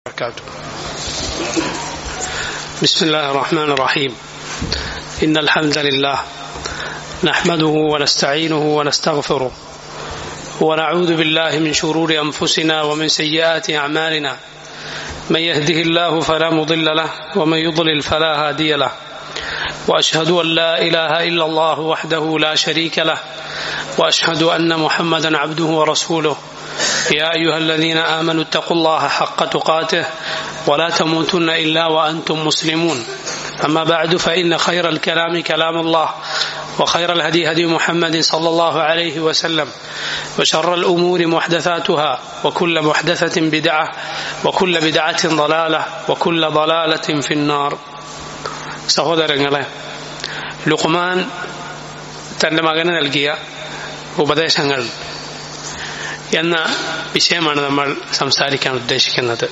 وبركاته. بسم الله الرحمن الرحيم. إن الحمد لله نحمده ونستعينه ونستغفره ونعوذ بالله من شرور أنفسنا ومن سيئات أعمالنا. من يهده الله فلا مضل له ومن يضلل فلا هادي له. وأشهد أن لا إله إلا الله وحده لا شريك له وأشهد أن محمدا عبده ورسوله. يا أيها الذين آمنوا اتقوا الله حق تقاته ولا تموتن إلا وأنتم مسلمون. أما بعد فإن خير الكلام كلام الله وخير الهدي هدي محمد صلى الله عليه وسلم وشر الأمور محدثاتها وكل محدثة بدعة وكل بدعة ضلالة وكل ضلالة في النار. സഹോദരങ്ങളെ, ലുഖ്മാൻ തന്റെ മകന് നൽകിയ ഉപദേശങ്ങൾ എന്ന വിഷയമാണ് നമ്മൾ സംസാരിക്കാൻ ഉദ്ദേശിക്കുന്നത്.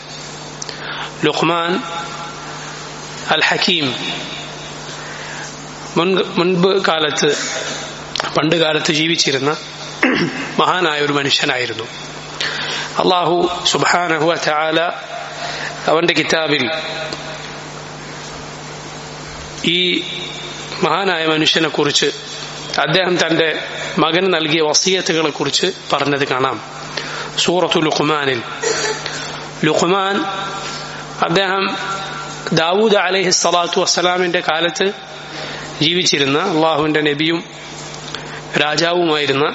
ലുഖ്മാൻ അൽ ഹക്കീം പണ്ട് കാലത്ത് ജീവിച്ചിരുന്ന മഹാനായ ഒരു മനുഷ്യനായിരുന്നു. അല്ലാഹു സുബ്ഹാനഹു വ തആല അവന്റെ കിതാബിൽ ഈ മഹാനായ മനുഷ്യനെ കുറിച്ച്, അദ്ദേഹം തന്റെ മകന് നൽകിയ വസിയത്തുകളെ കുറിച്ച് പറഞ്ഞത് കാണാം. സൂറത്തു ലുഖ്മാനിൽ ലുഖ്മാൻ അദ്ദേഹം ദാവൂദ് അലൈഹി സ്വലാത്തു വസ്സലാമിന്റെ കാലത്ത് ജീവിച്ചിരുന്ന അള്ളാഹുവിന്റെ നബിയും രാജാവുമായിരുന്ന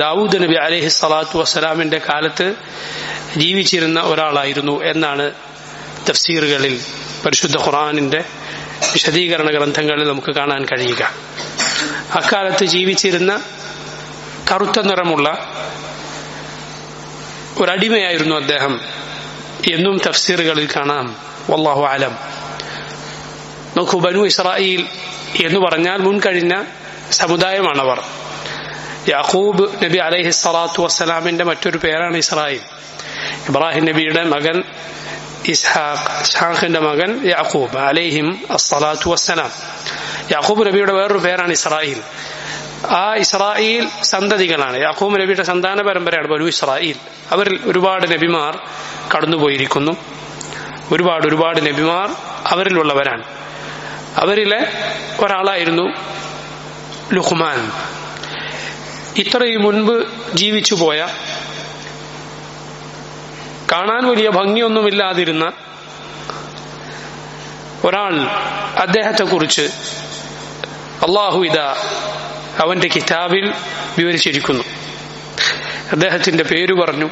ദാവൂദ് നബി അലൈഹി സ്വലാത്തു വസ്സലാമിന്റെ കാലത്ത് ജീവിച്ചിരുന്ന ഒരാളായിരുന്നു എന്നാണ് തഫ്സീറുകളിൽ, പരിശുദ്ധ ഖുർആനിന്റെ വിശദീകരണ ഗ്രന്ഥങ്ങളിൽ നമുക്ക് കാണാൻ കഴിയുക. അക്കാലത്ത് ജീവിച്ചിരുന്ന കറുത്ത നിറമുള്ള ഒരടിമയായിരുന്നു അദ്ദേഹം എന്നും തഫ്സീറുകളിൽ കാണാം. വല്ലാഹു അലം. നോക്കൂ, ബനു ഇസ്രായീൽ എന്ന് പറഞ്ഞാൽ മുൻകഴിഞ്ഞ സമുദായമാണവർ. യാക്കൂബ് നബി അലൈഹി സ്വലാത്തു വസ്സലാമിന്റെ മറ്റൊരു പേരാണ് ഇസ്രായേൽ. ഇബ്രാഹിം നബിയുടെ മകൻ ഇസ്ഹാഖിന്റെ മകൻ യാക്കൂബ് അലൈഹിം അസ്സലാത്തു വസ്സലാം. യാക്കൂബ് നബിയുടെ വേറൊരു പേരാണ് ഇസ്രായേൽ. ആ ഇസ്രായേൽ സന്തതികളാണ്, യാക്കൂബ് നബിയുടെ സന്താന പരമ്പരയാണ് ബനു ഇസ്രായേൽ. അവരിൽ ഒരുപാട് നബിമാർ കടന്നുപോയിരിക്കുന്നു. ഒരുപാട് നബിമാർ അവരിലുള്ളവരാണ്. അവരിലെ ഒരാളായിരുന്നു ലുഖ്മാൻ. ഇത്രയും മുൻപ് ജീവിച്ചു പോയ, കാണാൻ വലിയ ഭംഗിയൊന്നുമില്ലാതിരുന്ന ഒരാൾ, അദ്ദേഹത്തെ കുറിച്ച് അല്ലാഹു ഇദാ അവന്റെ കിതാബിൽ വിവരിച്ചിരിക്കുന്നു. അദ്ദേഹത്തിന്റെ പേര് പറഞ്ഞു.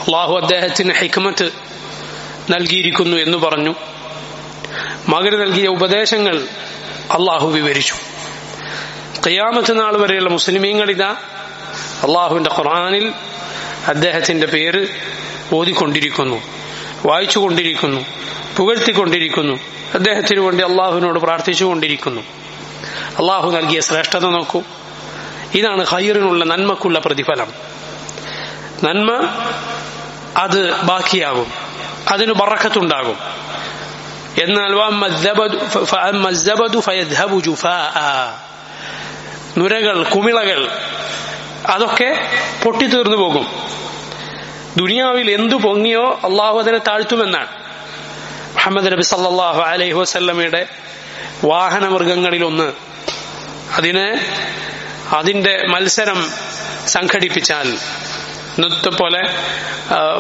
അല്ലാഹു അദ്ദേഹത്തിന് ഹിക്മത്ത് നൽകിയിരിക്കുന്നു എന്ന് പറഞ്ഞു. മകന് നൽകിയ ഉപദേശങ്ങൾ അല്ലാഹു വിവരിച്ചു. ഖിയാമത്ത് നാൾ വരെയുള്ള മുസ്ലിമീങ്ങൾ ഇതാ അല്ലാഹുവിന്റെ ഖുർആനിൽ അദ്ദേഹത്തിന്റെ പേര് ഓതിക്കൊണ്ടിരിക്കുന്നു, വായിച്ചുകൊണ്ടിരിക്കുന്നു, പുകഴ്ത്തിക്കൊണ്ടിരിക്കുന്നു, അദ്ദേഹത്തിന് വേണ്ടി അള്ളാഹുവിനോട് പ്രാർത്ഥിച്ചുകൊണ്ടിരിക്കുന്നു. അള്ളാഹു നൽകിയ ശ്രേഷ്ഠത നോക്കൂ. ഇതാണ് ഖൈറിനുള്ള, നന്മക്കുള്ള പ്രതിഫലം. നന്മ അത് ബാക്കിയാകും, അതിന് ബറക്കത്തുണ്ടാകും. എന്നാൽ നുരകൾ, കുമിളകൾ അതൊക്കെ പൊട്ടിത്തീർന്നു പോകും. ദുനിയാവിൽ എന്തു പൊങ്ങിയോ അള്ളാഹു അതിനെ താഴ്ത്തുമെന്നാണ്. മുഹമ്മദ് നബി സല്ലല്ലാഹു അലൈഹി വസല്ലമയുടെ വാഹനമൃഗങ്ങളിലൊന്ന് അതിന്റെ മത്സരം സംഘടിപ്പിച്ചാൽ, ഇന്നത്തെ പോലെ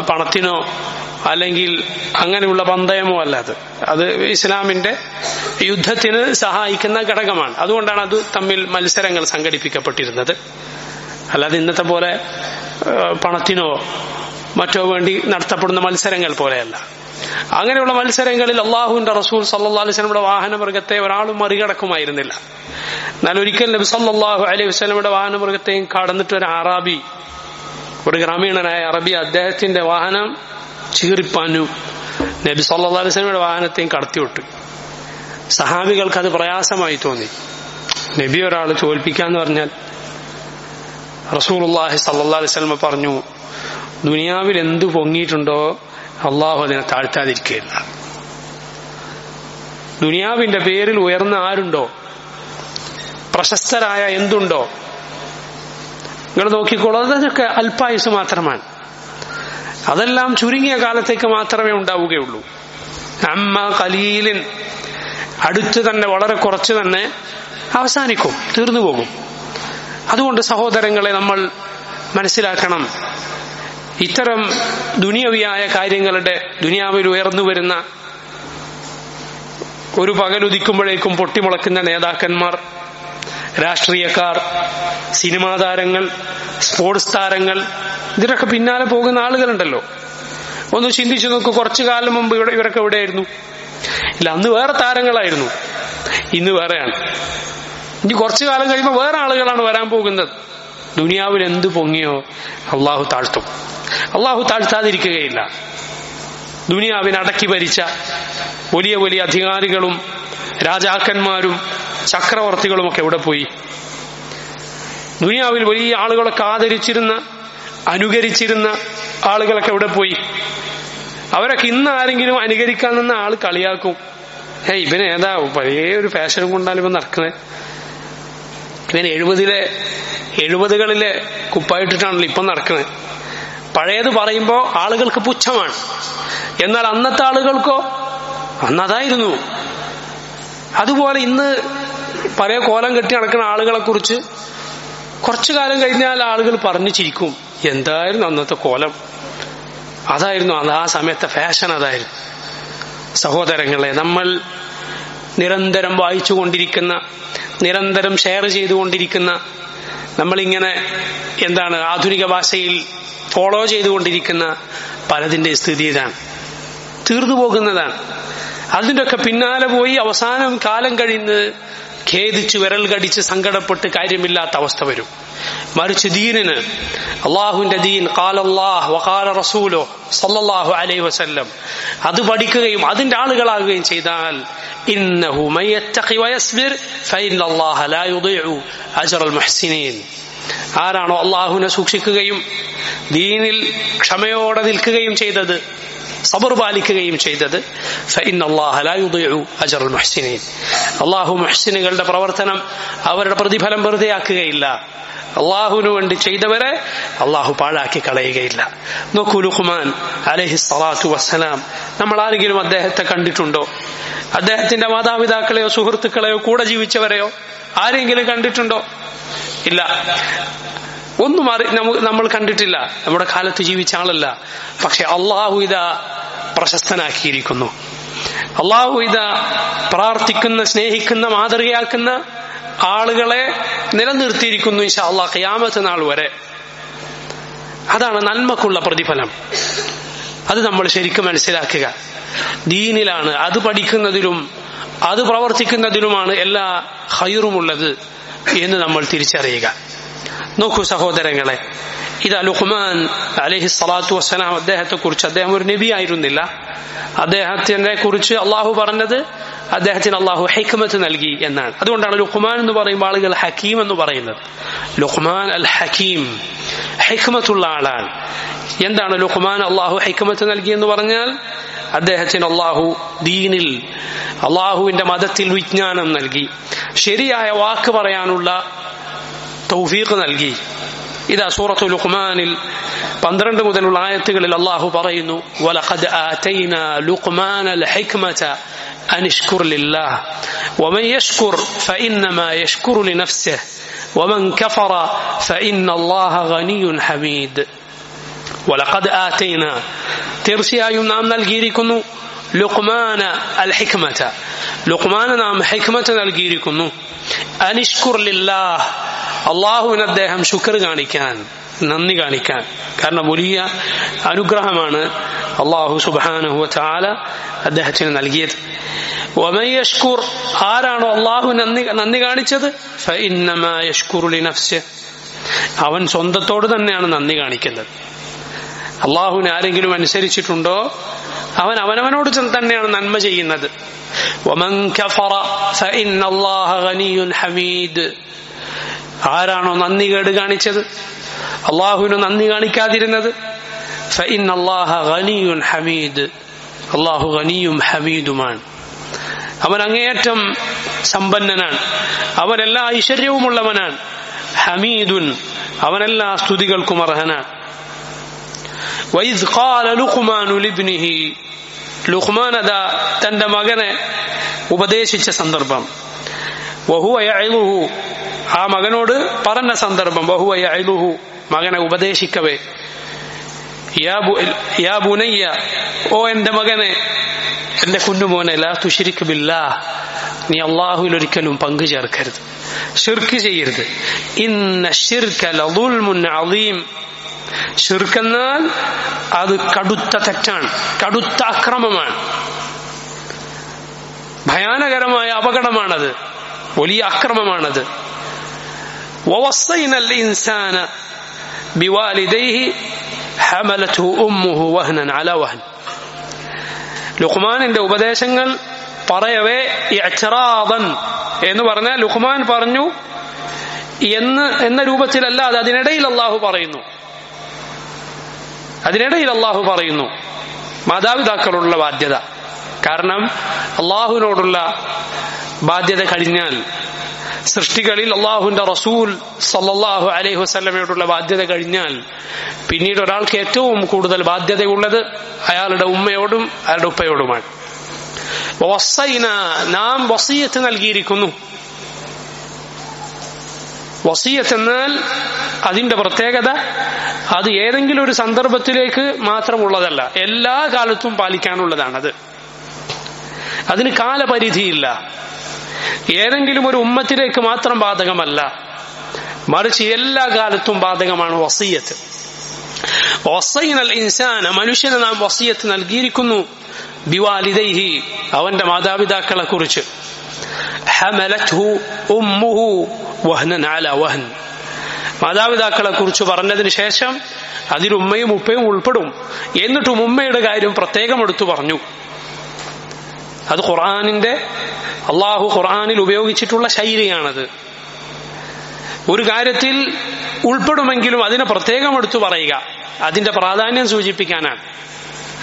പണത്തിനോ അല്ലെങ്കിൽ അങ്ങനെയുള്ള പന്തയമോ അല്ലാതെ, അത് ഇസ്ലാമിന്റെ യുദ്ധത്തിന് സഹായിക്കുന്ന ഘടകമാണ്. അതുകൊണ്ടാണ് അത് തമ്മിൽ മത്സരങ്ങൾ സംഘടിപ്പിക്കപ്പെട്ടിരുന്നത്. അല്ലാതെ ഇന്നത്തെ പോലെ പണത്തിനോ മറ്റോ വേണ്ടി നടത്തപ്പെടുന്ന മത്സരങ്ങൾ പോലെയല്ല. അങ്ങനെയുള്ള മത്സരങ്ങളിൽ അള്ളാഹുവിന്റെ റസൂൽ സല്ലല്ലാഹു അലൈഹി വസല്ലമയുടെ വാഹനമൃഗത്തെ ഒരാളും മറികടക്കുമായിരുന്നില്ല. എന്നാൽ ഒരിക്കൽ നബി സല്ലല്ലാഹു അലൈഹി വസല്ലമയുടെ വാഹനമൃഗത്തെയും കടന്നിട്ട് ഒരു അറാബി, ഒരു ഗ്രാമീണനായ അറബി, അദ്ദേഹത്തിന്റെ വാഹനം ചീറിപ്പാഞ്ഞു നബി സല്ലല്ലാഹു അലൈഹി വസല്ലമയുടെ വാഹനത്തെയും കടത്തിവിട്ടു. സഹാബികൾക്ക് അത് പ്രയാസമായി തോന്നി. നബി ഒരാൾ തോൽപ്പിക്കാന്ന് പറഞ്ഞാൽ. റസൂലുള്ളാഹി സല്ലല്ലാഹു അലൈഹി വസല്ലം പറഞ്ഞു, ദുനിയാവിൽ എന്തു പൊങ്ങിയിട്ടുണ്ടോ അള്ളാഹു അതിനെ താഴ്ത്താതിരിക്കുകയില്ല. ദുനിയാവിന്റെ പേരിൽ ഉയർന്ന ആരുണ്ടോ, പ്രശസ്തരായ എന്തുണ്ടോ, നിങ്ങൾ നോക്കിക്കോളൂ, അതൊക്കെ അല്പായുസ് മാത്രമാണ്. അതെല്ലാം ചുരുങ്ങിയ കാലത്തേക്ക് മാത്രമേ ഉണ്ടാവുകയുള്ളൂ. അമ്മ ഖലീലിൻ, അടുത്ത് തന്നെ വളരെ കുറച്ച് തന്നെ അവസാനിക്കും, തീർന്നു പോകും. അതുകൊണ്ട് സഹോദരങ്ങളെ, നമ്മൾ മനസ്സിലാക്കണം, ഇത്തരം ദുനിയവിയായ കാര്യങ്ങളുടെ, ദുനിയാവിൽ ഉയർന്നു വരുന്ന, ഒരു പകലുദിക്കുമ്പോഴേക്കും പൊട്ടിമുളക്കുന്ന നേതാക്കന്മാർ, രാഷ്ട്രീയക്കാർ, സിനിമാ താരങ്ങൾ, സ്പോർട്സ് താരങ്ങൾ, ഇതിനൊക്കെ പിന്നാലെ പോകുന്ന ആളുകളുണ്ടല്ലോ. ഒന്ന് ചിന്തിച്ചു നോക്കൂ, കുറച്ചു കാലം മുമ്പ് ഇവരൊക്കെ എവിടെയായിരുന്നു? ഇല്ല, അന്ന് വേറെ താരങ്ങളായിരുന്നു, ഇന്ന് വേറെയാണ്. ഇനി കുറച്ചു കാലം കഴിയുമ്പോൾ വേറെ ആളുകളാണ് വരാൻ പോകുന്നത്. ദുനിയാവിൽ എന്ത് പൊങ്ങിയോ അള്ളാഹു താഴ്ത്തും. അള്ളാഹു താഴ്ത്താതിരിക്കുകയില്ല. ദുനിയാവിനെ അടക്കി ഭരിച്ച വലിയ വലിയ അധികാരികളും രാജാക്കന്മാരും ചക്രവർത്തികളും ഒക്കെ എവിടെ പോയി? ദുനിയാവിൽ വലിയ ആളുകളൊക്കെ ആദരിച്ചിരുന്ന, അനുകരിച്ചിരുന്ന ആളുകളൊക്കെ എവിടെ പോയി? അവരൊക്കെ ഇന്ന് ആരെങ്കിലും അനുകരിക്കാൻ നിന്ന ആൾ കളിയാക്കും. ഇവന് ഏതാ പഴയ ഒരു ഫാഷനും കൊണ്ടാണ് ഇവൻ നടക്കുന്നത്, ഇവൻ 70കളിലെ കുപ്പായിട്ടിട്ടാണല്ലോ ഇപ്പം നടക്കുന്നത്. പഴയത് പറയുമ്പോൾ ആളുകൾക്ക് പുച്ഛമാണ്. എന്നാൽ അന്നത്തെ ആളുകൾക്കോ അന്നതായിരുന്നു. അതുപോലെ ഇന്ന് പഴയ കോലം കെട്ടി നടക്കുന്ന ആളുകളെ കുറിച്ച് കുറച്ചു കാലം കഴിഞ്ഞാൽ ആളുകൾ പറഞ്ഞു ചിരിക്കും, എന്തായിരുന്നു അന്നത്തെ കോലം, അതായിരുന്നു ആ സമയത്തെ ഫാഷൻ, അതായിരുന്നു. സഹോദരങ്ങളെ, നമ്മൾ നിരന്തരം വായിച്ചുകൊണ്ടിരിക്കുന്ന, നിരന്തരം ഷെയർ ചെയ്തുകൊണ്ടിരിക്കുന്ന, നമ്മളിങ്ങനെ ആധുനിക ഭാഷയിൽ ഫോളോ ചെയ്തുകൊണ്ടിരിക്കുന്ന പലതിന്റെ സ്ഥിതി ഇതാണ്, തീർന്നു പോകുന്നതാണ്. അതിൻ്റെയൊക്കെ പിന്നാലെ പോയി അവസാനം കാലം കഴിഞ്ഞ് ഖേദിച്ച് വിരൽ കടിച്ച് സങ്കടപ്പെട്ട് കാര്യമില്ലാത്ത അവസ്ഥ വരും. മറിച്ച് ദീനിന്, അള്ളാഹുവിന്റെ ദീൻ, ഖാല അല്ലാഹ് വഖാല റസൂലുഹു സല്ലല്ലാഹു അലൈഹി വസല്ലം, അത് പഠിക്കുകയും അതിന്റെ ആളുകളാകുകയും ചെയ്താൽ, ഇന്നഹു മൻ യത്തഖി വയസ്ബിർ ഫഇന്നല്ലാഹ ലാ യുദീഉ അജ്റൽ മുഹ്സിനീൻ, ആരാണോ അള്ളാഹുവിനെ സൂക്ഷിക്കുകയും ദീനിൽ ക്ഷമയോടെ നിൽക്കുകയും ചെയ്തത്, സബർ പാലിക്കുകയും ചെയ്തത്, ഫഇന്നല്ലാഹ ലാ യുദീഉ അജ്റൽ മുഹ്സിനീൻ, അള്ളാഹു മുഹ്സിനുകളുടെ പ്രവർത്തനം, അവരുടെ പ്രതിഫലം വെറുതെയാക്കുകയില്ല. അള്ളാഹുവിനു വേണ്ടി ചെയ്തവരെ അള്ളാഹു പാഴാക്കി കളയുകയില്ല. നോക്കൂ, ലുഖ്മാൻ അലൈഹിസ്സലാത്തു വസ്സലാം, നമ്മൾ ആരെങ്കിലും അദ്ദേഹത്തെ കണ്ടിട്ടുണ്ടോ? അദ്ദേഹത്തിന്റെ മാതാപിതാക്കളെയോ സുഹൃത്തുക്കളെയോ കൂടെ ജീവിച്ചവരെയോ ആരെങ്കിലും കണ്ടിട്ടുണ്ടോ? ഇല്ല, ഒന്നും നമ്മൾ കണ്ടിട്ടില്ല. നമ്മുടെ കാലത്ത് ജീവിച്ച ആളല്ല. പക്ഷെ അള്ളാഹു ഇതാ പ്രശസ്തനാക്കിയിരിക്കുന്നു. അള്ളാഹു ഇതാ പ്രാർത്ഥിക്കുന്ന, സ്നേഹിക്കുന്ന, മാതൃകയാക്കുന്ന ആളുകളെ നിലനിർത്തിയിരിക്കുന്നു ഇൻഷാ അല്ലാഹ് ഖിയാമത്ത് നാൾ വരെ. അതാണ് നന്മക്കുള്ള പ്രതിഫലം. അത് നമ്മൾ ശരിക്കും മനസ്സിലാക്കുക. ദീനിലാണ്, അത് പഠിക്കുന്നതിലും അത് പ്രവർത്തിക്കുന്നതിലുമാണ് എല്ലാ ഖൈറുമുള്ളത് എന്ന് നമ്മൾ തിരിച്ചറിയുക. നോക്കൂ സഹോദരങ്ങളെ, ഇതാ ലുഖ്മാൻ അലൈഹിസ്സലാത്തു വസ്സലാം, അദ്ദേഹത്തെ കുറിച്ച്, അദ്ദേഹം ഒരു നബി ആയിരുന്നില്ല. അദ്ദേഹത്തിനെ കുറിച്ച് അള്ളാഹു പറഞ്ഞത് അദ്ദേഹത്തിന് അള്ളാഹു ഹിക്മത്ത് നൽകി എന്നാണ്. അതുകൊണ്ടാണ് ലുഖ്മാൻ എന്ന് പറയുമ്പോൾ ആളുകൾ ഹക്കീം എന്ന് പറയുന്നത്. ലുഖ്മാൻ അൽ ഹക്കീം, ഹിക്മത്തുള്ള ആളാണ്. എന്താണ് ലുഖ്മാൻ അള്ളാഹു ഹിക്മത്ത് നൽകി എന്ന് പറഞ്ഞാൽ, അദ്ദേഹത്തിന് അള്ളാഹു ദീനിൽ, അള്ളാഹുവിന്റെ മതത്തിൽ വിജ്ഞാനം നൽകി, ശരിയായ വാക്ക് പറയാനുള്ള തൗഫീഖ് നൽകി. ഇതാ സൂറത്തു ലുഖ്മാനിൽ 12 മുതലുള്ള ആയത്തുകളിൽ അള്ളാഹു പറയുന്നു, വലഖദ് ആതൈനാ ലുഖ്മാനൽ ഹിക്മത അനിഷ്കുർ ലില്ലാഹ് വമൻ യഷ്കുർ ഫഇന്നമാ യഷ്കുറു ലിനഫ്സിഹി വമൻ കഫറ ഫഇന്നല്ലാഹ ഗനിയ്യുൻ ഹമീദ്. വലഖദ് ആതൈനാ, തീർച്ചയായും നാം നൽകിയിരിക്കുന്നു, ലുഖ്മാന അൽ ഹിക്മത, ലുഖ്മാന് നാം ഹിക്മത്ത് നൽകിയിരിക്കുന്നു, അനിഷ്കുർ ലില്ലാഹ്, അള്ളാഹുവിന് അദ്ദേഹം ശുക്ർ കാണിക്കാൻ, നന്ദി കാണിക്കാൻ. കാരണം വലിയ അനുഗ്രഹമാണ് അള്ളാഹു സുബ്ഹാനഹു വ തആല അദ്ദേഹത്തിന് നൽകിയത്. വമൻ യഷ്കുർ, ആരാണോ അള്ളാഹു നന്ദി കാണിച്ചത്, ഫഇന്നമാ യഷ്കുറു ലിനഫ്സിഹി, അവൻ സ്വന്തത്തോട് തന്നെയാണ് നന്ദി കാണിക്കുന്നത്. അള്ളാഹുവിനെ ആരെങ്കിലും അനുസരിച്ചിട്ടുണ്ടോ അവൻ അവനവനോട് തന്നെയാണ് നന്മ ചെയ്യുന്നത്. വമൻ കഫറ ഫഇന്നല്ലാഹ ഗനിയ്യുൻ ഹമീദ്, ആരാണോ നന്ദി കേട് കാണിച്ചത്, അള്ളാഹുവിന് നന്ദി കാണിക്കാതിരുന്നത്, ഫഇന്നല്ലാഹ ഗനിയ്യുൻ ഹമീദ്, അള്ളാഹു ഗനിയും ഹമീദുമാണ്. അവൻ അങ്ങേയറ്റം സമ്പന്നനാണ്, അവൻ എല്ലാ ഐശ്വര്യവുമുള്ളവനാണ്. ഹമീദുൻ, അവനെല്ലാ സ്തുതികൾക്കും അർഹനാണ്. വഇദ് ഖാല ലുഖ്മാനു ലിബ്നിഹി, ലുഖ്മാൻ അതാ തന്റെ മകനെ ഉപദേശിച്ച സന്ദർഭം. വഹുവ യഇലുഹു, ആ മകനോട് പറഞ്ഞ സന്ദർഭം. വഹുവ യഇലുഹു, മകനെ ഉപദേശിക്കവേ. യാ ബുനയ്യ, ഓ എന്റെ മകനെ, എന്റെ കുഞ്ഞുമോനെ, ലാ തുശ്രിക് ബില്ലാഹ്, നീ അല്ലാഹുവിൽ ഒരിക്കലും പങ്കു ചേർക്കരുത്, ശിർക്ക് ചെയ്യരുത്. ഇന്ന ശിർക ലദുൽമുൻ അളീം, ശിർക്കെന്നാൽ അത് കടുത്ത തെറ്റാണ്, കടുത്ത അക്രമമാണ്, ഭയാനകരമായ അപകടമാണത്, വലിയ അക്രമമാണത്. വവസ്സൈനൽ ഇൻസാന ബിവാലിദൈഹി ഹമലത്ഹു ഉമ്മുഹു വഹ്നൻ അലാ വഹ്ൻ. ലുഖ്മാനിന്റെ ഉപദേശങ്ങൾ പറയവേ ഇഅ്തിറാദൻ എന്ന് പറഞ്ഞാൽ ലുഖ്മാൻ പറഞ്ഞു എന്ന രൂപത്തിലല്ല, അത് അതിനിടയിൽ അല്ലാഹു പറയുന്നു. അതിനിടയിൽ അല്ലാഹു പറയുന്നു മാതാപിതാക്കളുള്ള ബാധ്യത. കാരണം അല്ലാഹുവിനോടുള്ള ബാധ്യത കഴിഞ്ഞാൽ, സൃഷ്ടികളിൽ അല്ലാഹുവിന്റെ റസൂൽ സല്ലല്ലാഹു അലൈഹി വസല്ലമയോടുള്ള ബാധ്യത കഴിഞ്ഞാൽ, പിന്നീട് ഒരാൾക്ക് ഏറ്റവും കൂടുതൽ ബാധ്യതയുള്ളത് അയാളുടെ ഉമ്മയോടും അയാളുടെ ഉപ്പയോടുമാണ്. വസൈന, നാം വസിയത്ത് നൽകിയിരിക്കുന്നു. വസിയത്ത് എന്നാൽ അതിന്റെ പ്രത്യേകത അത് ഏതെങ്കിലും ഒരു സന്ദർഭത്തിലേക്ക് മാത്രമുള്ളതല്ല, എല്ലാ കാലത്തും പാലിക്കാനുള്ളതാണത്. അതിന് കാലപരിധിയില്ല. ഏതെങ്കിലും ഒരു ഉമ്മത്തിലേക്ക് മാത്രം ബാധകമല്ല, മറിച്ച് എല്ലാ കാലത്തും ബാധകമാണ് വസിയത്ത്. വസൈനൽ ഇൻസാന, മനുഷ്യന് നാം വസിയത്ത് നൽകിയിരിക്കുന്നു. ബിവാലിദൈഹി, അവന്റെ മാതാപിതാക്കളെ കുറിച്ച്. ഹമലത്ഹു ഉമ്മുഹു വഹ്നൻ അലാ വഹ്ൻ, മാതാപിതാക്കളെ കുറിച്ച് പറഞ്ഞതിന് ശേഷം അതിൽ ഉമ്മയും ഉപ്പയും ഉൾപ്പെടും. എന്നിട്ടും ഉമ്മയുടെ കാര്യം പ്രത്യേകം എടുത്തു പറഞ്ഞു. അത് അള്ളാഹു ഖുർആനിൽ ഉപയോഗിച്ചിട്ടുള്ള ശൈലിയാണത്. ഒരു കാര്യത്തിൽ ഉൾപ്പെടുമെങ്കിലും അതിനെ പ്രത്യേകം എടുത്തു പറയുക, അതിന്റെ പ്രാധാന്യം സൂചിപ്പിക്കാനാണ്.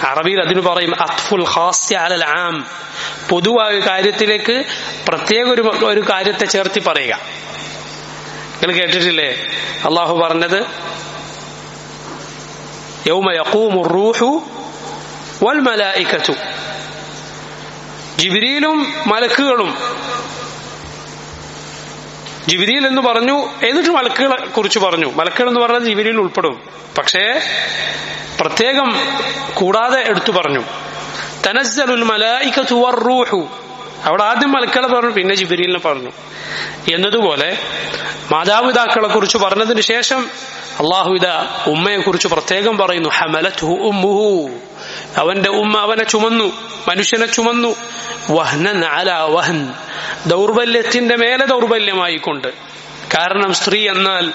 അറബിയിൽ അതിന് പറയും അത്ഫുൽ ഖാസ് അലൽ ആം, പൊതുവായ കാര്യത്തിലേക്ക് പ്രത്യേക ഒരു കാര്യത്തെ ചേർത്തി പറയുക. നിങ്ങൾ കേട്ടിട്ടില്ലേ അള്ളാഹു പറഞ്ഞത്, യൗമ യഖൂമു റൂഹു വൽ മലായികതു, ജിബ്രീലും മലക്കുകളും. ജിബ്രീൽ എന്ന് പറഞ്ഞു, എന്നിട്ട് മലക്കുകളെ കുറിച്ച് പറഞ്ഞു. മലക്കുകൾ എന്ന് പറഞ്ഞാൽ ജിബ്രീൽ ഉൾപ്പെടും, പക്ഷേ പ്രത്യേകം കൂടാതെ എടുത്തു പറഞ്ഞു. തനസ്സലുൽ മലായികതു വർ-റൂഹു, അവിടെ ആദ്യം മലക്കുകളെ പറഞ്ഞു, പിന്നെ ജിബ്രീലിനെ പറഞ്ഞു. എന്നതുപോലെ മാതാപിതാക്കളെ കുറിച്ച് പറഞ്ഞതിന് ശേഷം അള്ളാഹു ഇതാ ഉമ്മയെ കുറിച്ച് പ്രത്യേകം പറയുന്നു. ഹമലത്ഹു ഉമ്മുഹു, അവന്റെ ഉമ്മ അവനെ ചുമന്നു, മനുഷ്യനെ ചുമന്നു. വഹ്നൻ അലാ വഹ്ൻ, ദൗർബല്യത്തിന്റെ മേലെ ദൗർബല്യമായിക്കൊണ്ട്. കാരണം സ്ത്രീ എന്നാൽ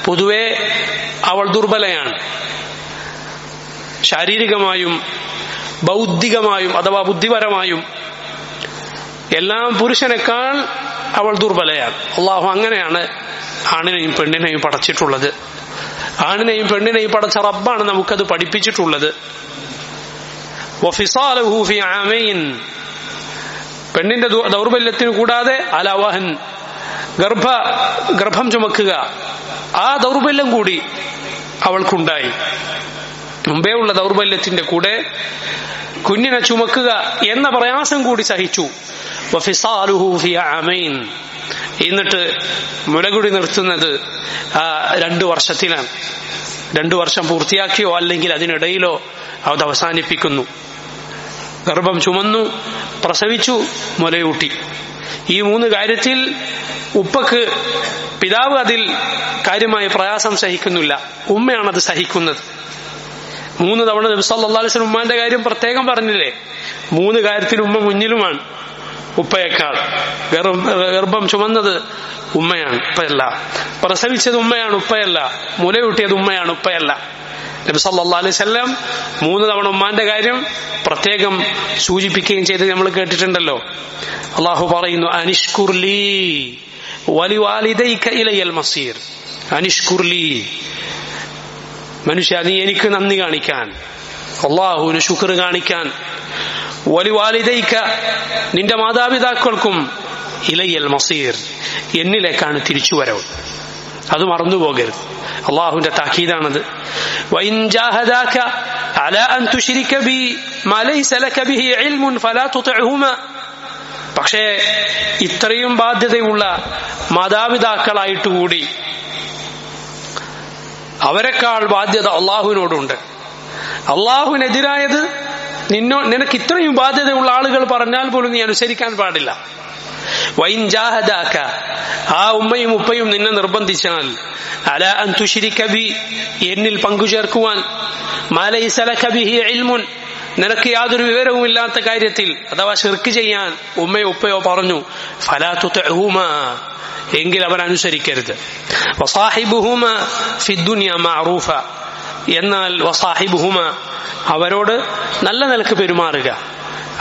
പൊതുവെ അവൾ ദുർബലയാണ്, ശാരീരികമായും ബൗദ്ധികമായും അഥവാ ബുദ്ധിപരമായും എല്ലാം പുരുഷനേക്കാൾ അവൾ ദുർബലയാണ്. അള്ളാഹു അങ്ങനെയാണ് ആണിനെയും പെണ്ണിനെയും പടച്ചിട്ടുള്ളത്. ആണിനെയും പെണ്ണിനെയും പടച്ച റബ്ബാണ് നമുക്കത് പഠിപ്പിച്ചിട്ടുള്ളത്. വഫിസാലുഹു ഫി ആമൈൻ, പെണ്ണിന്റെ ദൗർബല്യത്തിന് കൂടാതെ അലവഹൻ, ഗർഭം ചുമക്കുക, ആ ദൗർബല്യം കൂടി അവൾക്കുണ്ടായി. മുമ്പേ ഉള്ള ദൗർബല്യത്തിന്റെ കൂടെ കുഞ്ഞിനെ ചുമക്കുക എന്ന പ്രയാസം കൂടി സഹിച്ചു. വഫിസാലുഹു ഫി ആമൈൻ, എന്നിട്ട് മുലകുടി നിർത്തുന്നത് 2 വർഷത്തിലാണ്. 2 വർഷം പൂർത്തിയാക്കിയോ അല്ലെങ്കിൽ അതിനിടയിലോ അത് അവസാനിപ്പിക്കുന്നു. ഗർഭം ചുമന്നു, പ്രസവിച്ചു, മുലയൂട്ടി. ഈ 3 കാര്യത്തിൽ ഉപ്പക്ക്, പിതാവ് അതിൽ കാര്യമായ പ്രയാസം സഹിക്കുന്നില്ല, ഉമ്മയാണത് സഹിക്കുന്നത്. 3 തവണ നബി സല്ലല്ലാഹു അലൈഹി വസല്ലം ഉമ്മാന്റെ കാര്യം പ്രത്യേകം പറഞ്ഞില്ലേ? 3 കാര്യത്തിൽ ഉമ്മ മുന്നിലുമാണ് ഉപ്പയേക്കാൾ. ഗർഭം ചുമന്നത് ഉമ്മയാണ്, ഉപ്പയല്ല. പ്രസവിച്ചത് ഉമ്മയാണ്, ഉപ്പയല്ല. മുലയൂട്ടിയത് ഉമ്മയാണ്, ഉപ്പയല്ല. നബി സല്ലല്ലാഹു അലൈഹി വസല്ലം 3 തവണ ഉമ്മാന്റെ കാര്യം പ്രത്യേകം സൂചിപ്പിക്കുകയും ചെയ്ത് നമ്മൾ കേട്ടിട്ടുണ്ടല്ലോ. അള്ളാഹു പറയുന്നു, അനിഷ്കുർ ലീ വലിവാലിദൈക ഇലയ്യൽ മസീർ. അനിഷ്കുർ ലീ, മനുഷ്യ നീ എനിക്ക് നന്ദി കാണിക്കാൻ, അള്ളാഹുവിന് ശുക്ർ കാണിക്കാൻ. വലിവാലിദൈക, നിന്റെ മാതാപിതാക്കൾക്കും ഇലയ്യൽ മസീർ, എന്നിലേക്കാണ് തിരിച്ചുവരവ്. അത് മറന്നുപോകരുത്. അള്ളാഹുവിന്റെ താക്കീതാണത്. വഇൻ ജാഹദാക അലാ അൻ തുശ്രിക ബി മാ ലൈസ ലക ബിഹി ഇൽമുൻ ഫലാ തുതിഉഹുമാ. പക്ഷേ ഇത്രയും ബാധ്യതയുള്ള മാതാപിതാക്കളായിട്ട് കൂടി അവരെക്കാൾ ബാധ്യത അള്ളാഹുവിനോടുണ്ട്. അള്ളാഹുവിനെതിരായത് നിനക്ക് ഇത്രയും ബാധ്യതയുള്ള ആളുകൾ പറഞ്ഞാൽ പോലും നീ അനുസരിക്കാൻ പാടില്ല. വൈൻ ജാഹദാക, ആ ഉമ്മയും ഉപ്പയും നിന്നെ നിർബന്ധിച്ചാൽ, അലാ അൻ തുശ്രിക ബി, എന്നിൽ പങ്കുചേർക്കുവാൻ, മാ ലൈസ ലക ബിഹി ഇൽമുൻ, നിനക്ക് യാതൊരു വിവരവുമില്ലാത്ത കാര്യത്തിൽ അഥവാ ശിർക്ക് ചെയ്യാൻ ഉമ്മയോ ഉപ്പയോ പറഞ്ഞു, ഫലാ തുതിഉഹുമാ, എങ്കിൽ അവരനുസരിക്കരുത്. വസാഹിബുഹുമാ ഫിദ്ദുനിയ മഅറൂഫ, എന്നാൽ വസാഹിബുഹുമാ, അവരോട് നല്ല നിലക്ക് പെരുമാറുക,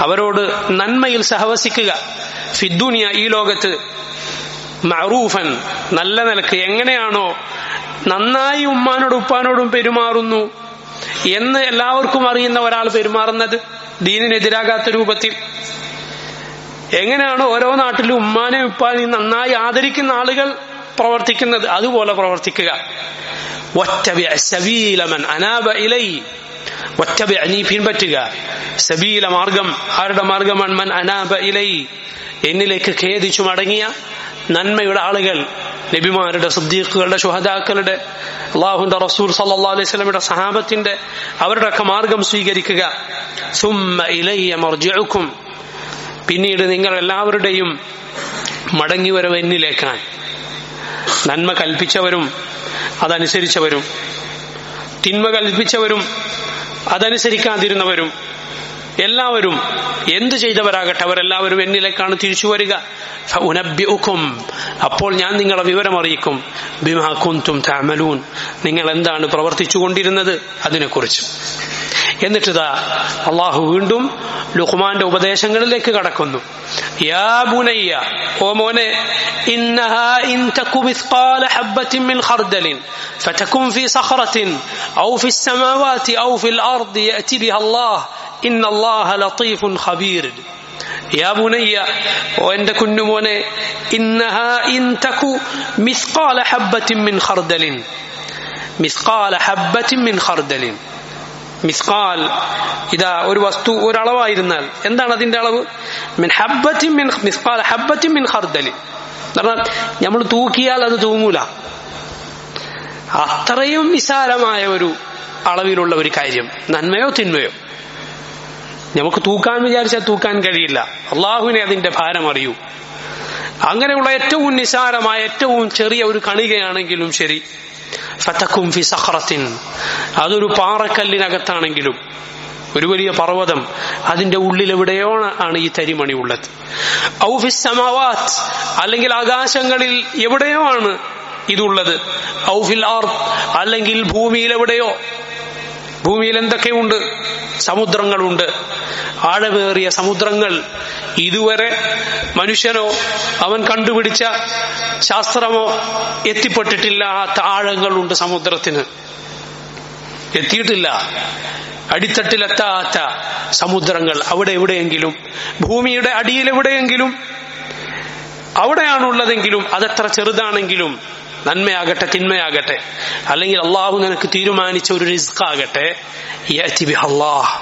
അവരോട് നന്മയിൽ സഹവസിക്കുക. ഫിദ്ദുനിയ, ഈ ലോകത്ത്, മഅറൂഫൻ, നല്ല നിലക്ക്. എങ്ങനെയാണോ നന്നായി ഉമ്മാനോടും ഉപ്പാനോടും പെരുമാറുന്നു എന്ന് എല്ലാവർക്കും അറിയുന്ന ഒരാൾ പെരുമാറുന്നത്, ദീനിനെതിരാകാത്ത രൂപത്തിൽ, എങ്ങനെയാണോ ഓരോ നാട്ടിലും ഉമ്മാനെയും ഉപ്പാനെയും നന്നായി ആദരിക്കുന്ന ആളുകൾ പ്രവർത്തിക്കുന്നത്, അതുപോലെ പ്രവർത്തിക്കുക. വത്തബിഅ സബീല മൻ അനാബ ഇലൈ, വത്തബിഅ, നീ പിൻപറ്റുക, സബീല, മാർഗം, ആരുടെ മാർഗമാണ്? മൻ അനാബ ഇലൈ, എന്നിലേക്ക് ഖേദിച്ചു മടങ്ങിയ നന്മയുടെ ആളുകൾ, നബിമാരുടെ, സിദ്ദീഖുകളുടെ, ശുഹദാക്കളുടെ, അല്ലാഹുവിന്റെ റസൂൽ സല്ലല്ലാഹു അലൈഹി വസല്ലമയുടെ സഹാബത്തിന്റെ അവരുടെയൊക്കെ മാർഗം സ്വീകരിക്കുക. സുമ്മ ഇലയ്യ മർജിഉക്കും, പിന്നീട് നിങ്ങൾ എല്ലാവരുടെയും മടങ്ങിവരവ് എന്നിലേക്കാണ്. നന്മ കൽപ്പിച്ചവരും അതനുസരിച്ചവരും, തിന്മ കൽപ്പിച്ചവരും അതനുസരിക്കാതിരുന്നവരും, എല്ലാവരും എന്ത് ചെയ്തവരാകട്ടെ അവരെല്ലാവരും എന്നിലേക്കാണ് തിരിച്ചു വരിക. ഫഉനബ്ബിഉക്കും, അപ്പോൾ ഞാൻ നിങ്ങളെ വിവരം അറിയിക്കും. ബിമാ കുൻതും തഅമലൂൻ, നിങ്ങൾ എന്താണ് പ്രവർത്തിച്ചു കൊണ്ടിരുന്നത് അതിനെക്കുറിച്ച്. എന്നിട്ടിതാ അള്ളാഹു വീണ്ടും ലുഖ്മാന്റെ ഉപദേശങ്ങളിലേക്ക് കടക്കുന്നു. യാ ബുനയ്യ, ഓ മോനെ, ഇന്നഹാ ഇൻ തകു മിസ്ഖാല ഹബ്ബത്തിൻ മിൻ ഖർദലിൻ ഫതകുൻ ഫീ സഖറത്തിൻ ഔ ഫിസ് സമാവാതി ഔ ഫിൽ അർദി യഅതി ബിഹാ അല്ലാഹ് ഇന്നല്ലാഹ ലതീഫുൻ ഖബീർ. യാ ബുനയ്യ, ഓ എന്റെ കുഞ്ഞുമോനെ, ഇന്നഹാ ഇൻ തകു മിസ്ഖാല ഹബ്ബത്തിൻ മിൻ ഖർദലിൻ, മിസ്ഖാല ഹബ്ബത്തിൻ മിൻ ഖർദലിൻ. മിസ്ഖാൽ, ഇതാ ഒരു വസ്തു, ഒരളവായിരുന്നാൽ എന്താണ് അതിന്റെ അളവ്? മിൻ ഹബ്ബത്തിൻ മിൻ, മിസ്ഖാല ഹബ്ബത്തിൻ മിൻ ഖർദലിൻ, നമ്മൾ തൂക്കിയാൽ അത് തൂങ്ങൂല, അത്രയും വിശാലമായ ഒരു അളവിലുള്ള ഒരു കാര്യം, നന്മയോ തിന്മയോ. നമുക്ക് തൂക്കാൻ വിചാരിച്ചാൽ തൂക്കാൻ കഴിയില്ല. അള്ളാഹുവിനെ അതിന്റെ ഭാരം അറിയൂ. അങ്ങനെയുള്ള ഏറ്റവും നിസാരമായ, ഏറ്റവും ചെറിയ ഒരു കണികയാണെങ്കിലും ശരി, ഫതകും ഫി സഖറത്തിൻ, അതൊരു പാറക്കല്ലിനകത്താണെങ്കിലും, ഒരു വലിയ പർവ്വതം, അതിന്റെ ഉള്ളിൽ എവിടെയോ ആണ് ഈ തരിമണി ഉള്ളത്. ഔ ഫിസ് സമാവാത്ത്, അല്ലെങ്കിൽ ആകാശങ്ങളിൽ എവിടെയോ ആണ് ഇതുള്ളത്. ഔ ഫിൽ അർദ്, അല്ലെങ്കിൽ ഭൂമിയിൽ എവിടെയോ. ഭൂമിയിൽ എന്തൊക്കെയുണ്ട്? സമുദ്രങ്ങളുണ്ട്, ആഴമേറിയ സമുദ്രങ്ങൾ. ഇതുവരെ മനുഷ്യനോ അവൻ കണ്ടുപിടിച്ച ശാസ്ത്രമോ എത്തിപ്പെട്ടിട്ടില്ലാത്ത ആഴങ്ങളുണ്ട് സമുദ്രത്തിന്, എത്തിയിട്ടില്ല. അടിത്തട്ടിലെത്താത്ത സമുദ്രങ്ങൾ അവിടെ എവിടെയെങ്കിലും, ഭൂമിയുടെ അടിയിൽ എവിടെയെങ്കിലും അവിടെയാണുള്ളതെങ്കിലും, അതെത്ര ചെറുതാണെങ്കിലും, നന്മയാകട്ടെ തിന്മയാകട്ടെ, അല്ലെങ്കിൽ അള്ളാഹു നിനക്ക് തീരുമാനിച്ച ഒരു റിസ്ഖാകട്ടെ, യഅതി ബിഹി അല്ലാഹ്,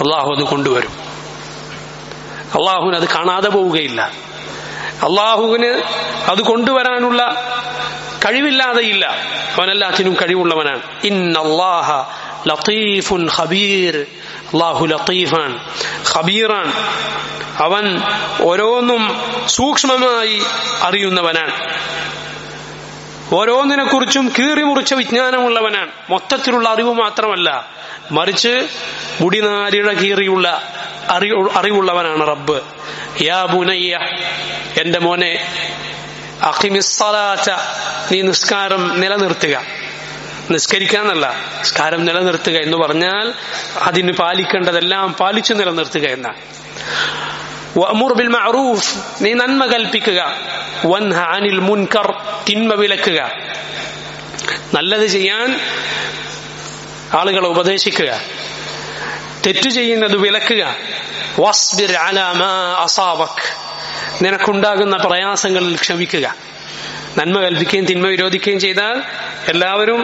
അള്ളാഹു അത് കൊണ്ടുവരും. അള്ളാഹുവിന് അത് കാണാതെ പോവുകയില്ല. അള്ളാഹുവിന് അത് കൊണ്ടുവരാനുള്ള കഴിവില്ലാതെയില്ല. അവനെല്ലാത്തിനും കഴിവുള്ളവനാണ്. ഇന്നല്ലാഹ ലതീഫുൻ ഖബീർ, അള്ളാഹു ലതീഫാൻ, ഖബീറാൻ, അവൻ ഓരോന്നും സൂക്ഷ്മമായി അറിയുന്നവനാണ്. ഓരോന്നിനെ കുറിച്ചും കീറിമുറിച്ച വിജ്ഞാനമുള്ളവനാണ്. മൊത്തത്തിലുള്ള അറിവ് മാത്രമല്ല, മറിച്ച് മുടിനാരിഴ കീറിയുള്ള അറിവുള്ളവനാണ് റബ്ബ്. യാ ബുനയ്യ, എന്റെ മോനെ, അഖിമിസ്സലാത്ത, നീ നിസ്കാരം നിലനിർത്തുക. നിസ്കരിക്കാന്നല്ല, നിസ്കാരം നിലനിർത്തുക എന്ന് പറഞ്ഞാൽ അതിന് പാലിക്കേണ്ടതെല്ലാം പാലിച്ചു നിലനിർത്തുക എന്നാണ്. വഅ്മുർ ബിൽ മഅറൂഫ്, നീ നന്മ കൽപ്പിക്കുക. വൻഹ അനിൽ മുൻകർ, തിന്മ വിലക്കുക. നല്ലത് ചെയ്യാൻ ആളുകളെ ഉപദേശിക്കുക, തെറ്റു ചെയ്യുന്നത് വിലക്കുക. വസ്ബിർ അലാ മാ അസാബക്, നിനക്കുണ്ടാകുന്ന പ്രയാസങ്ങളിൽ ക്ഷമിക്കുക. നന്മ കൽപ്പിക്കുകയും തിന്മ വിരോധിക്കുകയും ചെയ്താൽ എല്ലാവരും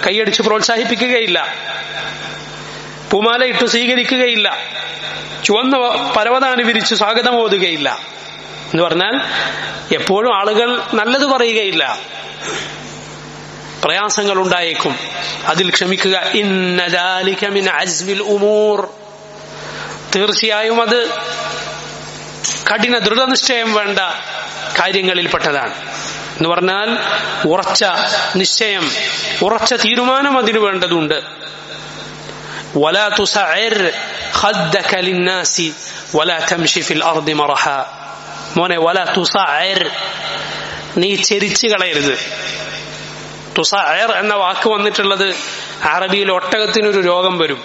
കൈയടിച്ച് പ്രോത്സാഹിപ്പിക്കുകയില്ല, പൂമാല ഇട്ടു സ്വീകരിക്കുകയില്ല, ചുവന്ന പരവതാനി വിരിച്ചു സ്വാഗതം ഓതുകയില്ല. എന്ന് പറഞ്ഞാൽ എപ്പോഴും ആളുകൾ നല്ലത് പറയുകയില്ല, പ്രയാസങ്ങൾ ഉണ്ടായേക്കും, അതിൽ ക്ഷമിക്കുക. ഇന്ന ദാലിക മിൻ അസ്മിൽ ഉമൂർ, തീർച്ചയായും അത് കഠിന ദൃഢനിശ്ചയം വേണ്ട കാര്യങ്ങളിൽപ്പെട്ടതാണ്. എന്ന് പറഞ്ഞാൽ ഉറച്ച നിശ്ചയം, ഉറച്ച തീരുമാനം അതിന് വേണ്ടതുണ്ട്. വലാ തുസഇർ ഖദ്ദക ലിന്നാസി വലാ തംശി ഫിൽ അർദി മറഹ. മോനെ, വലാ തുസഇർ, നീ ചെരിച്ചു കളയരുത്. തുസഇർ എന്ന വാക്ക് വന്നിട്ടുള്ളത് അറബിയിൽ ഒട്ടകത്തിനൊരു രോഗം വരും.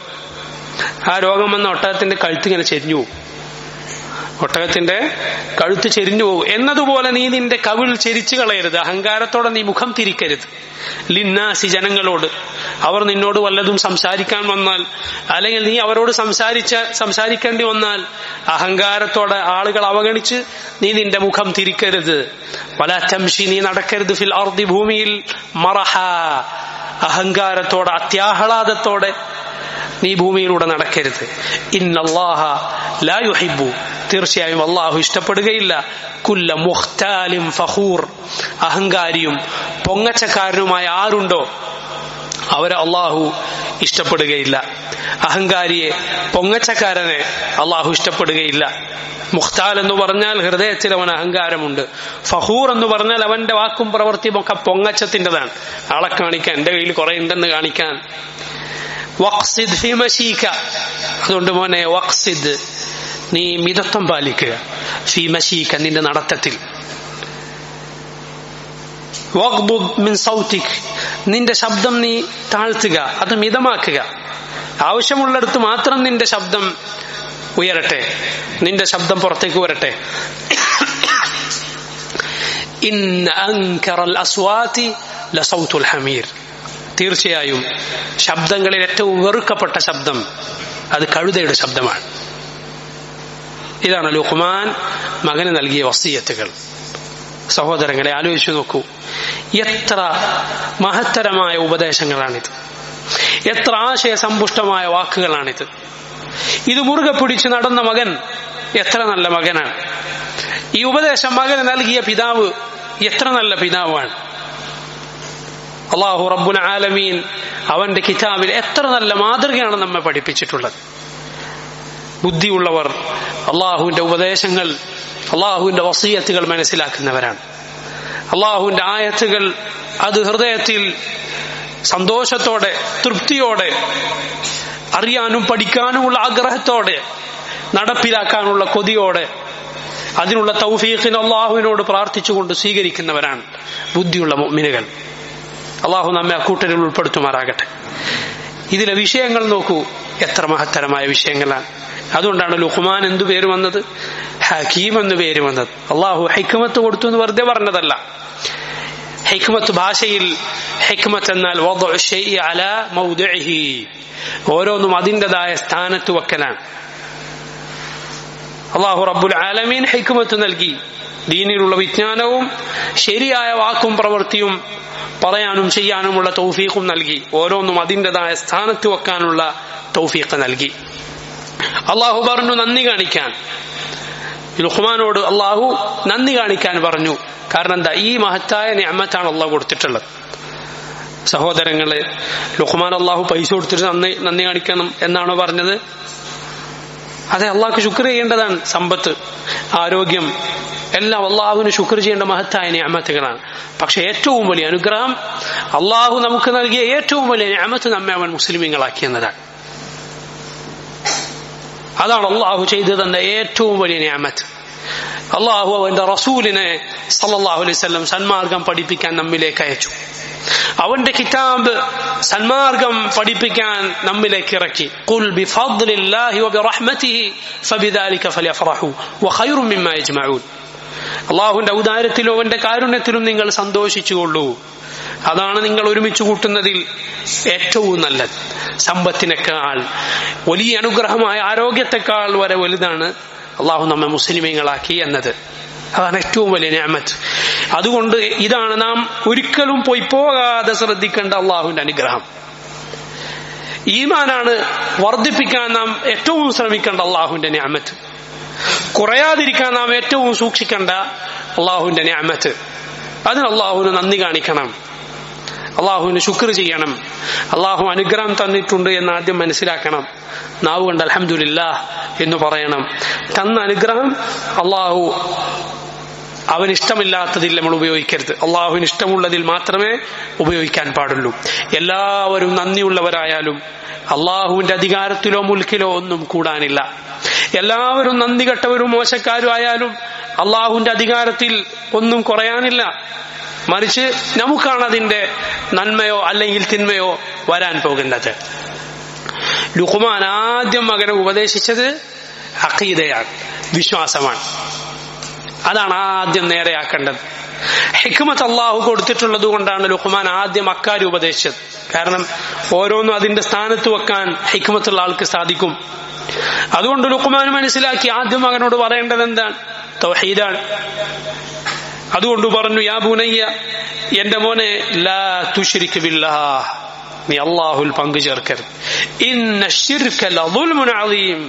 ആ രോഗം വന്ന ഒട്ടകത്തിന്റെ കഴുത്തിങ്ങനെ ചെരിഞ്ഞു പോകും, ഒട്ടകത്തിന്റെ കഴുത്ത് ചെരിഞ്ഞു പോകും എന്നതുപോലെ നീ നിന്റെ കവിൾ ചെരിച്ചു കളയരുത്. അഹങ്കാരത്തോടെ നീ മുഖം തിരിക്കരുത്. ലിന്നാസി, ജനങ്ങളോട്. അവർ നിന്നോട് വല്ലതും സംസാരിക്കാൻ വന്നാൽ, അല്ലെങ്കിൽ നീ അവരോട് സംസാരിക്കേണ്ടി വന്നാൽ അഹങ്കാരത്തോടെ ആളുകൾ അവഗണിച്ച് നീ നിന്റെ മുഖം തിരിക്കരുത്. വലാ തംശി, നീ നടക്കരുത്. ഫിൽ അർദി, ഭൂമിയിൽ. മറഹ, അഹങ്കാരത്തോടെ അത്യാഹ്ലാദത്തോടെ നീ ഭൂമിയിലൂടെ നടക്കരുത്. ഇന്നല്ലാഹ ലാ യുഹിബ്ബു, തീർച്ചയായും അള്ളാഹു ഇഷ്ടപ്പെടുകയില്ല. കുല്ല മുഖ്താലിൻ ഫഖൂർ, അഹങ്കാരിയും പൊങ്ങച്ചക്കാരനുമായ ആരുണ്ടോ അവരെ അള്ളാഹു ഇഷ്ടപ്പെടുകയില്ല. അഹങ്കാരിയെ, പൊങ്ങച്ചക്കാരനെ അള്ളാഹു ഇഷ്ടപ്പെടുകയില്ല. മുഖ്താൽ എന്ന് പറഞ്ഞാൽ ഹൃദയത്തിൽ അവൻ അഹങ്കാരമുണ്ട്. ഫഖൂർ എന്ന് പറഞ്ഞാൽ അവന്റെ വാക്കും പ്രവൃത്തിയും ഒക്കെ പൊങ്ങച്ചത്തിൻ്റെതാണ്, ആളെ കാണിക്കാൻ, എന്റെ കയ്യിൽ കുറെ ഉണ്ടെന്ന് കാണിക്കാൻ. വഖ്സിദ് ഫീ മശീക, അതുകൊണ്ട് മോനെ വഖ്സിദ്, നീ മിതത്വം പാലിക്കുക. ഫീ മശീക, നിന്റെ നടത്തത്തിൽ. വഖ്ദുദ് മിൻ സൗതിക്, നിന്റെ ശബ്ദം നീ താഴ്ത്തുക, അത് മിതമാക്കുക. ആവശ്യമുള്ളിടത്ത് മാത്രം നിന്റെ ശബ്ദം ഉയരട്ടെ, നിന്റെ ശബ്ദം പുറത്തേക്ക് വരട്ടെ. ഇന്ന അൻകറൽ അസ്വാതി ലസൗതുൽ ഹമീർ, തീർച്ചയായും ശബ്ദങ്ങളിൽ ഏറ്റവും വെറുക്കപ്പെട്ട ശബ്ദം അത് കഴുതയുടെ ശബ്ദമാണ്. ഇതാണ് ലുഖ്മാൻ മകന് നൽകിയ വസിയത്തുകൾ. സഹോദരങ്ങളെ, ആലോചിച്ചു നോക്കൂ, എത്ര മഹത്തരമായ ഉപദേശങ്ങളാണിത്, എത്ര ആശയസമ്പുഷ്ടമായ വാക്കുകളാണിത്. ഇത് മുറുകെ പിടിച്ച് നടന്ന മകൻ എത്ര നല്ല മകനാണ്. ഈ ഉപദേശം മകന് നൽകിയ പിതാവ് എത്ര നല്ല പിതാവാണ്. അല്ലാഹു റബ്ബുൽ ആലമീൻ അവന്റെ കിതാബിൽ എത്ര നല്ല മാതൃകയാണ് നമ്മെ പഠിപ്പിച്ചിട്ടുള്ളത്. ബുദ്ധിയുള്ളവർ അള്ളാഹുവിന്റെ ഉപദേശങ്ങൾ, അള്ളാഹുവിന്റെ വസിയത്തുകൾ മനസ്സിലാക്കുന്നവരാണ്. അള്ളാഹുവിന്റെ ആയത്തുകൾ അത് ഹൃദയത്തിൽ സന്തോഷത്തോടെ, തൃപ്തിയോടെ, അറിയാനും പഠിക്കാനുമുള്ള ആഗ്രഹത്തോടെ, നടപ്പിലാക്കാനുള്ള കൊതിയോടെ, അതിനുള്ള തൗഫീഖിന് അള്ളാഹുവിനോട് പ്രാർത്ഥിച്ചുകൊണ്ട് സ്വീകരിക്കുന്നവരാണ് ബുദ്ധിയുള്ള മുഅ്മിനുകൾ. അള്ളാഹു നമ്മെ അക്കൂട്ടരിൽ ഉൾപ്പെടുത്തുമാറാകട്ടെ. ഇതിലെ വിഷയങ്ങൾ നോക്കൂ, എത്ര മഹത്തരമായ വിഷയങ്ങളാണ്. അതുകൊണ്ടാണ് ലുഖ്മാൻ എന്തു പേര് വന്നത്? ഹക്കീം എന്ന് പേര് വന്നത്. അള്ളാഹു ഹിക്മത്ത് കൊടുത്തു എന്ന് വെറുതെ പറഞ്ഞതല്ല. ഹിക്മത്ത് ഭാഷയിൽ ഹിക്മത്ത് എന്നാൽ വദ്ഉ ശൈഇ അലാ മൗദിഇഹി, ഓരോന്നും അതിൻ്റെതായ സ്ഥാനത്ത് വെക്കലാണ്. അള്ളാഹു റബ്ബുൽ ആലമീൻ ഹിക്മത്ത് നൽകി, ദീനിലുള്ള വിജ്ഞാനവും ശരിയായ വാക്കും പ്രവൃത്തിയും പറയാനും ചെയ്യാനുമുള്ള തൗഫീഖും നൽകി, ഓരോന്നും അതിൻ്റെതായ സ്ഥാനത്ത് വെക്കാനുള്ള തൗഫീഖ് നൽകി. അള്ളാഹു പറഞ്ഞു നന്ദി കാണിക്കാൻ. ലുഖ്മാനോട് അള്ളാഹു നന്ദി കാണിക്കാൻ പറഞ്ഞു. കാരണം എന്താ? ഈ മഹത്തായ നിഅമത്താണ് അള്ളാഹു കൊടുത്തിട്ടുള്ളത്. സഹോദരങ്ങളെ, ലുഖ്മാൻ അള്ളാഹു പൈസ കൊടുത്തിട്ട് നന്ദി കാണിക്കണം എന്നാണോ പറഞ്ഞത്? അതെ, അള്ളാഹുക്ക് ശുക്ർ ചെയ്യേണ്ടതാണ്. സമ്പത്ത്, ആരോഗ്യം എല്ലാം അള്ളാഹുവിന് ശുക്ർ ചെയ്യേണ്ട മഹത്തായ നിഅമത്തുകളാണ്. പക്ഷെ ഏറ്റവും വലിയ അനുഗ്രഹം, അള്ളാഹു നമുക്ക് നൽകിയ ഏറ്റവും വലിയ നിഅമത്ത് നമ്മെ അവൻ മുസ്ലിമീങ്ങളാക്കിയെന്നതാണ്. അതാണ് അള്ളാഹു ചെയ്തു തന്ന ഏറ്റവും വലിയ നിഅമത്ത്. അള്ളാഹു അവന്റെ റസൂലിനെ സല്ലല്ലാഹു അലൈഹി വസല്ലം സന്മാർഗം പഠിപ്പിക്കാൻ നമ്മിലേക്ക് അയച്ചു. അവന്റെ കിതാബ് സന്മാർഗം പഠിപ്പിക്കാൻ നമ്മിലേക്ക് ഇറക്കി. ഖുൽ ബിഫദ്ലില്ലാഹി വബിറഹ്മതിഹി ഫബിദാലിക ഫലയഫറഹു വഖൈറും മിമ്മാ യജ്മഊൻ. അള്ളാഹുവിന്റെ ഔദാര്യത്തിലും അവന്റെ കാരുണ്യത്തിലും നിങ്ങൾ സന്തോഷിച്ചുകൊള്ളൂ, അതാണ് നിങ്ങൾ ഒരുമിച്ച് കൂട്ടുന്നതിൽ ഏറ്റവും നല്ലത്. സമ്പത്തിനേക്കാൾ വലിയ അനുഗ്രഹമായ ആരോഗ്യത്തെക്കാൾ വരെ വലുതാണ് അള്ളാഹു നമ്മെ മുസ്ലിമീങ്ങളാക്കി എന്നത്. അതാണ് ഏറ്റവും വലിയ നിഅമത്ത്. അതുകൊണ്ട് ഇതാണ് നാം ഒരിക്കലും പോകാതെ ശ്രദ്ധിക്കേണ്ട അള്ളാഹുവിന്റെ അനുഗ്രഹം. ഈമാനാണ് വർദ്ധിപ്പിക്കാൻ നാം ഏറ്റവും ശ്രമിക്കേണ്ട അള്ളാഹുവിന്റെ നിഅമത്ത്. കുറയാതിരിക്കാൻ നാം ഏറ്റവും സൂക്ഷിക്കേണ്ട അള്ളാഹുവിന്റെ നിഅമത്ത്. അതിന് അള്ളാഹുവിന് നന്ദി കാണിക്കണം, അള്ളാഹുവിന് ശുക്ർ ചെയ്യണം. അള്ളാഹു അനുഗ്രഹം തന്നിട്ടുണ്ട് എന്ന് ആദ്യം മനസ്സിലാക്കണം. നാവ് കൊണ്ട് അൽഹംദുലില്ലാഹ് എന്ന് പറയണം. തന്ന അനുഗ്രഹം അള്ളാഹു അവനിഷ്ടമില്ലാത്തതിൽ നമ്മൾ ഉപയോഗിക്കരുത്. അള്ളാഹുവിന് ഇഷ്ടമുള്ളതിൽ മാത്രമേ ഉപയോഗിക്കാൻ പാടുള്ളൂ. എല്ലാവരും നന്ദിയുള്ളവരായാലും അള്ളാഹുവിന്റെ അധികാരത്തിലോ മുൽക്കിലോ ഒന്നും കൂടാനില്ല. എല്ലാവരും നന്ദി കെട്ടവരും മോശക്കാരും ആയാലും അള്ളാഹുവിന്റെ അധികാരത്തിൽ ഒന്നും കുറയാനില്ല. മറിച്ച് നമുക്കാണ് അതിന്റെ നന്മയോ അല്ലെങ്കിൽ തിന്മയോ വരാൻ പോകുന്നത്. ലുഖ്മാൻ ആദ്യം മകനെ ഉപദേശിച്ചത് അഖീദയാണ്, വിശ്വാസമാണ്. അതാണ് ആദ്യം നേരെയാക്കേണ്ടത്. ഹിക്മത്ത് അള്ളാഹു കൊടുത്തിട്ടുള്ളത് കൊണ്ടാണ് ലുഖ്മാൻ ആദ്യം അക്കാര്യം ഉപദേശിച്ചത്. കാരണം ഓരോന്നും അതിന്റെ സ്ഥാനത്ത് വെക്കാൻ ഹിക്മത്തുള്ള ആൾക്ക് സാധിക്കും. അതുകൊണ്ട് ലുഖ്മാൻ മനസ്സിലാക്കി ആദ്യം മകനോട് പറയേണ്ടത് എന്താണ്? തൗഹീദാണ്. അതുകൊണ്ട് പറഞ്ഞു, യാ ബുനയ്യ, എന്റെ മോനെ, ലാ തുശ്രിക് ബില്ലാഹ്, നീ അല്ലാഹുൽ പങ്കു ചേർക്കരുത്. ഇന്ന ശിർക ലദുൽമുൻ അദീം,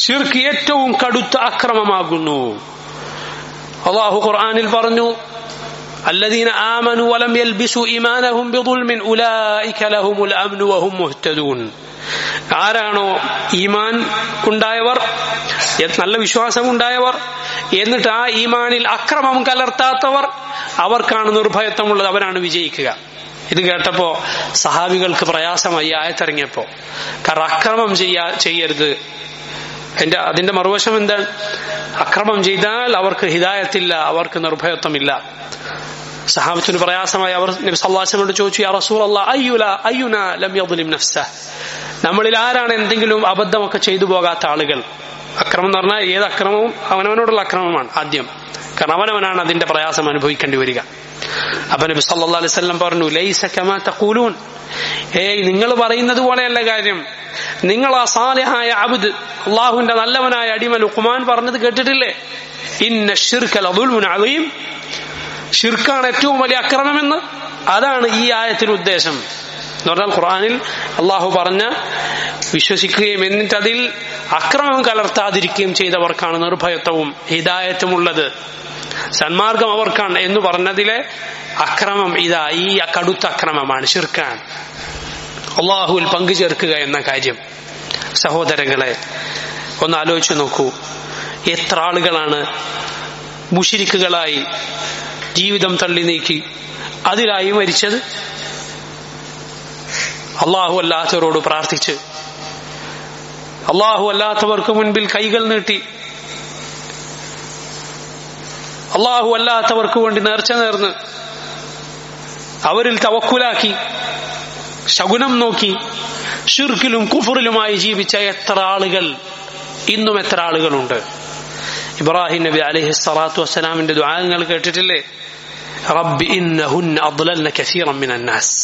ശിർക്ക് ഏറ്റവും കടുത്ത അക്രമമാകുന്നു. അല്ലാഹു ഖുർആനിൽ പറഞ്ഞു, الذين آمنوا ولم يلبسوا إيمانهم بظلم أولئك لهم الأمن وهم مهتدون. ആരാണോ ഈമാൻ ഉണ്ടായവർ, നല്ല വിശ്വാസം ഉണ്ടായവർ, എന്നിട്ട് ആ ഈമാനിൽ അക്രമം കലർത്താത്തവർ, അവർക്കാണ് നിർഭയത്വമുള്ളത്, അവരാണ് വിജയിക്കുക. ഇത് കേട്ടപ്പോ സഹാബികൾക്ക് പ്രയാസമായി ആയത്തിറങ്ങിയപ്പോ. കാരണം അക്രമം ചെയ്യരുത്. അതിന്റെ മറുവശം എന്താണ്? അക്രമം ചെയ്താൽ അവർക്ക് ഹിദായത്തില്ല, അവർക്ക് നിർഭയത്വമില്ല. സഹാബത്തിന് പ്രയാസമായി. അവർ നബി സല്ലല്ലാഹു അലൈഹി വസല്ലം ചോദിച്ചു, യാ റസൂലല്ലാഹ്, അയ്യുനാ ലം യദ്ലിം നഫ്സഹ്, നമ്മളിൽ ആരാണ് എന്തെങ്കിലും അബദ്ധമൊക്കെ ചെയ്തു പോകാത്ത ആളുകൾ? അക്രമം എന്ന് പറഞ്ഞാൽ ഏത് അക്രമവും അവനവനോടുള്ള അക്രമമാണ് ആദ്യം. കാരണം അവനവനാണ് അതിന്റെ പ്രയാസം അനുഭവിക്കേണ്ടി വരിക. അപ്പൊ നബി സല്ലല്ലാഹു അലൈഹി വസല്ലം പറഞ്ഞു, ലൈസ കമാ തഖൂലൂൻ, നിങ്ങൾ പറയുന്നത് പോലെയല്ല കാര്യം. നിങ്ങൾ ആ സാലിഹായ അബ്ദ്, അള്ളാഹുവിന്റെ നല്ലവനായ അടിമ ലുഖ്മാൻ പറഞ്ഞത് കേട്ടിട്ടില്ലേ? ഇന്ന ശിർക ലദുൽമുൻ അദീം, ശിർക്കാണ് ഏറ്റവും വലിയ അക്രമമെന്ന്. അതാണ് ഈ ആയത്തിന് ഉദ്ദേശം. എന്ന് പറഞ്ഞാൽ ഖുർആനിൽ അള്ളാഹു പറഞ്ഞ വിശ്വസിക്കുകയും എന്നിട്ട് അതിൽ അക്രമം കലർത്താതിരിക്കുകയും ചെയ്തവർക്കാണ് നിർഭയത്വവും ഹിദായത്തും ഉള്ളത്, സന്മാർഗം അവർക്കാണ് എന്ന് പറഞ്ഞതിലെ അക്രമം ഇതാ ഈ കടുത്ത അക്രമമാണ്, ശിർക്കാണ്, അള്ളാഹുവിൽ പങ്കുചേർക്കുക എന്ന കാര്യം. സഹോദരങ്ങളെ, ഒന്ന് ആലോചിച്ചു നോക്കൂ, എത്ര ആളുകളാണ് മുശ്രിക്കുകളായി ജീവിതം തള്ളി നീക്കി അതിലായി മരിച്ചത്. അള്ളാഹു അല്ലാത്തവരോട് പ്രാർത്ഥിച്ച്, അള്ളാഹു അല്ലാത്തവർക്ക് മുൻപിൽ കൈകൾ നീട്ടി, അള്ളാഹു അല്ലാത്തവർക്ക് വേണ്ടി നേർച്ച നേർന്ന് അവരിൽ തവക്കുലാക്കി ശകുനം നോക്കി ശിർക്കിലും കുഫറിലുമായി ജീവിച്ച എത്ര ആളുകൾ, ഇന്നും എത്ര ആളുകളുണ്ട്. ഇബ്രാഹിം നബി അലൈഹി സ്വലാത്തു വസ്സലാമിന്റെ ദുആകൾ കേട്ടിട്ടില്ലേ? റബ്ബി ഇന്നഹുന്ന അദ്ലൽന കസീറൻ മിനൻ നാസ്,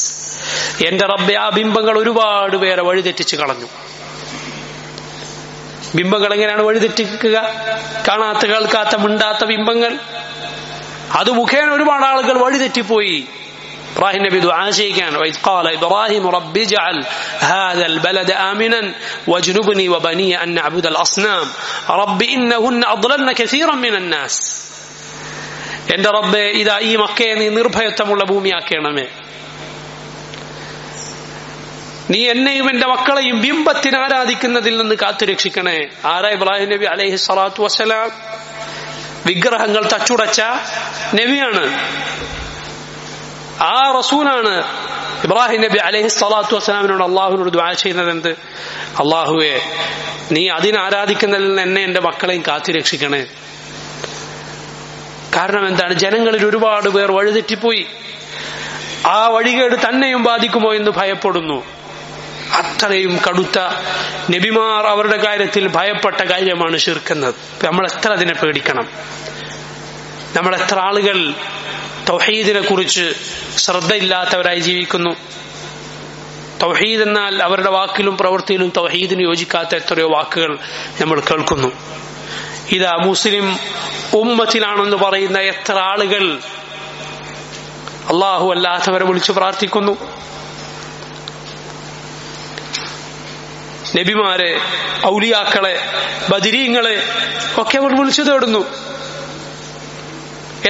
എന്റെ റബ്ബേ, ആ ബിംബങ്ങൾ ഒരുപാട് പേരെ വഴിതെറ്റിച്ച് കളഞ്ഞു. ബിംബങ്ങൾ എങ്ങനെയാണ് വഴിതെറ്റിക്കുക? കാണാത്ത, കേൾക്കാത്ത, മിണ്ടാത്ത ബിംബങ്ങൾ, അത് മുഖേന ഒരുപാട് ആളുകൾ വഴിതെറ്റിപ്പോയി. ഇബ്രാഹിം നബി ദുആ ചെയ്യുകയാണ്, വഇദ് ഖാല ഇബ്രാഹിം റബ്ബി ജഅൽ ഹാദൽ ബലദ ആമിനൻ വജ്നുബ്നി വബനി അൻ നഅബുദൽ അസ്നാം റബ്ബി ഇന്നഹുന്ന അദ്ലൽന കസീറൻ മിനൻ നാസ്, എന്റെ റബ്ബേ, ഇതാ ഈ മക്കയെ നീ നിർഭയത്വമുള്ള ഭൂമിയാക്കണമേ, നീ എന്നെയും എന്റെ മക്കളെയും ബിംബത്തിന് ആരാധിക്കുന്നതിൽ നിന്ന് കാത്തുരക്ഷിക്കണേ. ആരാ ഇബ്രാഹിം നബി അലൈഹി സ്വലാത്തു വസ്സലാം? വിഗ്രഹങ്ങൾ തച്ചുടച്ച നബിയാണ്, ആ റസൂലാണ്. ഇബ്രാഹിം നബി അലൈഹി സ്വലാത്തു വസ്സലാമിനോട് അള്ളാഹുവിനോട് ദുആ ചെയ്യുന്നത് എന്ത്? അള്ളാഹുവേ, നീ അതിനാരാധിക്കുന്നതിൽ നിന്ന് എന്നെ എന്റെ മക്കളെയും കാത്തുരക്ഷിക്കണേ. കാരണം എന്താണ്? ജനങ്ങളിൽ ഒരുപാട് പേർ വഴിതെറ്റിപ്പോയി. ആ വഴികേട് തന്നെയും ബാധിക്കുമോ എന്ന് ഭയപ്പെടുന്നു. അത്രയും കടുത്ത നബിമാർ അവരുടെ കാര്യത്തിൽ ഭയപ്പെട്ട കാര്യമാണ് ശിർക്കെന്നത്. നമ്മൾ എത്ര അതിനെ പേടിക്കണം. നമ്മൾ എത്ര ആളുകൾ തൗഹീദിനെ കുറിച്ച് ശ്രദ്ധയില്ലാത്തവരായി ജീവിക്കുന്നു. തൗഹീദ് എന്നാൽ അവരുടെ വാക്കിലും പ്രവൃത്തിയിലും തൗഹീദിന് യോജിക്കാത്ത എത്രയോ വാക്കുകൾ നമ്മൾ കേൾക്കുന്നു. ഇതാ മുസ്ലിം ഉമ്മത്തിലാണെന്ന് പറയുന്ന എത്ര ആളുകൾ അല്ലാഹു അല്ലാത്തവരെ വിളിച്ചു പ്രാർത്ഥിക്കുന്നു. നബിമാരെ, ഔലിയാക്കളെ, ബദരീങ്ങളെ ഒക്കെ അവർ വിളിച്ചു തേടുന്നു.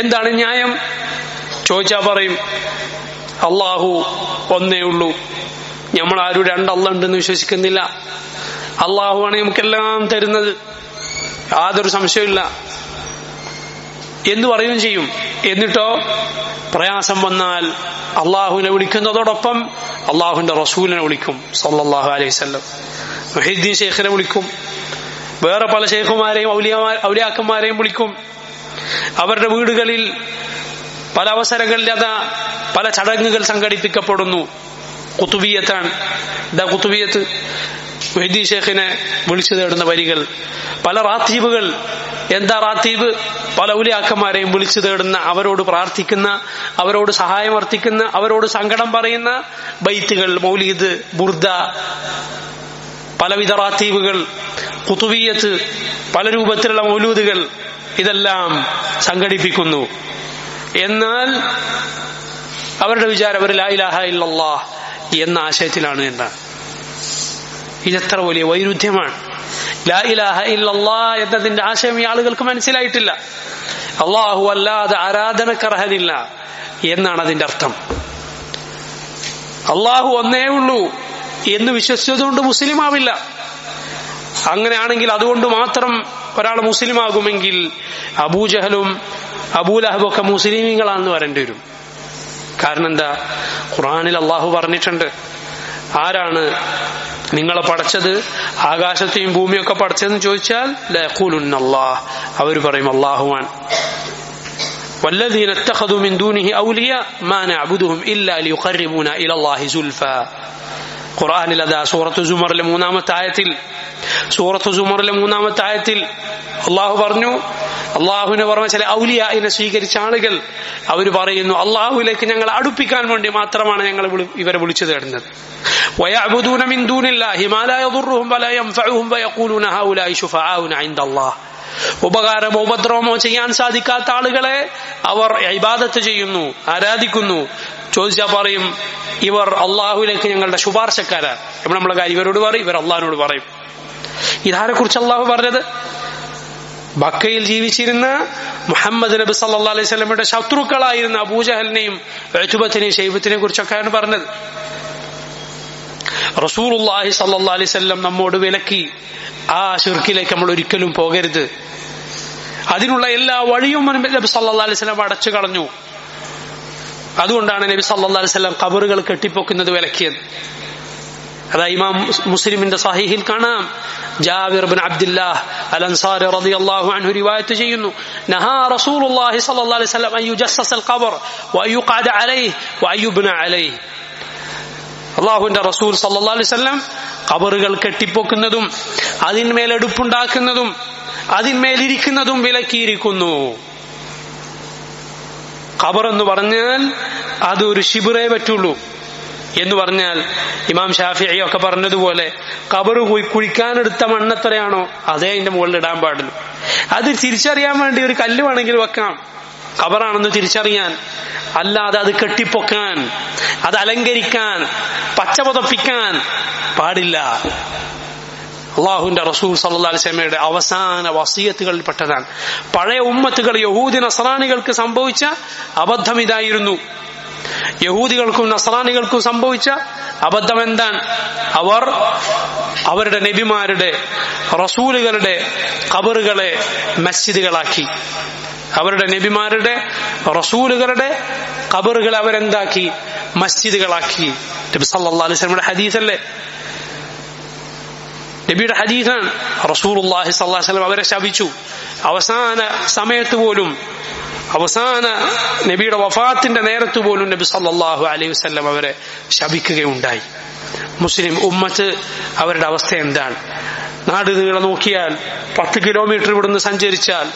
എന്താണ് ന്യായം? ചോദിച്ചാ പറയും അല്ലാഹു ഒന്നേ ഉള്ളൂ, നമ്മളാരും രണ്ടല്ല ഉണ്ടെന്ന് വിശ്വസിക്കുന്നില്ല, അല്ലാഹുവാണ് നമുക്കെല്ലാം തരുന്നത്, യാതൊരു സംശയമില്ല എന്ന് പറയുകയും ചെയ്യും. എന്നിട്ടോ പ്രയാസം വന്നാൽ അള്ളാഹുവിനെ വിളിക്കുന്നതോടൊപ്പം അള്ളാഹുവിന്റെ റസൂലിനെ വിളിക്കും സല്ലല്ലാഹു അലൈഹി വസല്ലം. മുഹീദ്ദീൻ ശൈഖിനെ വിളിക്കും, വേറെ പല ശൈഖുമാരെയും ഔലിയാക്കന്മാരെയും വിളിക്കും. അവരുടെ വീടുകളിൽ പല അവസരങ്ങളിൽ അതാ പല ചടങ്ങുകൾ സംഘടിപ്പിക്കപ്പെടുന്നു. ഖുതുബിയത്താണ്. ഇതാ ഖുതുബിയത്ത്, മുഹീദ്ദീൻ ശൈഖിനെ വിളിച്ചു തേടുന്ന വരികൾ. പല റാത്തീബുകൾ. എന്താ റാത്തീബ്? പല ഔലിയാക്കന്മാരെയും വിളിച്ചു തേടുന്ന, അവരോട് പ്രാർത്ഥിക്കുന്ന, അവരോട് സഹായം അർത്ഥിക്കുന്ന, അവരോട് സങ്കടം പറയുന്ന ബൈത്തുകൾ, മൗലീദ്, ബുർദ, പലവിധ റാത്തീബുകൾ, ഖുതുബിയത്ത്, പല രൂപത്തിലുള്ള മൗലൂദുകൾ, ഇതെല്ലാം സംഘടിപ്പിക്കുന്നു. എന്നാൽ അവരുടെ വിചാരം അവർ ലാ ഇലാഹ ഇല്ലല്ലാഹ് എന്ന ആശയത്തിലാണ് എന്നാണ്. ഇതെത്ര വലിയ വൈരുദ്ധ്യമാണ്. ലാ ഇലാഹ ഇല്ലല്ലാഹ് എന്നതിന്റെ ആശയം ഈ ആളുകൾക്ക് മനസ്സിലായിട്ടില്ല. അല്ലാഹു അല്ലാതെ ആരാധനക്കർഹനില്ല എന്നാണ് അതിന്റെ അർത്ഥം. അല്ലാഹു ഒന്നേ ഉള്ളൂ എന്ന് വിശ്വസിച്ചതുകൊണ്ട് മുസ്ലിം ആവില്ല. അങ്ങനെയാണെങ്കിൽ അതുകൊണ്ട് മാത്രം ഒരാൾ മുസ്ലിം ആകുമെങ്കിൽ അബൂജഹലും അബൂലഹബും ഒക്കെ മുസ്ലിമീങ്ങളാണെന്ന് പറയേണ്ടി വരും. കാരണം എന്താ? ഖുർആനിൽ അള്ളാഹു പറഞ്ഞിട്ടുണ്ട്, ആരാണ് നിങ്ങളെ പടച്ചത്, ആകാശത്തെയും ഭൂമിയൊക്കെ പടച്ചതെന്ന് ചോദിച്ചാൽ ലയഖൂലുന്ന അല്ലാഹ്, അവർ പറയും അല്ലാഹുവാൻ. വല്ലദീന ഇത്തഖദു മിൻ ദൂനിഹി ഔലിയ മാ നഅബുദുഹും ഇല്ലാ ലിയുഖർരിബൂനാ ഇലല്ലാഹി സുൽഫാ. ഖുർആനിൽ അതാ സൂറത്തു സുമറിലെ മൂന്നാമത്തെ ആയത്തിൽ അള്ളാഹു പറഞ്ഞു, അള്ളാഹുവിനെ പറഞ്ഞ ചില ഔലിയായിനെ സ്വീകരിച്ച ആളുകൾ അവർ പറയുന്നു, അള്ളാഹുവിലേക്ക് ഞങ്ങൾ അടുപ്പിക്കാൻ വേണ്ടി മാത്രമാണ് ഞങ്ങൾ ഇവരെ വിളിച്ചു തേടുന്നത്. വയഅ്ബുദൂന മിൻ ദൂനില്ലാഹി മാ ലാ യദുർറുഹും വലാ യൻഫഉഹും വയഖൂലൂന ഹൗലാഇ ശുഫആഉന ഇൻദല്ലാഹ്. ഉപകാരമോ ഉപദ്രവമോ ചെയ്യാൻ സാധിക്കാത്ത ആളുകളെ അവർ ഇബാദത്ത് ചെയ്യുന്നു, ആരാധിക്കുന്നു. ചോദിച്ചാൽ പറയും ഇവർ അള്ളാഹുവിലേക്ക് ഞങ്ങളുടെ ശുപാർശക്കാരാണ്. നമ്മളെ കാര്യം ഇവരോട് പറയും, ഇവർ അള്ളാഹിനോട് പറയും. ഇതാരെ കുറിച്ച് അള്ളാഹു പറഞ്ഞത്? മക്കയിൽ ജീവിച്ചിരുന്ന മുഹമ്മദ് നബി സല്ലല്ലാഹു അലൈഹി വസല്ലമയുടെ ശത്രുക്കളായിരുന്ന അബൂജഹലിനെയും ഉത്ബത്തിനെയും ശൈബത്തിനെയും കുറിച്ചൊക്കെയാണ് പറഞ്ഞത്. റസൂലുള്ളാഹി സല്ലല്ലാഹു അലൈഹി വസല്ലം നമ്മോട് വിലക്കി, ആ ശിർക്കിലേക്ക് നമ്മൾ ഒരിക്കലും പോകരുത്. അതിനുള്ള എല്ലാ വഴിയും നബി സല്ലല്ലാഹു അലൈഹി വസല്ലം അടച്ചു കളഞ്ഞു. അതുകൊണ്ടാണ് നബി സല്ലല്ലാഹു അലൈഹി വസല്ലം ഖബറുകൾ കെട്ടിപ്പൊക്കുന്നത് വിലക്കിയത്. അതാ ഇമാം മുസ്ലിമിന്റെ സഹീഹിൽ കാണാം, ജാബിർ ഇബ്നു അബ്ദുല്ലാഹ് അൽ അൻസാരി റളിയല്ലാഹു അൻഹു റിവായത്ത് ചെയ്യുന്നു, നഹാ റസൂലുള്ളാഹി സ്വല്ലല്ലാഹു അലൈഹി വസല്ലം അൻ യുജസ്സസൽ ഖബർ വഅയുഖഅദ അലൈഹി വഅയുബ്ന അലൈഹി. അല്ലാഹുവിന്റെ റസൂൽ സ്വല്ലല്ലാഹു അലൈഹി വസല്ലം ഖബറുകൾ കെട്ടിപ്പൊക്കുന്നതും അതിന്മേൽ എടുപ്പുണ്ടാക്കുന്നതും അതിന്മേലിരിക്കുന്നതും വിലക്കിയിരിക്കുന്നു. ഖബർ എന്ന് പറഞ്ഞാൽ അതൊരു ശിബിറേ പറ്റുള്ളൂ എന്ന് പറഞ്ഞാൽ ഇമാം ഷാഫിഈ ഒക്കെ പറഞ്ഞതുപോലെ ഖബർ കുഴിക്കാനെടുത്ത മണ്ണെത്രയാണോ അതേ അതിന്റെ മുകളിൽ ഇടാൻ പാടുള്ളൂ. അത് തിരിച്ചറിയാൻ വേണ്ടി ഒരു കല്ല് വേണമെങ്കിൽ വെക്കാം, ഖബറാണെന്ന് തിരിച്ചറിയാൻ. അല്ലാതെ അത് കെട്ടിപ്പൊക്കാൻ, അത് അലങ്കരിക്കാൻ, പച്ചപുതപ്പിക്കാൻ പാടില്ല. അള്ളാഹുവിന്റെ റസൂൽ സല്ലല്ലാഹു അലൈഹി വസല്ലമയുടെ അവസാന വസിയത്തുകളിൽ പെട്ടതാണ്. പഴയ ഉമ്മത്തുകൾ യഹൂദി നസ്രാനികൾക്ക് സംഭവിച്ച അബദ്ധം ഇതായിരുന്നു. യഹൂദികൾക്കും നസ്രാനികൾക്കും സംഭവിച്ച അബദ്ധം എന്താണ്? അവർ അവരുടെ നബിമാരുടെ റസൂലുകളുടെ ഖബറുകളെ മസ്ജിദുകളാക്കി. അവരുടെ നബിമാരുടെ റസൂലുകളുടെ ഖബറുകളെ അവരെന്താക്കി? മസ്ജിദുകളാക്കി. നബി സല്ലല്ലാഹു അലൈഹി വസല്ലമയുടെ ഹദീസല്ലേ, നബിയുടെ ഹദീസാണ്. റസൂലുള്ളാഹി സ്വല്ലല്ലാഹു അലൈഹി വസല്ലം അവരെ ശപിച്ചു. അവസാന സമയത്ത് പോലും, അവസാന നബിയുടെ വഫാത്തിന്റെ നേരത്ത് പോലും നബി സല്ലല്ലാഹു അലൈഹി വസല്ലം അവരെ ശപിക്കുകയുണ്ടായി. മുസ്ലിം ഉമ്മത്ത് അവരുടെ അവസ്ഥ എന്താണ്? നാട് നീളെ നോക്കിയാൽ 10 കിലോമീറ്റർ ഇവിടുന്ന് സഞ്ചരിച്ചാൽ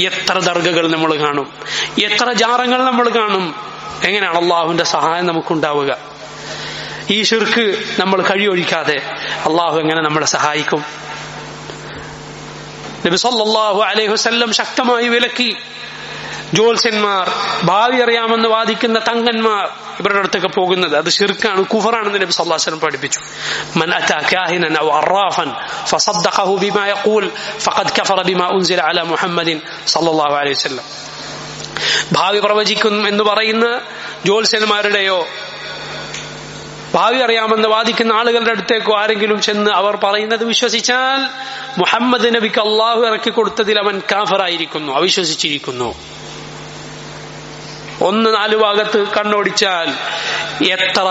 എത്ര ദർഗകൾ നമ്മൾ കാണും, എത്ര ജാറങ്ങൾ നമ്മൾ കാണും. എങ്ങനെയാണ് അള്ളാഹുവിന്റെ സഹായം നമുക്കുണ്ടാവുക? ഈ ശിർക്ക് നമ്മൾ കഴിയൊഴിക്കാതെ അള്ളാഹു എങ്ങനെ നമ്മളെ സഹായിക്കും? നബി സല്ലല്ലാഹു അലൈഹി വസല്ലം ശക്തമായി വിലക്കി. ജ്യോത്സ്യന്മാർ, ഭാവി അറിയാമെന്ന് വാദിക്കുന്ന തങ്ങന്മാർ ഇവരുടെ അടുത്തൊക്കെ പോകുന്നത് അത് ശിർക്കാണ്, കുഫറാണെന്ന് നബി സല്ലല്ലാഹു അലൈഹി വസല്ലം പഠിപ്പിച്ചു. മൻ അതാ കാഹിനൻ ഔ അറാഫൻ ഫസദ്ദഖഹു ബിമാ യഖൂൽ ഫഖദ് കഫറ ബിമാ ഉൻസില അലാ മുഹമ്മദിൻ സല്ലല്ലാഹു അലൈഹി വസല്ലം. ഭാവി പ്രവചിക്കും എന്ന് പറയുന്ന ജ്യോത്സ്യന്മാരുടെയോ ഭാവി അറിയാമെന്ന് വാദിക്കുന്ന ആളുകളുടെ അടുത്തേക്കോ ആരെങ്കിലും ചെന്ന് അവർ പറയുന്നത് വിശ്വസിച്ചാൽ മുഹമ്മദ് നബിക്ക് അള്ളാഹു ഇറക്കി കൊടുത്തതിൽ അവൻ കാഫറായിരിക്കുന്നു, അവിശ്വസിച്ചിരിക്കുന്നു. 4 ഭാഗത്ത് കണ്ണോടിച്ചാൽ എത്ര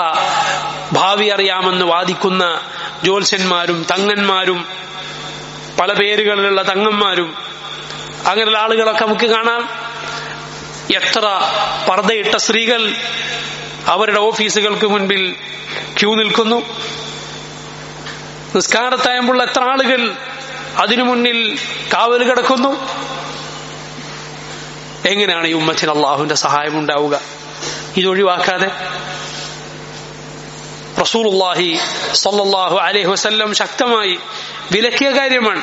ഭാവി അറിയാമെന്ന് വാദിക്കുന്ന ജ്യോത്സ്യന്മാരും തങ്ങന്മാരും പല പേരുകളിലുള്ള തങ്ങന്മാരും അങ്ങനെയുള്ള ആളുകളൊക്കെ നമുക്ക് കാണാം. എത്ര പർദ്ദയിട്ട സ്ത്രീകൾ അവരുടെ ഓഫീസുകൾക്ക് മുൻപിൽ ക്യൂ നിൽക്കുന്നു. നിസ്കാരത്തായുമ്പോൾ എത്ര ആളുകൾ അതിനു മുന്നിൽ കാവൽ കിടക്കുന്നു. എങ്ങനെയാണ് ഈ ഉമ്മത്തിന് അള്ളാഹുവിന്റെ സഹായം ഉണ്ടാവുക? ഇതൊഴിവാക്കാതെ റസൂലുള്ളാഹി സ്വല്ലല്ലാഹു അലൈഹി വസല്ലം ശക്തമായി വിലക്കിയ കാര്യമാണ്.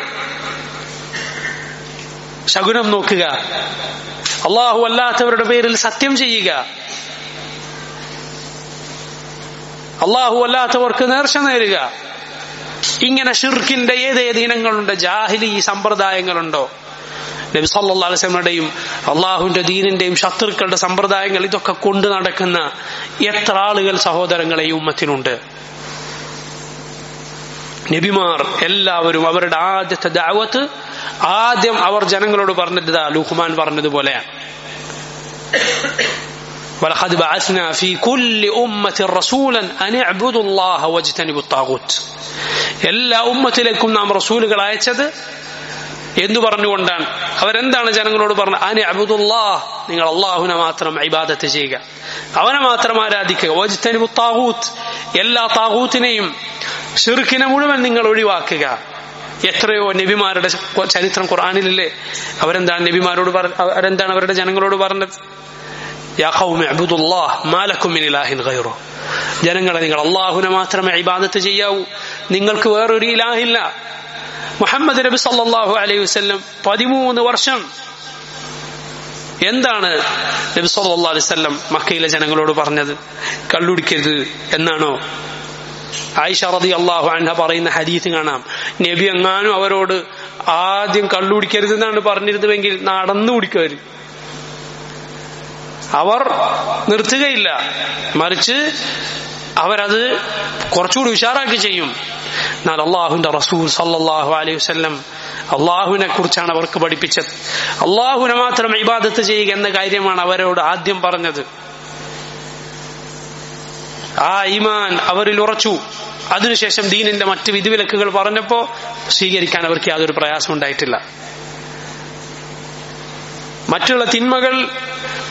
ശകുനം നോക്കുക, അള്ളാഹു അല്ലാത്തവരുടെ പേരിൽ സത്യം ചെയ്യുക, അള്ളാഹു അല്ലാത്തവർക്ക് നേർച്ച നേരുക, ഇങ്ങനെ ഷിർക്കിന്റെ ഏതേത് ഇനങ്ങളുണ്ട്, ജാഹിലി സമ്പ്രദായങ്ങളുണ്ടോ, നബി സല്ലല്ലാഹു അലൈഹി വസല്ലമയുടെയും അള്ളാഹുവിന്റെ ദീനിന്റെയും ശത്രുക്കളുടെ സമ്പ്രദായങ്ങൾ, ഇതൊക്കെ കൊണ്ടു നടക്കുന്ന എത്ര ആളുകൾ സഹോദരങ്ങളെ ഈ ഉമ്മത്തിനുണ്ട്. നബിമാർ എല്ലാവരും അവരുടെ ആദ്യത്തെ ദഅവത്ത് ആദ്യം അവർ ജനങ്ങളോട് പറഞ്ഞത് ലുഖ്മാൻ പറഞ്ഞതുപോലെയാണ്. വലഖദ് ബഅസ്നാ ഫീ കുല്ലി ഉമ്മത്തിൻ റസൂലൻ അൻ ഇഅ്ബുദു അല്ലാഹ വജ്തനിബു അത്താഗൂത്ത്. എല്ലാ ഉമ്മത്തിലേക്കും നാം റസൂലുകൾ അയച്ചത് എന്ന് പറഞ്ഞുകൊണ്ടാണ്. അവരെന്താണ് ജനങ്ങളോട് പറഞ്ഞത്? അൻ ഇഅ്ബുദുല്ലാഹ്, നിങ്ങൾ അല്ലാഹുവിനെ മാത്രം ഇബാദത്ത് ചെയ്യുക, അവനെ മാത്രം ആരാധിക്കുക. വജ്തനിബു അത്താഗൂത്ത്, എല്ലാ താഗൂത്തിനെയും ശിർക്കിനെ മുഴുവൻ നിങ്ങൾ ഒഴിവാക്കുക. എത്രയോ നബിമാരുടെ ചരിത്രം ഖുർആനിലില്ലേ? അവരെന്താണ് നബിമാരോട് അവരെന്താണ് അവരുടെ ജനങ്ങളോട് പറഞ്ഞത്? യാ ഖൗമി ഇഅ്ബുദുല്ലാഹ് മാ ലക്കും മിൻ ഇലാഹിൻ ഗൈറു. ജനങ്ങളെ, നിങ്ങൾ അല്ലാഹുവിനെ മാത്രമേ ഇബാദത്ത് ചെയ്യാവൂ, നിങ്ങൾക്ക് വേറൊരു ഇലാഹില്ല. മുഹമ്മദ് നബി സല്ലല്ലാഹു അലൈഹി വസല്ലം 13 വർഷം എന്താണ് നബി സല്ലല്ലാഹു അലൈഹി വസല്ലം മക്കയിലെ ജനങ്ങളോട് പറഞ്ഞത്? കള്ളുടിക്കരുത് എന്നാണോ? ആയിഷ റളിയല്ലാഹു അൻഹ പറയുന്ന ഹദീസ് കാണാം, നബി എങ്ങാനും അവരോട് ആദ്യം കള്ളുടിക്കരുത് എന്നാണ് പറഞ്ഞിരുന്നുവെങ്കിൽ നടന്നു കുടിക്കുവര്. അവർ നിർത്തുകയില്ല, മറിച്ച് അവരത് കുറച്ചുകൂടി ഉഷാറാക്കി ചെയ്യും. എന്നാൽ അള്ളാഹുവിന്റെ റസൂൽ സല്ലല്ലാഹു അലൈഹി വസല്ലം അള്ളാഹുവിനെ കുറിച്ചാണ് അവർക്ക് പഠിപ്പിച്ചത്. അള്ളാഹുവിനെ മാത്രം ഇബാദത്ത് ചെയ്യുക എന്ന കാര്യമാണ് അവരോട് ആദ്യം പറഞ്ഞത്. ആ ഈമാൻ അവരിൽ ഉറച്ചു. അതിനുശേഷം ദീനിന്റെ മറ്റ് വിധിവിലക്കുകൾ പറഞ്ഞപ്പോ സ്വീകരിക്കാൻ അവർക്ക് യാതൊരു പ്രയാസം ഉണ്ടായിട്ടില്ല. മറ്റുള്ള തിന്മകൾ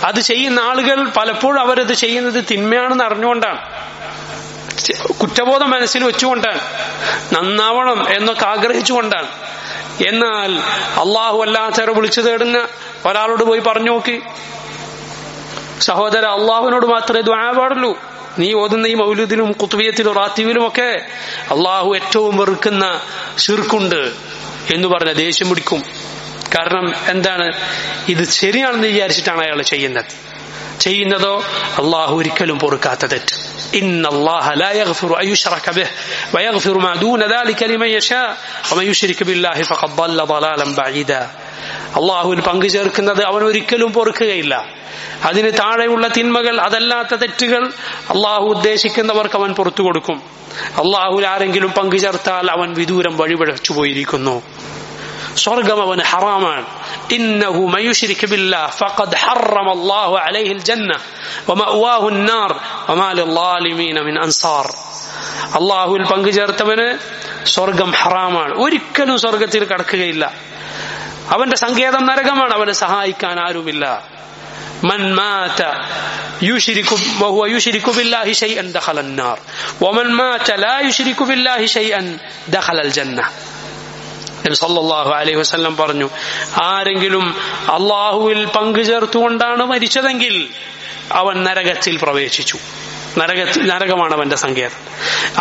അത് ചെയ്യുന്ന ആളുകൾ പലപ്പോഴും അവരത് ചെയ്യുന്നത് തിന്മയാണെന്ന് അറിഞ്ഞുകൊണ്ടാണ്, കുറ്റബോധം മനസ്സിൽ വെച്ചുകൊണ്ടാണ്, നന്നാവണം എന്നൊക്കെ ആഗ്രഹിച്ചുകൊണ്ടാണ്. എന്നാൽ അള്ളാഹു അല്ലാത്തവരെ വിളിച്ചു തേടുന്ന ഒരാളോട് പോയി പറഞ്ഞു നോക്കി, സഹോദര, അള്ളാഹുവിനോട് മാത്രമേ ദുആ പാടുള്ളൂ. നീ ഓതുന്ന ഈ മൗലൂദിലും ഖുത്ബിയത്തിലും റാത്തീബിലും ഒക്കെ അള്ളാഹു ഏറ്റവും വെറുക്കുന്ന ശിർക്കുണ്ട് എന്ന് പറഞ്ഞ ദേഷ്യം പിടിക്കും. കാരണം എന്താണ്? ഇത് ശരിയാണെന്ന് വിചാരിച്ചിട്ടാണ് അയാൾ ചെയ്യുന്നതോ അള്ളാഹു ഒരിക്കലും പൊറുക്കാത്ത തെറ്റ്. ഇന്നല്ലാഹ ലാ യഗ്ഫിറു അൻ യുശ്റക ബിഹി വയഗ്ഫിറു മാ ദൂന ദാലിക ലിമൻ യശാ വമൻ യുശ്രിക് ബില്ലാഹി ഫഖദ് ضل ضلالا بعيدا. അള്ളാഹുവിൽ പങ്കു ചേർക്കുന്നത് അവൻ ഒരിക്കലും പൊറുക്കുകയില്ല. അതിന് താഴെയുള്ള തിന്മകൾ, അതല്ലാത്ത തെറ്റുകൾ അള്ളാഹു ഉദ്ദേശിക്കുന്നവർക്ക് അവൻ പുറത്തു കൊടുക്കും. അള്ളാഹുവിൽ ആരെങ്കിലും പങ്കു ചേർത്താൽ അവൻ വിദൂരം വഴിപിഴച്ചു പോയിരിക്കുന്നു. സ്വർഗം അവന് ഹറാമാണ്. ഇന്നഹു മൻ യുശ്രിക് ബില്ലാഹി ഫഖദ് ഹറമ അല്ലാഹു അലൈഹിൽ ജന്ന വമഅവാഹു അന്നാർ വമാ ലിൽളാലിമീന മിൻ അൻസാർ. അള്ളാഹുവിൽ പങ്കു ചേർത്തവന് സ്വർഗം ഹറാമാണ്, ഒരിക്കലും സ്വർഗത്തിൽ കടക്കുകയില്ല. അവന്റെ സങ്കേതം നരകമാണ്, അവനെ സഹായിക്കാൻ ആരുമില്ല. മൻ മാത യുശ്രികു വഹുവ യുശ്രികു ബില്ലാഹി ശൈഅൻ ദഖലൻ നാർ വമൻ മാത ലാ യുശ്രികു ബില്ലാഹി ശൈഅൻ ദഖലൽ ജന്ന. നബി സല്ലല്ലാഹു അലൈഹി വസല്ലം പറഞ്ഞു, ആരെങ്കിലും അള്ളാഹുവിൽ പങ്കു ചേർത്തുകൊണ്ടാണ് മരിച്ചതെങ്കിൽ അവൻ നരകത്തിൽ പ്രവേശിച്ചു. നരകമാണ് അവന്റെ സങ്കേതം.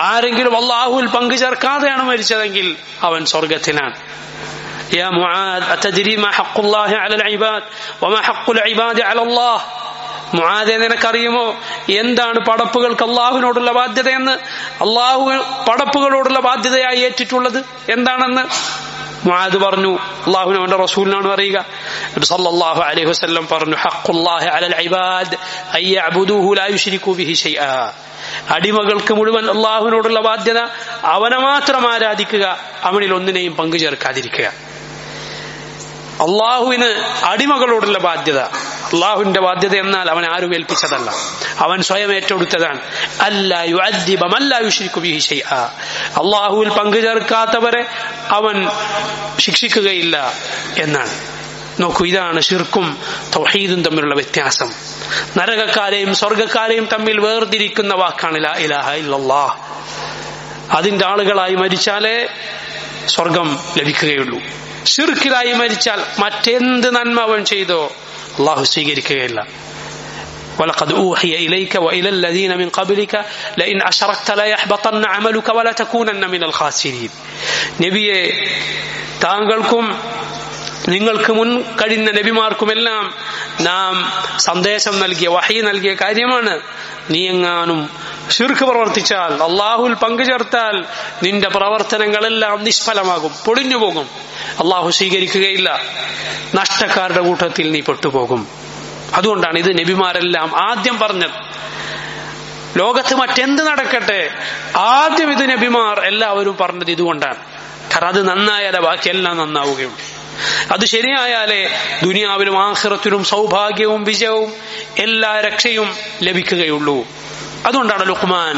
ആരെങ്കിലും അള്ളാഹുവിൽ പങ്കു ചേർക്കാതെയാണ് മരിച്ചതെങ്കിൽ അവൻ സ്വർഗത്തിലാണ്. യാ മുആദ് അതദ്രി മാ ഹഖ്ഖുല്ലാഹി അലൽ ഇബാദ് വമാ ഹഖ്ഖുൽ ഇബാദി അലല്ലാഹ്. മുആദേ, നിനക്കറിയുമോ എന്താണ് പടപ്പുകൾക്ക് അള്ളാഹുവിനോടുള്ള ബാധ്യതയെന്ന്? അള്ളാഹു പടപ്പുകളോടുള്ള ബാധ്യതയായി ഏറ്റിട്ടുള്ളത് എന്താണെന്ന് മുആദ് പറഞ്ഞു. അള്ളാഹുവിനും അവന്റെ റസൂലിനാണ് അറിയുക. നബി സല്ലല്ലാഹു അലൈഹി വസല്ലം പറഞ്ഞു, ഹഖ്ഖുല്ലാഹി അലൽ ഇബാദ് അയ്യഅ്ബുദൂഹു ലാ യുശ്രികൂ ബിഹി ശൈആ. അടിമകൾക്ക് മുഴുവൻ അള്ളാഹുവിനോടുള്ള ബാധ്യത അവനെ മാത്രം ആരാധിക്കുക, അവനിൽ ഒന്നിനെയും പങ്കു ചേർക്കാതിരിക്കുക. അള്ളാഹുവിന് അടിമകളോടുള്ള ബാധ്യത, അള്ളാഹുവിന്റെ ബാധ്യത എന്നാൽ അവൻ ആരും ഏൽപ്പിച്ചതല്ല, അവൻ സ്വയം ഏറ്റെടുത്തതാണ്. അല്ലാ യുഅദ്ദിബ മൻ ലാ യുശ്രികു ബിഹി ശൈആ. അള്ളാഹുവിൽ പങ്കു ചേർക്കാത്തവരെ അവൻ ശിക്ഷിക്കുകയില്ല എന്നാണ്. നോക്കൂ, ഇതാണ് ശിർക്കും തൗഹീദും തമ്മിലുള്ള വ്യത്യാസം. നരകക്കാരെയും സ്വർഗക്കാരെയും തമ്മിൽ വേർതിരിക്കുന്ന വാക്കാണ് ലാ ഇലാഹ ഇല്ലല്ലാഹ്. അതിന്റെ ആളുകളായി മരിച്ചാലേ സ്വർഗം ലഭിക്കുകയുള്ളൂ. ശിർക്കിലായി മരിച്ചാൽ മറ്റെന്ത് നന്മ അവൻ ചെയ്തോ അള്ളാഹു സ്വീകരിക്കുകയില്ല. وَلَقَدْ أُوحِيَ إِلَيْكَ وَإِلَى الَّذِينَ مِنْ قَبْلِكَ لَئِنْ أَشْرَكْتَ لَيَحْبَطَنَّ عَمَلُكَ وَلَتَكُونَنَّ مِنَ الْخَاسِرِينَ. നബിയെ, താങ്കൾക്കും നിങ്ങൾക്ക് മുൻ കഴിഞ്ഞ നബിമാർക്കുമെല്ലാം നാം സന്ദേശം നൽകിയ വഹി നൽകിയ കാര്യമാണ്, നീ എങ്ങാനും ശിർക്ക് പ്രവർത്തിച്ചാൽ, അള്ളാഹുവിൽ പങ്കുചേർത്താൽ നിന്റെ പ്രവർത്തനങ്ങളെല്ലാം നിഷ്ഫലമാകും, പൊളിഞ്ഞു പോകും, അള്ളാഹു സ്വീകരിക്കുകയില്ല, നഷ്ടക്കാരുടെ കൂട്ടത്തിൽ നീ പെട്ടുപോകും. അതുകൊണ്ടാണ് ഇത് നബിമാരെല്ലാം ആദ്യം പറഞ്ഞത്. ലോകത്ത് മറ്റെന്ത് നടക്കട്ടെ, ആദ്യം ഇത് നബിമാർ എല്ലാവരും പറഞ്ഞത് ഇതുകൊണ്ടാണ്. കാരണം അത് നന്നായാലേ ബാക്കിയെല്ലാം നന്നാവുകയുള്ളൂ. അത് ശരിയായാലേ ദുനിയാവിലും ആഖിറത്തിലും സൗഭാഗ്യവും വിജയവും എല്ലാ രക്ഷയും ലഭിക്കുകയുള്ളൂ. അതുകൊണ്ടാണ് ലുഖ്മാൻ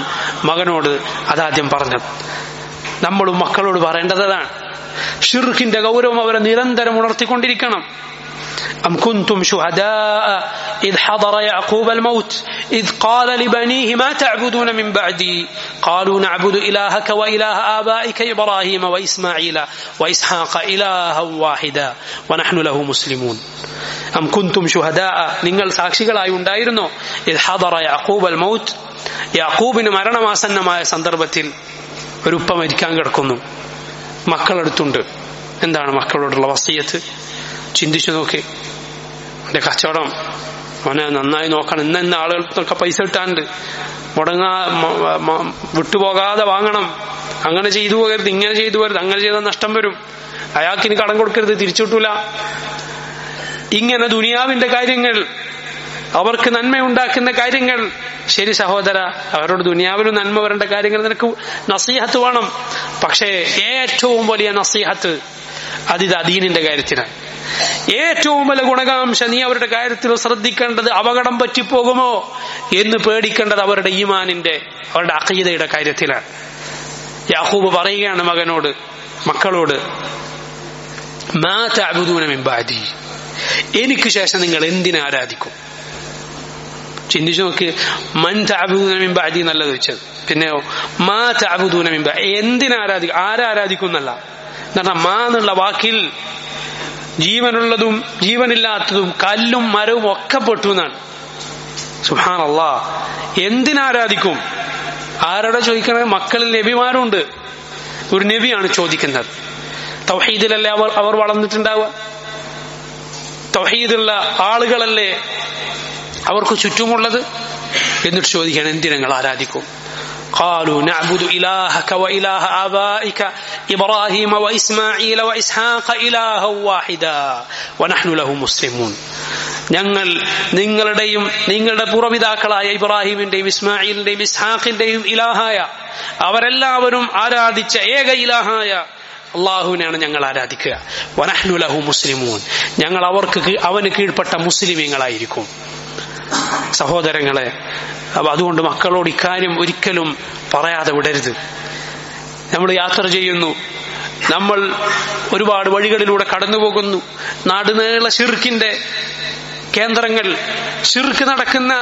മകനോട് അതാദ്യം പറഞ്ഞത്. നമ്മളും മക്കളോട് പറയേണ്ടതാണ്. ശിർക്കിന്റെ ഗൗരവം അവരെ നിരന്തരം ഉണർത്തിക്കൊണ്ടിരിക്കണം. أم كنتم شهداء إذ حضر يعقوب الموت إذ قال لبنيه ما تعبدون من بعدي قالوا نعبد إلهك وإله آبائك إبراهيم وإسماعيل وإسحاق إلها واحدا ونحن له مسلمون. أم كنتم شهداء നിങ്ങൾ സാക്ഷികളായി ഉണ്ടായിരുന്നോ إذ حضر يعقوب الموت, യാക്കൂബിന് മരണമാസന്നമായ സന്ദർഭത്തിൽ ഒരു ഉപ്പ മരിക്കാൻ കിടക്കുന്നു, മക്കളെടുത്തുണ്ട്. എന്താണ് മക്കളോടുള്ള വസിയത്ത്? ചിന്തിച്ചു നോക്കി. അവന്റെ കച്ചവടം അവനെ നന്നായി നോക്കണം. ഇന്ന ആളുകൾക്കൊക്കെ പൈസ കിട്ടാണ്ട്, വിട്ടുപോകാതെ വാങ്ങണം. അങ്ങനെ ചെയ്തു പോകരുത്, ഇങ്ങനെ ചെയ്തു പോകരുത്, അങ്ങനെ ചെയ്താൽ നഷ്ടം വരും, അയാൾക്കിനി കടം കൊടുക്കരുത്, തിരിച്ചു കിട്ടൂല. ഇങ്ങനെ ദുനിയാവിന്റെ കാര്യങ്ങൾ, അവർക്ക് നന്മയുണ്ടാക്കുന്ന കാര്യങ്ങൾ. ശരി സഹോദര, അവരോട് ദുനിയാവിലും നന്മ വരേണ്ട കാര്യങ്ങൾ നിനക്ക് നസീഹത്ത് വേണം. പക്ഷേ ഏറ്റവും വലിയ നസീഹത്ത് അതിത് ദീനിന്റെ കാര്യത്തിനാണ്. ഏറ്റവും വലിയ ഗുണകാംക്ഷ നീ അവരുടെ കാര്യത്തിൽ ശ്രദ്ധിക്കേണ്ടത് അപകടം പറ്റിപ്പോകുമോ എന്ന് പേടിക്കേണ്ടത് അവരുടെ ഈമാനിന്റെ, അവരുടെ അഖീദയുടെ കാര്യത്തിലാണ്. യാക്കൂബ് പറയുകയാണ് മകനോട്, മക്കളോട്, മാ തഅബുദൂന മിൻ ബഅദി, എനിക്ക് ശേഷം നിങ്ങൾ എന്തിനെ ആരാധിക്കും? ചിന്തിച്ചു നോക്ക്. മൻ തഅബുദൂന മിൻ ബഅദി എന്നല്ല ചോദിച്ചത്, പിന്നെയോ മാ തഅബുദൂന മിൻ ബഅദി, എന്തിനാരാധിക്കും, ആരാധിക്കും എന്നല്ല. കാരണം മാ എന്നുള്ള വാക്കിൽ ജീവനുള്ളതും ജീവനില്ലാത്തതും കല്ലും മരവും ഒക്കെ പെട്ടു എന്നാണ്. സുബ്ഹാനല്ലാഹ്. എന്തിനാരാധിക്കും? ആരോടെ ചോദിക്കണത്? മക്കളിൽ നബിമാരുണ്ട്. ഒരു നബിയാണ് ചോദിക്കുന്നത്. തൗഹീദിലല്ലേ അവർ വളർന്നിട്ടുണ്ടാവുക? തൗഹീദുള്ള ആളുകളല്ലേ അവർക്ക് ചുറ്റുമുള്ളത്? എന്നിട്ട് ചോദിക്കണം, എന്തിനങ്ങൾ ആരാധിക്കും? قالوا نعبد إلهك وإله آبائك إبراهيم وإسماعيل وإسحاق إلها واحدا ونحن له مسلمون. ഞങ്ങൾ നിങ്ങളുടെയും നിങ്ങളുടെ പൂർവ്വപിതാക്കളായ ഇബ്രാഹിമിന്റെയും ഇസ്മായിലിന്റെയും ഇസ്ഹാഖിന്റെയും ഇലാഹായ, അവരെല്ലാവരും ആരാധിച്ച ഏക ഇലാഹായ അള്ളാഹുവിനെയാണ് ഞങ്ങൾ ആരാധിക്കുക. വനഹ്നു ലഹു മുസ്ലിമൂൻ, ഞങ്ങൾ അവന് കീഴ്പ്പെട്ട മുസ്ലിമീങ്ങളായിരിക്കും. സഹോദരങ്ങളെ, അതുകൊണ്ട് മക്കളോട് ഇക്കാര്യം ഒരിക്കലും പറയാതെ വിടരുത്. നമ്മൾ യാത്ര ചെയ്യുന്നു, നമ്മൾ ഒരുപാട് വഴികളിലൂടെ കടന്നു പോകുന്നു, നാടുനീള ശിർക്കിന്റെ കേന്ദ്രങ്ങൾ, ശിർക്ക് നടക്കുന്ന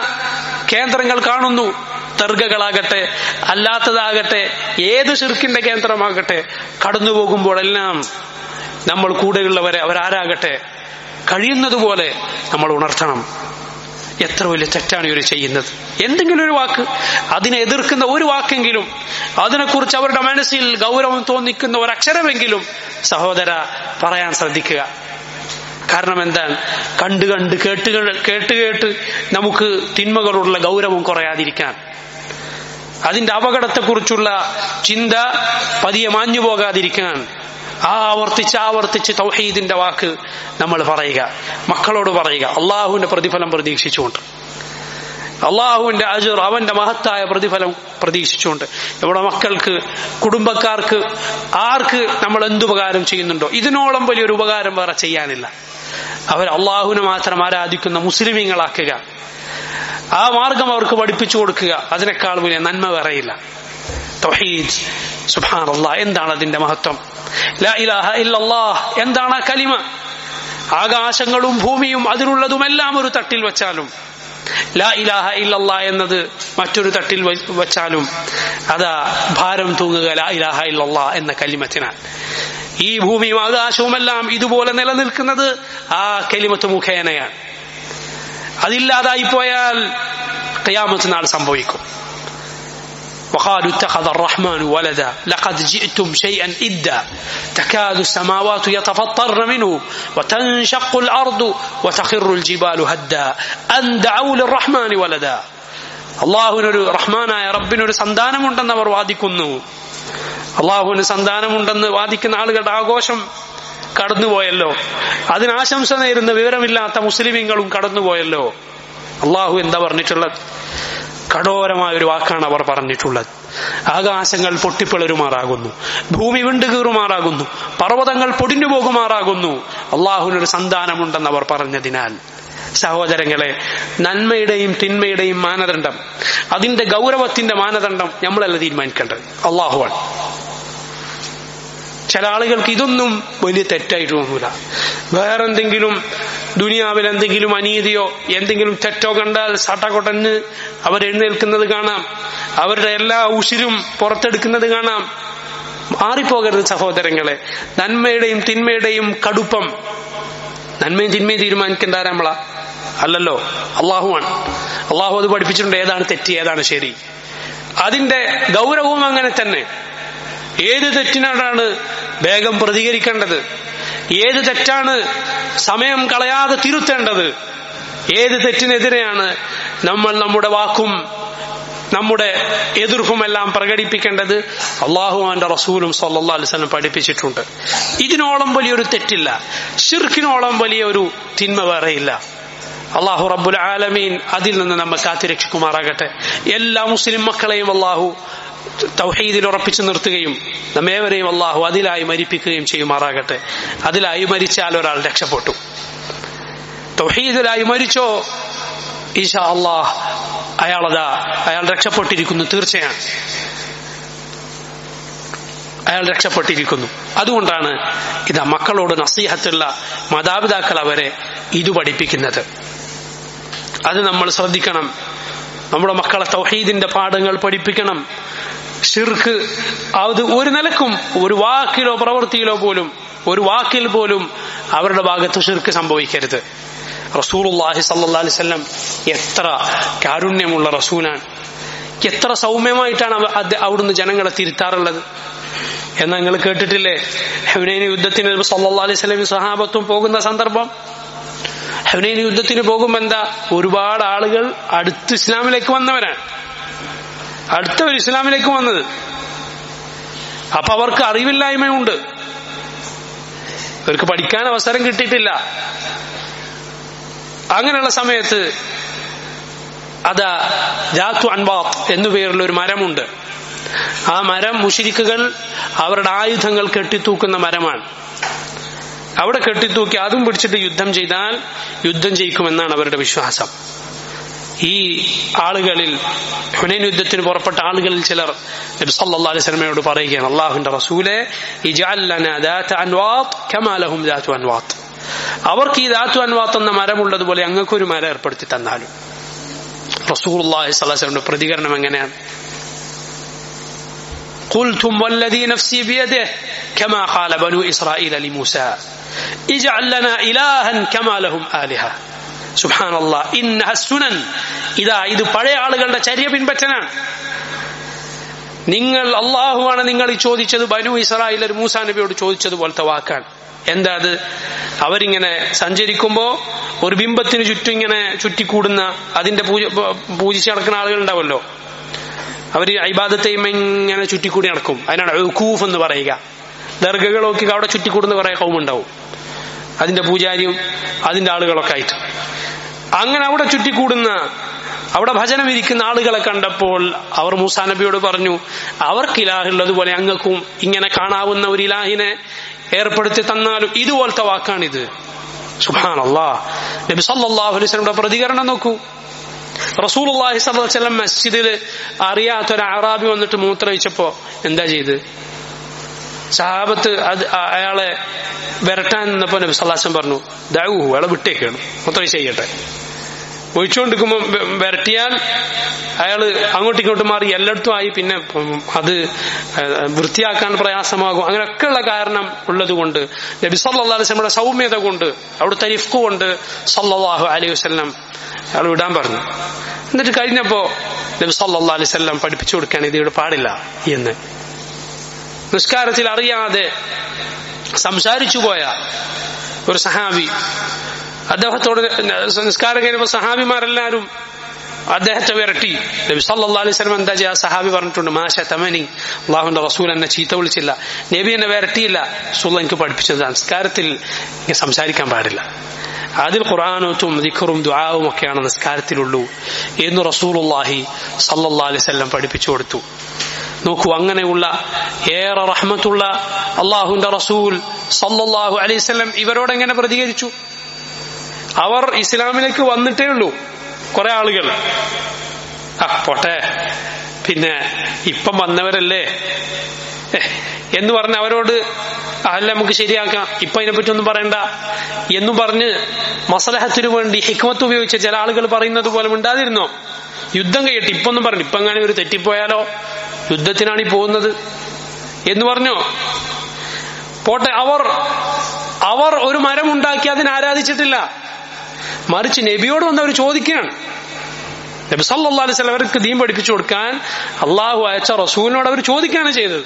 കേന്ദ്രങ്ങൾ കാണുന്നു. ദർഗകളാകട്ടെ അല്ലാത്തതാകട്ടെ, ഏത് ശിർക്കിന്റെ കേന്ദ്രമാകട്ടെ, കടന്നു പോകുമ്പോഴെല്ലാം നമ്മൾ കൂടെയുള്ളവരെ, അവരാരാകട്ടെ, കഴിയുന്നതുപോലെ നമ്മൾ ഉണർത്തണം. എത്ര വലിയ തെറ്റാണ് ഇവർ ചെയ്യുന്നത്. എന്തെങ്കിലും ഒരു വാക്ക്, അതിനെ എതിർക്കുന്ന ഒരു വാക്കെങ്കിലും, അതിനെക്കുറിച്ച് അവരുടെ മനസ്സിൽ ഗൗരവം തോന്നിക്കുന്ന ഒരക്ഷരമെങ്കിലും സഹോദര പറയാൻ ശ്രദ്ധിക്കുക. കാരണം എന്താണ്? കണ്ട് കേട്ട് നമുക്ക് തിന്മകളുള്ള ഗൗരവം കുറയാതിരിക്കാൻ, അതിന്റെ അപകടത്തെക്കുറിച്ചുള്ള ചിന്ത പതിയെ മാഞ്ഞു പോകാതിരിക്കാൻ ആവർത്തിച്ച് തൗഹീദിന്റെ വാക്ക് നമ്മൾ പറയുക, മക്കളോട് പറയുക, അള്ളാഹുവിന്റെ പ്രതിഫലം പ്രതീക്ഷിച്ചുകൊണ്ട്, അള്ളാഹുവിന്റെ അജ്ർ, അവന്റെ മഹത്തായ പ്രതിഫലം പ്രതീക്ഷിച്ചുകൊണ്ട്. നമ്മുടെ മക്കൾക്ക്, കുടുംബക്കാർക്ക്, ആർക്ക് നമ്മൾ എന്തുപകാരം ചെയ്യുന്നുണ്ടോ ഇതിനോളം വലിയൊരു ഉപകാരം വേറെ ചെയ്യാനില്ല. അവർ അള്ളാഹുവിനെ മാത്രം ആരാധിക്കുന്ന മുസ്ലിമീങ്ങളാക്കുക, ആ മാർഗം അവർക്ക് പഠിപ്പിച്ചു കൊടുക്കുക. അതിനേക്കാൾ വലിയ നന്മ വേറെയില്ല. തൗഹീദ്, സുബ്ഹാനല്ലാഹ്, എന്താണ് അതിന്റെ മഹത്വം? ലാ ഇലാഹ ഇല്ലല്ലാഹ് എന്താണ് ആ കലിമ? ആകാശങ്ങളും ഭൂമിയും അതിലുള്ളതുമെല്ലാം ഒരു തട്ടിൽ വെച്ചാലും, ലാ ഇലാഹ ഇല്ലല്ലാഹ് എന്നത് മറ്റൊരു തട്ടിൽ വെച്ചാലും അതാ ഭാരം തൂങ്ങുക ലാ ഇലാഹ ഇല്ലല്ലാഹ് എന്ന കലിമത്തിനാണ്. ഈ ഭൂമിയും ആകാശവുമെല്ലാം ഇതുപോലെ നിലനിൽക്കുന്നത് ആ കലിമത്ത് മുഖേനയാണ്. അതില്ലാതായി പോയാൽ ഖിയാമത്ത് നാൾ സംഭവിക്കും. وقالوا اتخذ الرحمن ولدا لقد جئتم شيئا إدا تكاد السماوات يتفطرن منه وتنشق الأرض وتخر الجبال هدا أن دعوا للرحمن ولدا. അള്ളാഹുവിനൊരു റഹ്മാനായ റബ്ബിനൊരു സന്താനമുണ്ടെന്ന് അവർ വാദിക്കുന്നു. അള്ളാഹുവിന് സന്താനമുണ്ടെന്ന് വാദിക്കുന്ന ആളുകളുടെ ആഘോഷം കടന്നുപോയല്ലോ. അതിനാശംസ നേരുന്ന വിവരമില്ലാത്ത മുസ്ലിമീങ്ങളും കടന്നുപോയല്ലോ. അള്ളാഹു എന്താ പറഞ്ഞിട്ടുള്ളത്? കഠോരമായ ഒരു വാക്കാണ് അവർ പറഞ്ഞിട്ടുള്ളത്. ആകാശങ്ങൾ പൊട്ടിപ്പിളരുമാറാകുന്നു, ഭൂമി വിണ്ടുകീറുമാറാകുന്നു, പർവ്വതങ്ങൾ പൊടിഞ്ഞു പോകുമാറാകുന്നു അള്ളാഹുവിനൊരു സന്താനമുണ്ടെന്ന് അവർ പറഞ്ഞതിനാൽ. സഹോദരങ്ങളെ, നന്മയുടെയും തിന്മയുടെയും മാനദണ്ഡം, അതിന്റെ ഗൗരവത്തിന്റെ മാനദണ്ഡം നമ്മളല്ല തീരുമാനിക്കേണ്ടത്, അള്ളാഹുവാണ്. ചില ആളുകൾക്ക് ഇതൊന്നും വലിയ തെറ്റായിട്ട് തോന്നൂല. വേറെന്തെങ്കിലും ദുനിയാവിൽ എന്തെങ്കിലും അനീതിയോ എന്തെങ്കിലും തെറ്റോ കണ്ടാൽ സാട്ടാക്കൊട്ടന് അവരെഴുന്നേൽക്കുന്നത് കാണാം, അവരുടെ എല്ലാ ഉശിരും പുറത്തെടുക്കുന്നത് കാണാം. മാറിപ്പോകരുത് സഹോദരങ്ങളെ. നന്മയുടെയും തിന്മയുടെയും കടുപ്പം, നന്മയും തിന്മയും തീരുമാനിക്കേണ്ട നമ്മളാ അല്ലല്ലോ, അള്ളാഹുവാണ്. അള്ളാഹു അത് പഠിപ്പിച്ചിട്ടുണ്ട്, ഏതാണ് തെറ്റ് ഏതാണ് ശരി. അതിന്റെ ഗൗരവവും അങ്ങനെ തന്നെ. ഏത് തെറ്റിനോടാണ് വേഗം പ്രതികരിക്കേണ്ടത്, ഏത് തെറ്റാണ് സമയം കളയാതെ തിരുത്തേണ്ടത്, ഏത് തെറ്റിനെതിരെയാണ് നമ്മൾ നമ്മുടെ വാക്കും നമ്മുടെ എതിർപ്പുമെല്ലാം പ്രകടിപ്പിക്കേണ്ടത്, അള്ളാഹുവിന്റെ റസൂലും സല്ലല്ലാഹു അലൈഹി വസല്ലം പഠിപ്പിച്ചിട്ടുണ്ട്. ഇതിനോളം വലിയൊരു തെറ്റില്ല, ശിർക്കിനോളം വലിയൊരു തിന്മ വേറെയില്ല. അള്ളാഹു റബ്ബുൽ ആലമീൻ അതിൽ നിന്ന് നമ്മെ കാത്തിരക്ഷിക്കുമാറാകട്ടെ. എല്ലാ മുസ്ലിം മക്കളെയും അള്ളാഹു തൗഹീദിൽ ഉറപ്പിച്ചു നിർത്തുകയും നമ്മേവരെയും അള്ളാഹു അതിലായി മരിപ്പിക്കുകയും ചെയ്യുമാറാകട്ടെ. അതിലായി മരിച്ചാൽ ഒരാൾ രക്ഷപ്പെട്ടു. തൗഹീദിലായി മരിച്ചോ ഇൻഷാ അള്ളാഹ് അയാൾ രക്ഷപ്പെട്ടിരിക്കുന്നു, തീർച്ചയാണ് അയാൾ രക്ഷപ്പെട്ടിരിക്കുന്നു. അതുകൊണ്ടാണ് ഇതാ മക്കളോട് നസീഹത്തുള്ള മാതാപിതാക്കൾ അവരെ ഇത് പഠിപ്പിക്കുന്നത്. അത് നമ്മൾ ശ്രദ്ധിക്കണം. നമ്മുടെ മക്കളെ തൗഹീദിന്റെ പാഠങ്ങൾ പഠിപ്പിക്കണം. ശിർക്ക് അത് ഒരു നിലക്കും, ഒരു വാക്കിലോ പ്രവൃത്തിയിലോ പോലും, ഒരു വാക്കിൽ പോലും അവരുടെ ഭാഗത്ത് ശിർക്ക് സംഭവിക്കരുത്. റസൂലുള്ളാഹി സ്വല്ലല്ലാഹു അലൈഹി വസല്ലം എത്ര കാരുണ്യമുള്ള റസൂലാണ്, എത്ര സൗമ്യമായിട്ടാണ് അവിടുന്ന് ജനങ്ങളെ തിരുത്താറുള്ളത് എന്ന് നിങ്ങൾ കേട്ടിട്ടില്ലേ? ഹുനൈൻ യുദ്ധത്തിന് സ്വല്ലല്ലാഹു അലൈഹി വസല്ലം സഹാബത്തും പോകുന്ന സന്ദർഭം, ഹുനൈൻ യുദ്ധത്തിന് പോകുമ്പോ എന്താ, ഒരുപാട് ആളുകൾ അടുത്ത് ഇസ്ലാമിലേക്ക് വന്നവരാണ്, അടുത്തവർ ഇസ്ലാമിലേക്ക് വന്നത്. അപ്പൊ അവർക്ക് അറിവില്ലായ്മയുണ്ട്, അവർക്ക് പഠിക്കാൻ അവസരം കിട്ടിയിട്ടില്ല. അങ്ങനെയുള്ള സമയത്ത് അതാ ജാത്തു അൻവാത്ത് എന്നു പേരുള്ള ഒരു മരമുണ്ട്. ആ മരം മുശ്രിക്കുകൾ അവരുടെ ആയുധങ്ങൾ കെട്ടിത്തൂക്കുന്ന മരമാണ്. അവിടെ കെട്ടിത്തൂക്കി അതും പിടിച്ചിട്ട് യുദ്ധം ചെയ്താൽ യുദ്ധം ജയിക്കുമെന്നാണ് അവരുടെ വിശ്വാസം. ഈ ആളുകളിൽ, ഹുനൈൻ യുദ്ധത്തിന് പുറപ്പെട്ട ആളുകളിൽ ചിലർ നബി സല്ലല്ലാഹു അലൈഹി വസല്ലമയോട് പറയുകയാണ്, അല്ലാഹുവിന്റെ റസൂലേ, ഇജ്അൽ ലനാ ദാത അൻവാത്ത് കമാ ലഹും ദാതു അൻവാത്ത്, അവർക്ക് ഈ ദാതു അൻവാത്ത് എന്ന മരമുള്ളതുപോലെ ഞങ്ങൾക്കൊരു മരം ഏർപ്പെടുത്തി തന്നാലും. റസൂലുള്ളാഹി സ്വല്ലല്ലാഹു അലൈഹി വസല്ലമയുടെ പ്രതികരണം എങ്ങനെയാണ്? ഖുൽതും വല്ലദീ നഫ്സി ബിയദിഹി കമാ ഖാല ബനൂ ഇസ്രായീല ലിമൂസാ ഇജ്അൽ ലനാ ഇലാഹൻ കമാ ലഹും ആലിഹ. സുബ്ഹാനല്ലാഹ്. ഇന്നഹ സുനൻ, ഇതാ ഇത് പഴയ ആളുകളുടെ ചര്യ പിൻപറ്റനാണ്. നിങ്ങൾ അള്ളാഹുവാണ് നിങ്ങൾ ഈ ചോദിച്ചത് ബനൂ ഇസ്രായേൽ മൂസാ നബിയോട് ചോദിച്ചതുപോലത്തെ വാക്കാണ്. എന്താ അത്? അവരിങ്ങനെ സഞ്ചരിക്കുമ്പോ ഒരു ബിംബത്തിന് ചുറ്റും ഇങ്ങനെ ചുറ്റിക്കൂടുന്ന, അതിന്റെ പൂജിച്ച് നടക്കുന്ന ആളുകൾ ഉണ്ടാവല്ലോ, അവര് ഇബാദത്തെയും ഇങ്ങനെ ചുറ്റിക്കൂടി നടക്കും. അതിനാണ് ഉഖൂഫ് എന്ന് പറയുക. ദർഗകളൊക്കെ അവിടെ ചുറ്റിക്കൂടുന്ന കുറെ കൗമുണ്ടാവും, അതിന്റെ പൂജാരിയും അതിന്റെ ആളുകളൊക്കെ ആയിട്ട്. അങ്ങനെ അവിടെ ചുറ്റിക്കൂടുന്ന, അവിടെ ഭജനം ഇരിക്കുന്ന ആളുകളെ കണ്ടപ്പോൾ അവർ മൂസാ നബിയോട് പറഞ്ഞു, അവർക്ക് ഇലാഹുള്ളതുപോലെ അങ്ങൾക്കും ഇങ്ങനെ കാണാവുന്ന ഒരു ഇലാഹിനെ ഏർപ്പെടുത്തി തന്നാലും ഇതുപോലത്തെ വാക്കാണിത്. സുബ്ഹാനല്ലാഹ്. നബി സല്ലല്ലാഹു അലൈഹി വസല്ലമയുടെ പ്രതികരണം നോക്കൂ. റസൂലുള്ളാഹി സ്വല്ലല്ലാഹു അലൈഹി വസല്ലം മസ്ജിദിൽ അറിയാത്തൊരു അറാബി വന്നിട്ട് മൂത്രയിച്ചപ്പോ എന്താ ചെയ്ത്? സഹാബത്ത് അയാളെ വരട്ടാൻ നിന്നപ്പോ നബി സല്ലല്ലാഹു അലൈഹി വസല്ലം പറഞ്ഞു, ദഅൂഹു, അയാളെ വിട്ടേക്കാണ്, മൂത്രയിച്ച് ചെയ്യട്ടെ. ഒഴിച്ചുകൊണ്ടിരിക്കുമ്പോൾ വരട്ടിയാൽ അയാള് അങ്ങോട്ടും ഇങ്ങോട്ടും മാറി എല്ലായിടത്തും ആയി, പിന്നെ അത് വൃത്തിയാക്കാൻ പ്രയാസമാകും. അങ്ങനെയൊക്കെയുള്ള കാരണം ഉള്ളത് കൊണ്ട് നബി സല്ലല്ലാഹു അലൈഹി വസല്ലമയുടെ സൗമ്യത കൊണ്ട്, അവിടുത്തെ റിഫ്ഖ് കൊണ്ട് സല്ലല്ലാഹു അലൈഹി വസല്ലം അയാൾ വിടാൻ പറഞ്ഞു. എന്നിട്ട് കഴിഞ്ഞപ്പോ നബി സല്ലല്ലാഹു അലൈഹി വസല്ലം പഠിപ്പിച്ചു കൊടുക്കുകയാണ്, ഇത് ഇവിടെ പാടില്ല എന്ന്. നിസ്കാരത്തിൽ അറിയാതെ സംസാരിച്ചു പോയ ഒരു സഹാബി, അദ്ദേഹത്തോട് നിസ്കാരം കഴിഞ്ഞപ്പോൾ സഹാബിമാരെല്ലാരും അദ്ദേഹത്തെ വിരട്ടി. നബി സല്ലല്ലാഹു അലൈഹി വസല്ലം എന്താ ചെയ്യാ? സഹാബി പറഞ്ഞിട്ടുണ്ട്, മാഷ തമനി, അല്ലാഹുവിന്റെ റസൂൽ എന്നെ ചീത്ത വിളിച്ചില്ല, നബി എന്നെ വിരട്ടിയില്ല, റസൂൽ എനിക്ക് പഠിപ്പിച്ചത് നിസ്കാരത്തിൽ സംസാരിക്കാൻ പാടില്ല, അതിൽ ഖുർആനും ദിക്റും ദുആവും ഒക്കെയാണ് നിസ്കാരത്തിലുള്ളൂ എന്ന് റസൂലുള്ളാഹി സല്ലല്ലാഹു അലൈഹി വസല്ലം പഠിപ്പിച്ചു കൊടുത്തു. നോക്കൂ, അങ്ങനെയുള്ള ഏറെ റഹ്മത്തുള്ള അല്ലാഹുവിന്റെ റസൂൽ സല്ലല്ലാഹു അലൈഹി വസല്ലം ഇവരോട് എങ്ങനെ പ്രതികരിച്ചു? അവർ ഇസ്ലാമിലേക്ക് വന്നിട്ടേ ഉള്ളൂ കുറെ ആളുകൾ. പോട്ടെ, പിന്നെ ഇപ്പം വന്നവരല്ലേ എന്ന് പറഞ്ഞ് അവരോട് അല്ല നമുക്ക് ശരിയാക്കാം, ഇപ്പൊ അതിനെപ്പറ്റി ഒന്നും പറയണ്ട എന്നും പറഞ്ഞ് മസ്ലഹത്തിനു വേണ്ടി ഹിക്മത്ത് ഉപയോഗിച്ച ചില ആളുകൾ പറയുന്നത് പോലെ മിണ്ടാതിരുന്നോ? യുദ്ധം കഴിയട്ടെ, ഇപ്പൊന്നും പറഞ്ഞു, ഇപ്പൊ അങ്ങനെ ഒരു തെറ്റിപ്പോയാലോ, യുദ്ധത്തിനാണ് ഈ പോകുന്നത് എന്ന് പറഞ്ഞോ? പോട്ടെ, അവർ ഒരു മരം ഉണ്ടാക്കി അതിനെ ആരാധിച്ചിട്ടില്ല, മറിച്ച് നബിയോട് വന്നവർ ചോദിക്കുകയാണ്. നബി സല്ലല്ലാഹു അലൈഹി വസല്ലം അവർക്ക് ദീൻ പഠിപ്പിച്ചു കൊടുക്കാൻ അള്ളാഹു അയച്ച റസൂലിനോട് അവർ ചോദിക്കുകയാണ് ചെയ്തത്.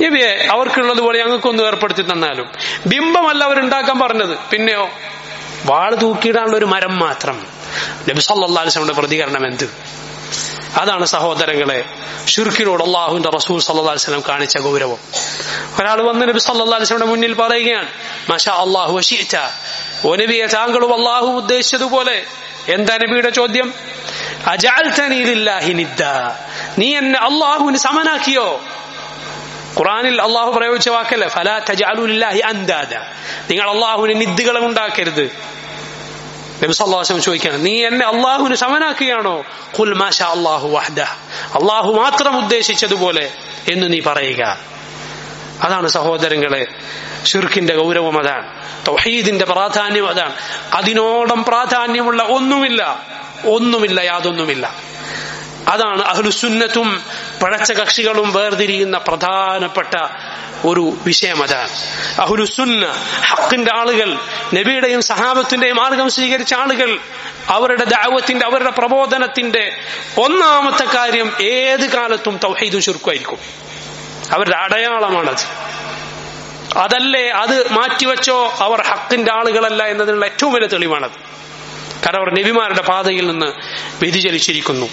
നബിയെ, അവർക്കുള്ളതുപോലെ ഞങ്ങൾക്കൊന്നും ഏർപ്പെടുത്തി തന്നാലും. ബിംബമല്ല അവരുണ്ടാക്കാൻ പറഞ്ഞത്, പിന്നെയോ വാൾ തൂക്കിയിടാനുള്ള ഒരു മരം മാത്രം. നബി സല്ലല്ലാഹു അലൈഹി വസല്ലമയുടെ പ്രതികരണം എന്ത്? അതാണ് സഹോദരങ്ങളെ ശിർക്കിനോട് അള്ളാഹുവിന്റെ റസൂൽ സല്ലല്ലാഹു അലൈഹി വസല്ലം കാണിച്ച ഗൗരവം. ഒരാൾ വന്ന് നബി സല്ലല്ലാഹു അലൈഹി വസല്ലമയുടെ മുന്നിൽ പറയുകയാണ്, മാഷാ അല്ലാഹു വശിഅത, ഓ നബിയെ, താങ്കളും അള്ളാഹു ഉദ്ദേശിച്ചതുപോലെ. എന്താ നബിയുടെ ചോദ്യം? അജഅൽതനി ലില്ലാഹി നിദ്ദ, നീ എന്നെ അള്ളാഹുവിന് സമനാക്കിയോ? ഖുർആനിൽ അള്ളാഹു പ്രയോഗിച്ച വാക്കല്ലേ, ഫലാ തജഅലു ലില്ലാഹി അൻദാദ, നിങ്ങൾ അള്ളാഹുവിന് നിദ്ദുകളെ ഉണ്ടാക്കരുത്. നബി സല്ലല്ലാഹു അലൈഹി വസല്ലം ചോദിക്കുകയാണ്, നീ എന്നെ അള്ളാഹുവിന് സമനാക്കുകയാണോ? ഖുൽ മാഷാ അല്ലാഹു വഹ്ദഹു, അള്ളാഹു മാത്രം ഉദ്ദേശിച്ചതുപോലെ എന്ന് നീ പറയുക. അതാണ് സഹോദരങ്ങളെ ശിർക്കിന്റെ ഗൗരവം, അതാണ് തൗഹീദിന്റെ പ്രാധാന്യം, അതാണ്. അതിനോളം പ്രാധാന്യമുള്ള ഒന്നുമില്ല, യാതൊന്നുമില്ല. അതാണ് അഹ്ലുസുന്നത്തും പഴച്ച കക്ഷികളും വേർതിരിയുന്ന പ്രധാനപ്പെട്ട ഒരു വിഷയം. അതാണ് അഹ്ലുസുന്ന, ഹഖിന്റെ ആളുകൾ, നബിയുടെയും സഹാബത്തിന്റെയും മാർഗം സ്വീകരിച്ച ആളുകൾ, അവരുടെ ദഅവത്തിന്റെ, അവരുടെ പ്രബോധനത്തിന്റെ ഒന്നാമത്തെ കാര്യം ഏത് കാലത്തും തൗഹീദും ശിർക്കുമായിരിക്കും. അവരുടെ അടയാളമാണത്. അതല്ലേ, അത് മാറ്റിവെച്ചോ അവർ ഹഖിന്റെ ആളുകളല്ല എന്നതിനുള്ള ഏറ്റവും വലിയ തെളിവാണത്. കാരണം അവർ നബിമാരുടെ പാതയിൽ നിന്ന് വ്യതിചലിച്ചിരിക്കുന്നു.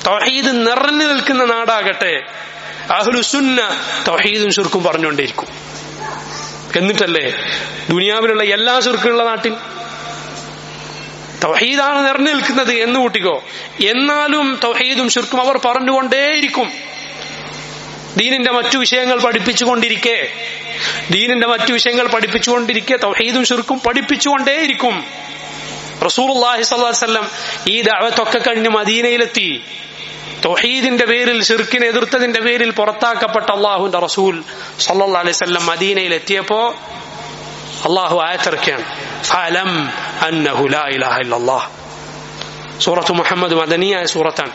തൗഹീദ് നിറഞ്ഞു നിൽക്കുന്ന നാടാകട്ടെ അഹ്ലുസുന്ന തൗഹീദും ശിർക്കും പറഞ്ഞുകൊണ്ടേയിരിക്കും. എന്നിട്ടല്ലേ ദുനിയാവിലുള്ള എല്ലാ ശിർക്കുള്ള നാട്ടിൽ തൗഹീദാണ് നിറഞ്ഞു നിൽക്കുന്നത് എന്ന് കൂട്ടിക്കോ, എന്നാലും തൗഹീദും ശിർക്കും അവർ പറഞ്ഞുകൊണ്ടേയിരിക്കും. ദീനിന്റെ മറ്റു വിഷയങ്ങൾ പഠിപ്പിച്ചുകൊണ്ടിരിക്കെ തൗഹീദും ശിർക്കും പഠിപ്പിച്ചുകൊണ്ടേയിരിക്കും. റസൂലുള്ളാഹി സ്വല്ലല്ലാഹു അലൈഹി വസല്ലം ഈ ദഅവത്തൊക്കെ കഴിഞ്ഞ് മദീനയിലെത്തി. തൗഹീദിന്റെ പേരിൽ ശിർക്കിനെ എതിർത്തതിന്റെ പേരിൽ പുറത്താക്കപ്പെട്ട അല്ലാഹുവിന്റെ റസൂൽ സ്വല്ലല്ലാഹു അലൈഹി വസല്ലം മദീനയിൽ എത്തിയപ്പോ അല്ലാഹു ആയത്തിറക്കുകയാണ്, ഫഅലം അന്നഹു ലാ ഇലാഹ ഇല്ലല്ലാഹ്. സൂറത്തു മുഹമ്മദ് മദനിയായ സൂറത്താണ്.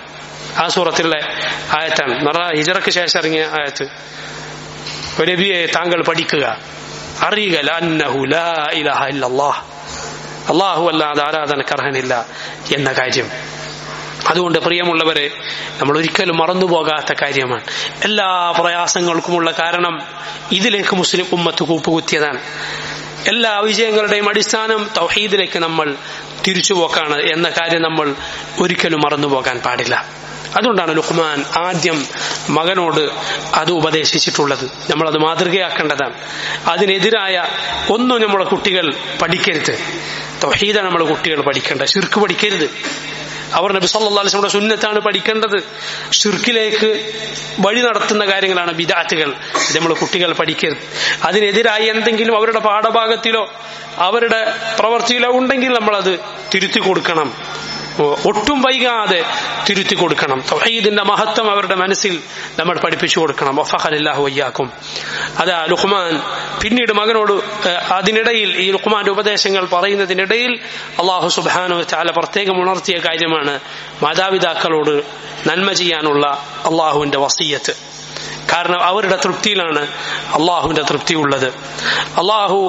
ആ സൂറത്തിലെ ആയത്താണ്, ഹിജ്റയ്ക്ക് ശേഷം ഇറങ്ങിയ ആയത്ത്. നബിയെ, താങ്കൾ പഠിക്കുക, അറിയുക, അന്നഹു ലാ ഇലാഹ ഇല്ലല്ലാഹ്, അള്ളാഹു അല്ലാതെ ആരാധനക്ക് അർഹനില്ല എന്ന കാര്യം. അതുകൊണ്ട് പ്രിയമുള്ളവരെ, നമ്മൾ ഒരിക്കലും മറന്നുപോകാത്ത കാര്യമാണ്. എല്ലാ പ്രയാസങ്ങൾക്കുമുള്ള കാരണം ഇതിലേക്ക് മുസ്ലിം ഉമ്മത്ത് കൂപ്പുകുത്തിയതാണ്. എല്ലാ വിജയങ്ങളുടെയും അടിസ്ഥാനം തൗഹീദിലേക്ക് നമ്മൾ തിരിച്ചുപോക്കാണ് എന്ന കാര്യം നമ്മൾ ഒരിക്കലും മറന്നുപോകാൻ പാടില്ല. അതുകൊണ്ടാണ് ലുഖ്മാൻ ആദ്യം മകനോട് അത് ഉപദേശിച്ചിട്ടുള്ളത്. നമ്മളത് മാതൃകയാക്കേണ്ടതാണ്. അതിനെതിരായ ഒന്നും നമ്മളെ കുട്ടികൾ പഠിക്കരുത്. തൗഹീദാണ് നമ്മളെ കുട്ടികൾ പഠിക്കേണ്ടത്, ശിർക്ക് പഠിക്കരുത്. അവർ നബി സല്ലല്ലാഹു അലൈഹി വസല്ലം സുന്നത്താണ് പഠിക്കേണ്ടത്. ശിർക്കിലേക്ക് വഴി നടത്തുന്ന കാര്യങ്ങളാണ് ബിദ്അത്തുകൾ. ഇത് നമ്മൾ കുട്ടികൾ പഠിക്കരുത്. അതിനെതിരായി എന്തെങ്കിലും അവരുടെ പാഠഭാഗത്തിലോ അവരുടെ പ്രവൃത്തിയിലോ ഉണ്ടെങ്കിൽ നമ്മളത് തിരുത്തി കൊടുക്കണം. ഒട്ടും വൈകാതെ തിരുത്തി കൊടുക്കണം. തൗഹീദിന്റെ മഹത്വം അവരുടെ മനസ്സിൽ നമ്മൾ പഠിപ്പിച്ചു കൊടുക്കണം. വഫഖനല്ലാഹു വയ്യാക്കും. അതാ ലുഖ്മാൻ പിന്നീട് മകനോട് അതിനിടയിൽ ഈ ലുഖ്മാന്റെ ഉപദേശങ്ങൾ പറയുന്നതിനിടയിൽ അല്ലാഹു സുബ്ഹാനഹു വ തആല പ്രത്യേകം ഉണർത്തിയ കാര്യമാണ് മാതാപിതാക്കളോട് നന്മ ചെയ്യാനുള്ള അല്ലാഹുവിന്റെ വസിയ്യത്ത്. കാരണം അവരുടെ തൃപ്തിയിലാണ് അള്ളാഹുവിന്റെ തൃപ്തി ഉള്ളത്. അള്ളാഹു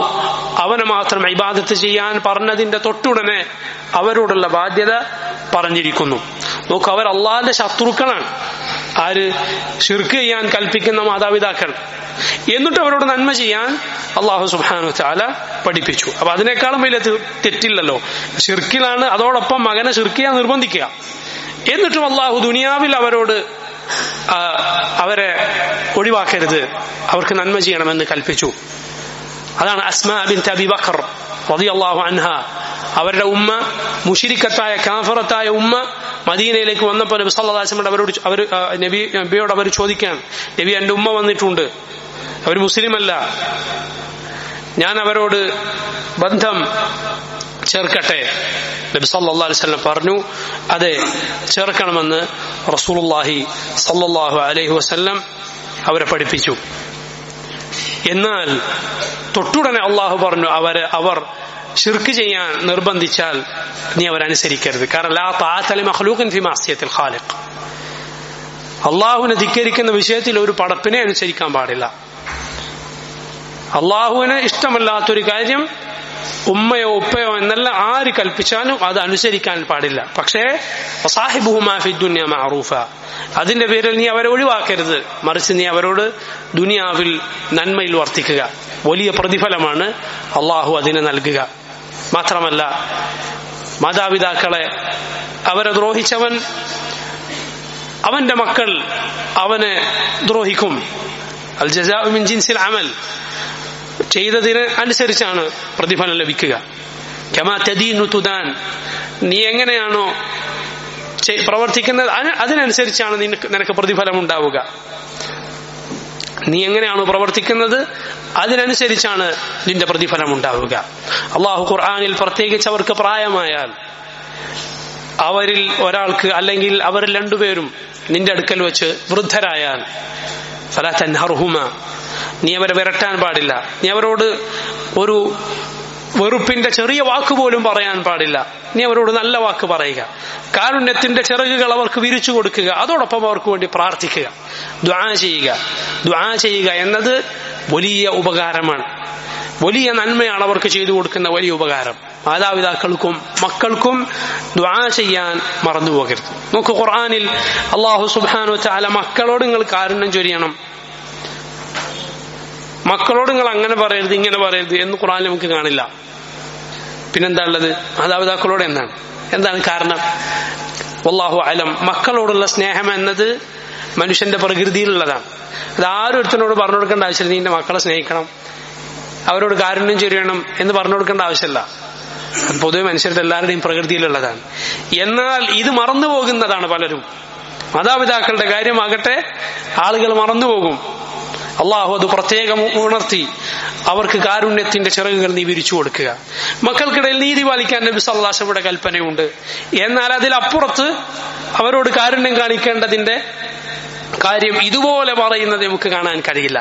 അവനെ മാത്രം ഇബാദത്ത് ചെയ്യാൻ പറഞ്ഞതിന്റെ തൊട്ടുടനെ അവരോടുള്ള ബാധ്യത പറഞ്ഞിരിക്കുന്നു. നോക്ക്, അവർ അള്ളാഹിന്റെ ശത്രുക്കളാണ്. ആര്? ശിർക്ക് ചെയ്യാൻ കൽപ്പിക്കുന്ന മാതാപിതാക്കൾ. എന്നിട്ട് അവരോട് നന്മ ചെയ്യാൻ അള്ളാഹു സുബ്ഹാനഹു വ തആല പഠിപ്പിച്ചു. അപ്പൊ അതിനേക്കാളും വലിയ തെറ്റില്ലല്ലോ. ശിർക്കിലാണ്, അതോടൊപ്പം മകനെ ശിർക്ക് ചെയ്യാൻ നിർബന്ധിക്കുക. എന്നിട്ടും അള്ളാഹു ദുനിയാവിൽ അവരോട് അവരെ ഒഴിവാക്കരുത്, അവർക്ക് നന്മ ചെയ്യണമെന്ന് കൽപ്പിച്ചു. അതാണ് അസ്മാ ബിൻത് അബി ബക്കർ റളിയല്ലാഹു അൻഹ. അവരുടെ ഉമ്മ, മുശ്രിക്കത്തായ കാഫിറത്തായ ഉമ്മ, മദീനയിലേക്ക് വന്നപ്പോൾ നബി സല്ലല്ലാഹു അലൈഹി വസല്ലം നബിയോട് അവർ ചോദിക്കാൻ, നബി, എന്റെ ഉമ്മ വന്നിട്ടുണ്ട്, അവർ മുസ്ലിമല്ല, ഞാൻ അവരോട് ബന്ധം ചേർക്കട്ടെ? നബി സല്ലല്ലാഹു അലൈഹി വസല്ലം പറഞ്ഞു, അതെ, ചേർക്കണമെന്ന് റസൂലുള്ളാഹി സല്ലല്ലാഹു അലൈഹി വസല്ലം അവരെ പഠിപ്പിച്ചു. എന്നാൽ തൊട്ടുടനെ അള്ളാഹു പറഞ്ഞു, അവർ ശിർക്ക് ചെയ്യാൻ നിർബന്ധിച്ചാൽ നീ അവരനുസരിക്കരുത്. കാരണം ലാ തഅത ലിമഖ്ലൂഖിൻ ഫി മഅസിയത്തിൽ ഖാലിഖ്. അള്ളാഹുവിനെ ധിക്കരിക്കുന്ന വിഷയത്തിൽ ഒരു പടപ്പിനെ അനുസരിക്കാൻ പാടില്ല. അള്ളാഹുവിന് ഇഷ്ടമല്ലാത്തൊരു കാര്യം ഉമ്മയോ ഉപ്പയോ എന്നല്ല ആര് കൽപ്പിച്ചാലും അത് അനുസരിക്കാൻ പാടില്ല. പക്ഷേ വസാഹിബുഹുമാ ഫിദ്ദുനിയ മഅറൂഫ, അതിന്റെ പേരിൽ നീ അവരെ ഒഴിവാക്കരുത്. മറിച്ച് നീ അവരോട് ദുനിയാവിൽ നന്മയിൽ വർത്തിക്കുക. വലിയ പ്രതിഫലമാണ് അള്ളാഹു അതിനെ നൽകുക. മാത്രമല്ല, മാതാപിതാക്കളെ അവരെ ദ്രോഹിച്ചവൻ, അവന്റെ മക്കൾ അവനെ ദ്രോഹിക്കും. അൽ ജസാഉ മിൻ ജിൻസിൽ അമൽ, ചെയ്തതിന് അനുസരിച്ചാണ് പ്രതിഫലം ലഭിക്കുക. കമാ തദീനു തുദാൻ, നീ എങ്ങനെയാണോ പ്രവർത്തിക്കുന്നത് അതിനനുസരിച്ചാണ് നിനക്ക് പ്രതിഫലം ഉണ്ടാവുക. നീ എങ്ങനെയാണോ പ്രവർത്തിക്കുന്നത് അതിനനുസരിച്ചാണ് നിന്റെ പ്രതിഫലം ഉണ്ടാവുക. അള്ളാഹു ഖുർആനിൽ പ്രത്യേകിച്ച് അവർക്ക് പ്രായമായാൽ, അവരിൽ ഒരാൾക്ക് അല്ലെങ്കിൽ അവരിൽ രണ്ടുപേരും നിന്റെ അടുക്കൽ വെച്ച് വൃദ്ധരായാൽ, ഫലാ തൻഹർഹുമാ, നീ അവരെ വിരട്ടാൻ പാടില്ല. നീ അവരോട് ഒരു വെറുപ്പിന്റെ ചെറിയ വാക്ക് പോലും പറയാൻ പാടില്ല. നീ അവരോട് നല്ല വാക്ക് പറയുക. കാരുണ്യത്തിന്റെ ചിറകുകൾ അവർക്ക് വിരിച്ചു കൊടുക്കുക. അതോടൊപ്പം അവർക്ക് വേണ്ടി പ്രാർത്ഥിക്കുക, ദുആ ചെയ്യുക. ദുആ ചെയ്യുക എന്നത് വലിയ ഉപകാരമാണ്, വലിയ നന്മയാണ് അവർക്ക് ചെയ്തു കൊടുക്കുന്ന വലിയ ഉപകാരം. മാതാപിതാക്കൾക്കും മക്കൾക്കും ദുആ ചെയ്യാൻ മറന്നുപോകരുത്. നോക്ക്, ഖുർആനിൽ അല്ലാഹു സുബ്ഹാനഹു വ തആല മക്കളോട് നിങ്ങൾ കാരുണ്യം ചൊരിയണം, മക്കളോട് നിങ്ങൾ അങ്ങനെ പറയരുത് ഇങ്ങനെ പറയരുത് എന്ന് ഖുർആനിൽ നമുക്ക് കാണില്ല. പിന്നെന്താ ഉള്ളത്? മാതാപിതാക്കളോട് എന്താണ് കാരണം? വല്ലാഹു അലം. മക്കളോടുള്ള സ്നേഹം എന്നത് മനുഷ്യന്റെ പ്രകൃതിയിലുള്ളതാണ്. അത് ആരും ഒരുത്തനോട് പറഞ്ഞു കൊടുക്കേണ്ട ആവശ്യമില്ല. നീ എന്റെ മക്കളെ സ്നേഹിക്കണം, അവരോട് കാരുണ്യം ചൊരിയണം എന്ന് പറഞ്ഞു കൊടുക്കേണ്ട ആവശ്യമില്ല. അത് പൊതുവെ മനുഷ്യരുടെ എല്ലാവരുടെയും പ്രകൃതിയിലുള്ളതാണ്. എന്നാൽ ഇത് മറന്നു പോകുന്നതാണ് പലരും. മാതാപിതാക്കളുടെ കാര്യമാകട്ടെ ആളുകൾ മറന്നുപോകും. അള്ളാഹു അത് പ്രത്യേകം ഉണർത്തി, അവർക്ക് കാരുണ്യത്തിന്റെ ചിറകുകൾ നീ വിരിച്ചു കൊടുക്കുക. മക്കൾക്കിടയിൽ നീതി പാലിക്കാൻ നബി സല്ലല്ലാഹു അലൈഹി വസല്ലമയുടെ കൽപ്പനയുണ്ട്. എന്നാൽ അതിലപ്പുറത്ത് അവരോട് കാരുണ്യം കാണിക്കേണ്ടതിന്റെ കാര്യം ഇതുപോലെ പറയുന്നത് നമുക്ക് കാണാൻ കഴിയില്ല.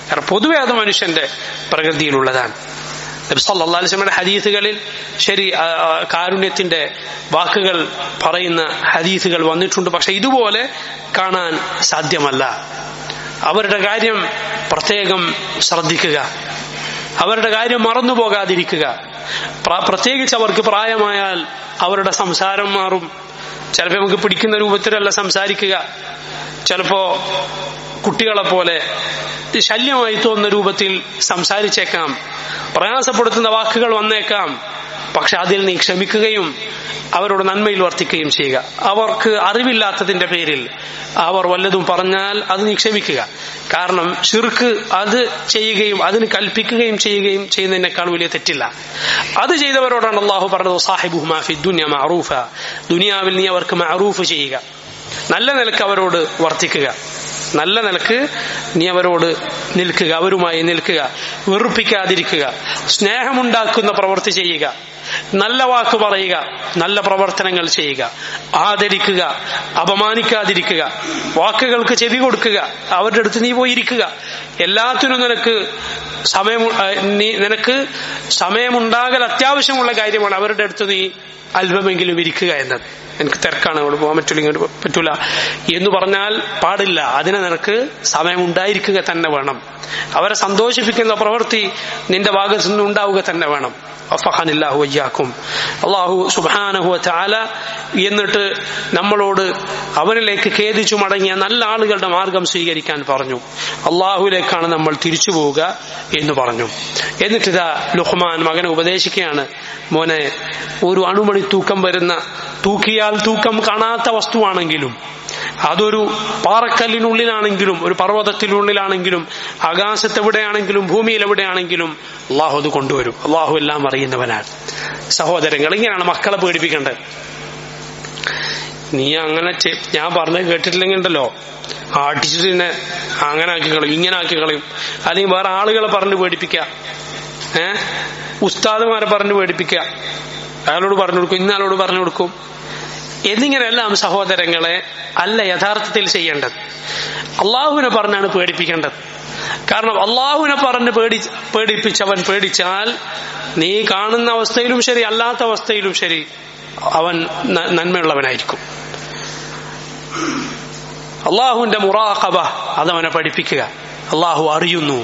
കാരണം പൊതുവെ അത് മനുഷ്യന്റെ പ്രകൃതിയിലുള്ളതാണ്. നബി സല്ലല്ലാഹു അലൈഹി വസല്ലമയുടെ ഹദീസുകളിൽ കാരുണ്യത്തിന്റെ വാക്കുകൾ പറയുന്ന ഹദീസുകൾ വന്നിട്ടുണ്ട്. പക്ഷെ ഇതുപോലെ കാണാൻ സാധ്യമല്ല. അവരുടെ കാര്യം പ്രത്യേകം ശ്രദ്ധിക്കുക, അവരുടെ കാര്യം മറന്നുപോകാതിരിക്കുക. പ്രത്യേകിച്ച് അവർക്ക് പ്രായമായാൽ അവരുടെ സംസാരം മാറും. ചിലപ്പോൾ നമുക്ക് പിടിക്കുന്ന രൂപത്തിലല്ല സംസാരിക്കുക, ചിലപ്പോ കുട്ടികളെ പോലെ ശല്യമായി തോന്നുന്ന രൂപത്തിൽ സംസാരിച്ചേക്കാം, പ്രയാസപ്പെടുത്തുന്ന വാക്കുകൾ വന്നേക്കാം. പക്ഷെ അതിൽ നീ ക്ഷമിക്കുകയും അവരോട് നന്മയിൽ വർത്തിക്കുകയും ചെയ്യുക. അവർക്ക് അറിവില്ലാത്തതിന്റെ പേരിൽ അവർ വല്ലതും പറഞ്ഞാൽ അത് നീ ക്ഷമിക്കുക. കാരണം ശിർക്ക് അത് ചെയ്യുകയും അതിന് കൽപ്പിക്കുകയും ചെയ്യുന്നതിനേക്കാൾ വലിയ തെറ്റില്ല. അത് ചെയ്തവരോടാണ് അള്ളാഹു പറഞ്ഞത് സാഹിബുഹുമാ ഫി ദുനിയ മഅറൂഫ, ദുനിയാവിൽ നീ അവർക്ക് മഅറൂഫ് ചെയ്യുക, നല്ല നിലക്ക് അവരോട് വർത്തിക്കുക, നല്ല നിലക്ക് നീ അവരോട് നിൽക്കുക, അവരുമായി നിൽക്കുക, വെറുപ്പിക്കാതിരിക്കുക, സ്നേഹമുണ്ടാക്കുന്ന പ്രവൃത്തി ചെയ്യുക, നല്ല വാക്ക് പറയുക, നല്ല പ്രവർത്തനങ്ങൾ ചെയ്യുക, ആദരിക്കുക, അപമാനിക്കാതിരിക്കുക, വാക്കുകൾക്ക് ചെവി കൊടുക്കുക, അവരുടെ അടുത്ത് നീ പോയിരിക്കുക. എല്ലാത്തിനും നിനക്ക് സമയമുണ്ടാകൽ അത്യാവശ്യമുള്ള കാര്യമാണ്. അവരുടെ അടുത്ത് നീ അല്പമെങ്കിലും ഇരിക്കുക എന്നത്. എനിക്ക് തിരക്കാണ്, അവിടെ പോകാൻ പറ്റില്ല, ഇങ്ങോട്ട് പറ്റൂല എന്ന് പറഞ്ഞാൽ പാടില്ല. അതിന് നിനക്ക് സമയമുണ്ടായിരിക്കുക തന്നെ വേണം. അവരെ സന്തോഷിപ്പിക്കുന്ന പ്രവൃത്തി നിന്റെ ഭാഗത്തു നിന്ന് ഉണ്ടാവുക തന്നെ വേണം. വഫഖനില്ലാഹു വയ്യാക്കും. അല്ലാഹു സുബ്ഹാനഹു വതആല എന്നിട്ട് നമ്മളോട് അവനിലേക്ക് ഖേദിച്ചു മടങ്ങിയ നല്ല ആളുകളുടെ മാർഗം സ്വീകരിക്കാൻ പറഞ്ഞു. അള്ളാഹുവിലേക്കാണ് നമ്മൾ തിരിച്ചു പോവുക എന്ന് പറഞ്ഞു. എന്നിട്ടിതാ ലുഖ്മാൻ മകനെ ഉപദേശിക്കുകയാണ്, മോനെ, ഒരു അണുമണി തൂക്കം വരുന്ന, തൂക്കിയാൽ തൂക്കം കാണാത്ത വസ്തുവാണെങ്കിലും, അതൊരു പാറക്കല്ലിനുള്ളിലാണെങ്കിലും, ഒരു പർവ്വതത്തിനുള്ളിലാണെങ്കിലും, ആകാശത്തെവിടെയാണെങ്കിലും, ഭൂമിയിൽ എവിടെയാണെങ്കിലും അള്ളാഹു അത് കൊണ്ടുവരും. അള്ളാഹു എല്ലാം അറിയുന്നവനാണ്. സഹോദരങ്ങൾ, ഇങ്ങനെയാണ് മക്കളെ പേടിപ്പിക്കേണ്ടത്. നീ അങ്ങനെ ഞാൻ പറഞ്ഞത് കേട്ടിട്ടില്ലെങ്കിൽ ഉണ്ടല്ലോ, ആട്ടിച്ചിട്ട് തന്നെ അങ്ങനെ ആക്കി കളയും, ഇങ്ങനെ ആക്കി കളയും. അല്ലെങ്കിൽ വേറെ ആളുകളെ പറഞ്ഞ് പേടിപ്പിക്കുക, ഉസ്താദുമാരെ പറഞ്ഞ് പേടിപ്പിക്കുക, അയാളോട് പറഞ്ഞു കൊടുക്കും, ഇന്നാളോട് പറഞ്ഞു കൊടുക്കും എന്നിങ്ങനെയെല്ലാം സഹോദരങ്ങളെ അല്ല യഥാർത്ഥത്തിൽ ചെയ്യേണ്ടത്. അള്ളാഹുവിനെ പറഞ്ഞാണ് പേടിപ്പിക്കേണ്ടത്. കാരണം അള്ളാഹുവിനെ പറഞ്ഞ് പേടിപ്പിച്ചവൻ പേടിച്ചാൽ നീ കാണുന്ന അവസ്ഥയിലും ശരി, അല്ലാത്ത അവസ്ഥയിലും ശരി, അവൻ നന്മയുള്ളവനായിരിക്കും. അള്ളാഹുവിന്റെ മുറാഖബ അതവനെ പഠിപ്പിക്കുക. അള്ളാഹു അറിയുന്നു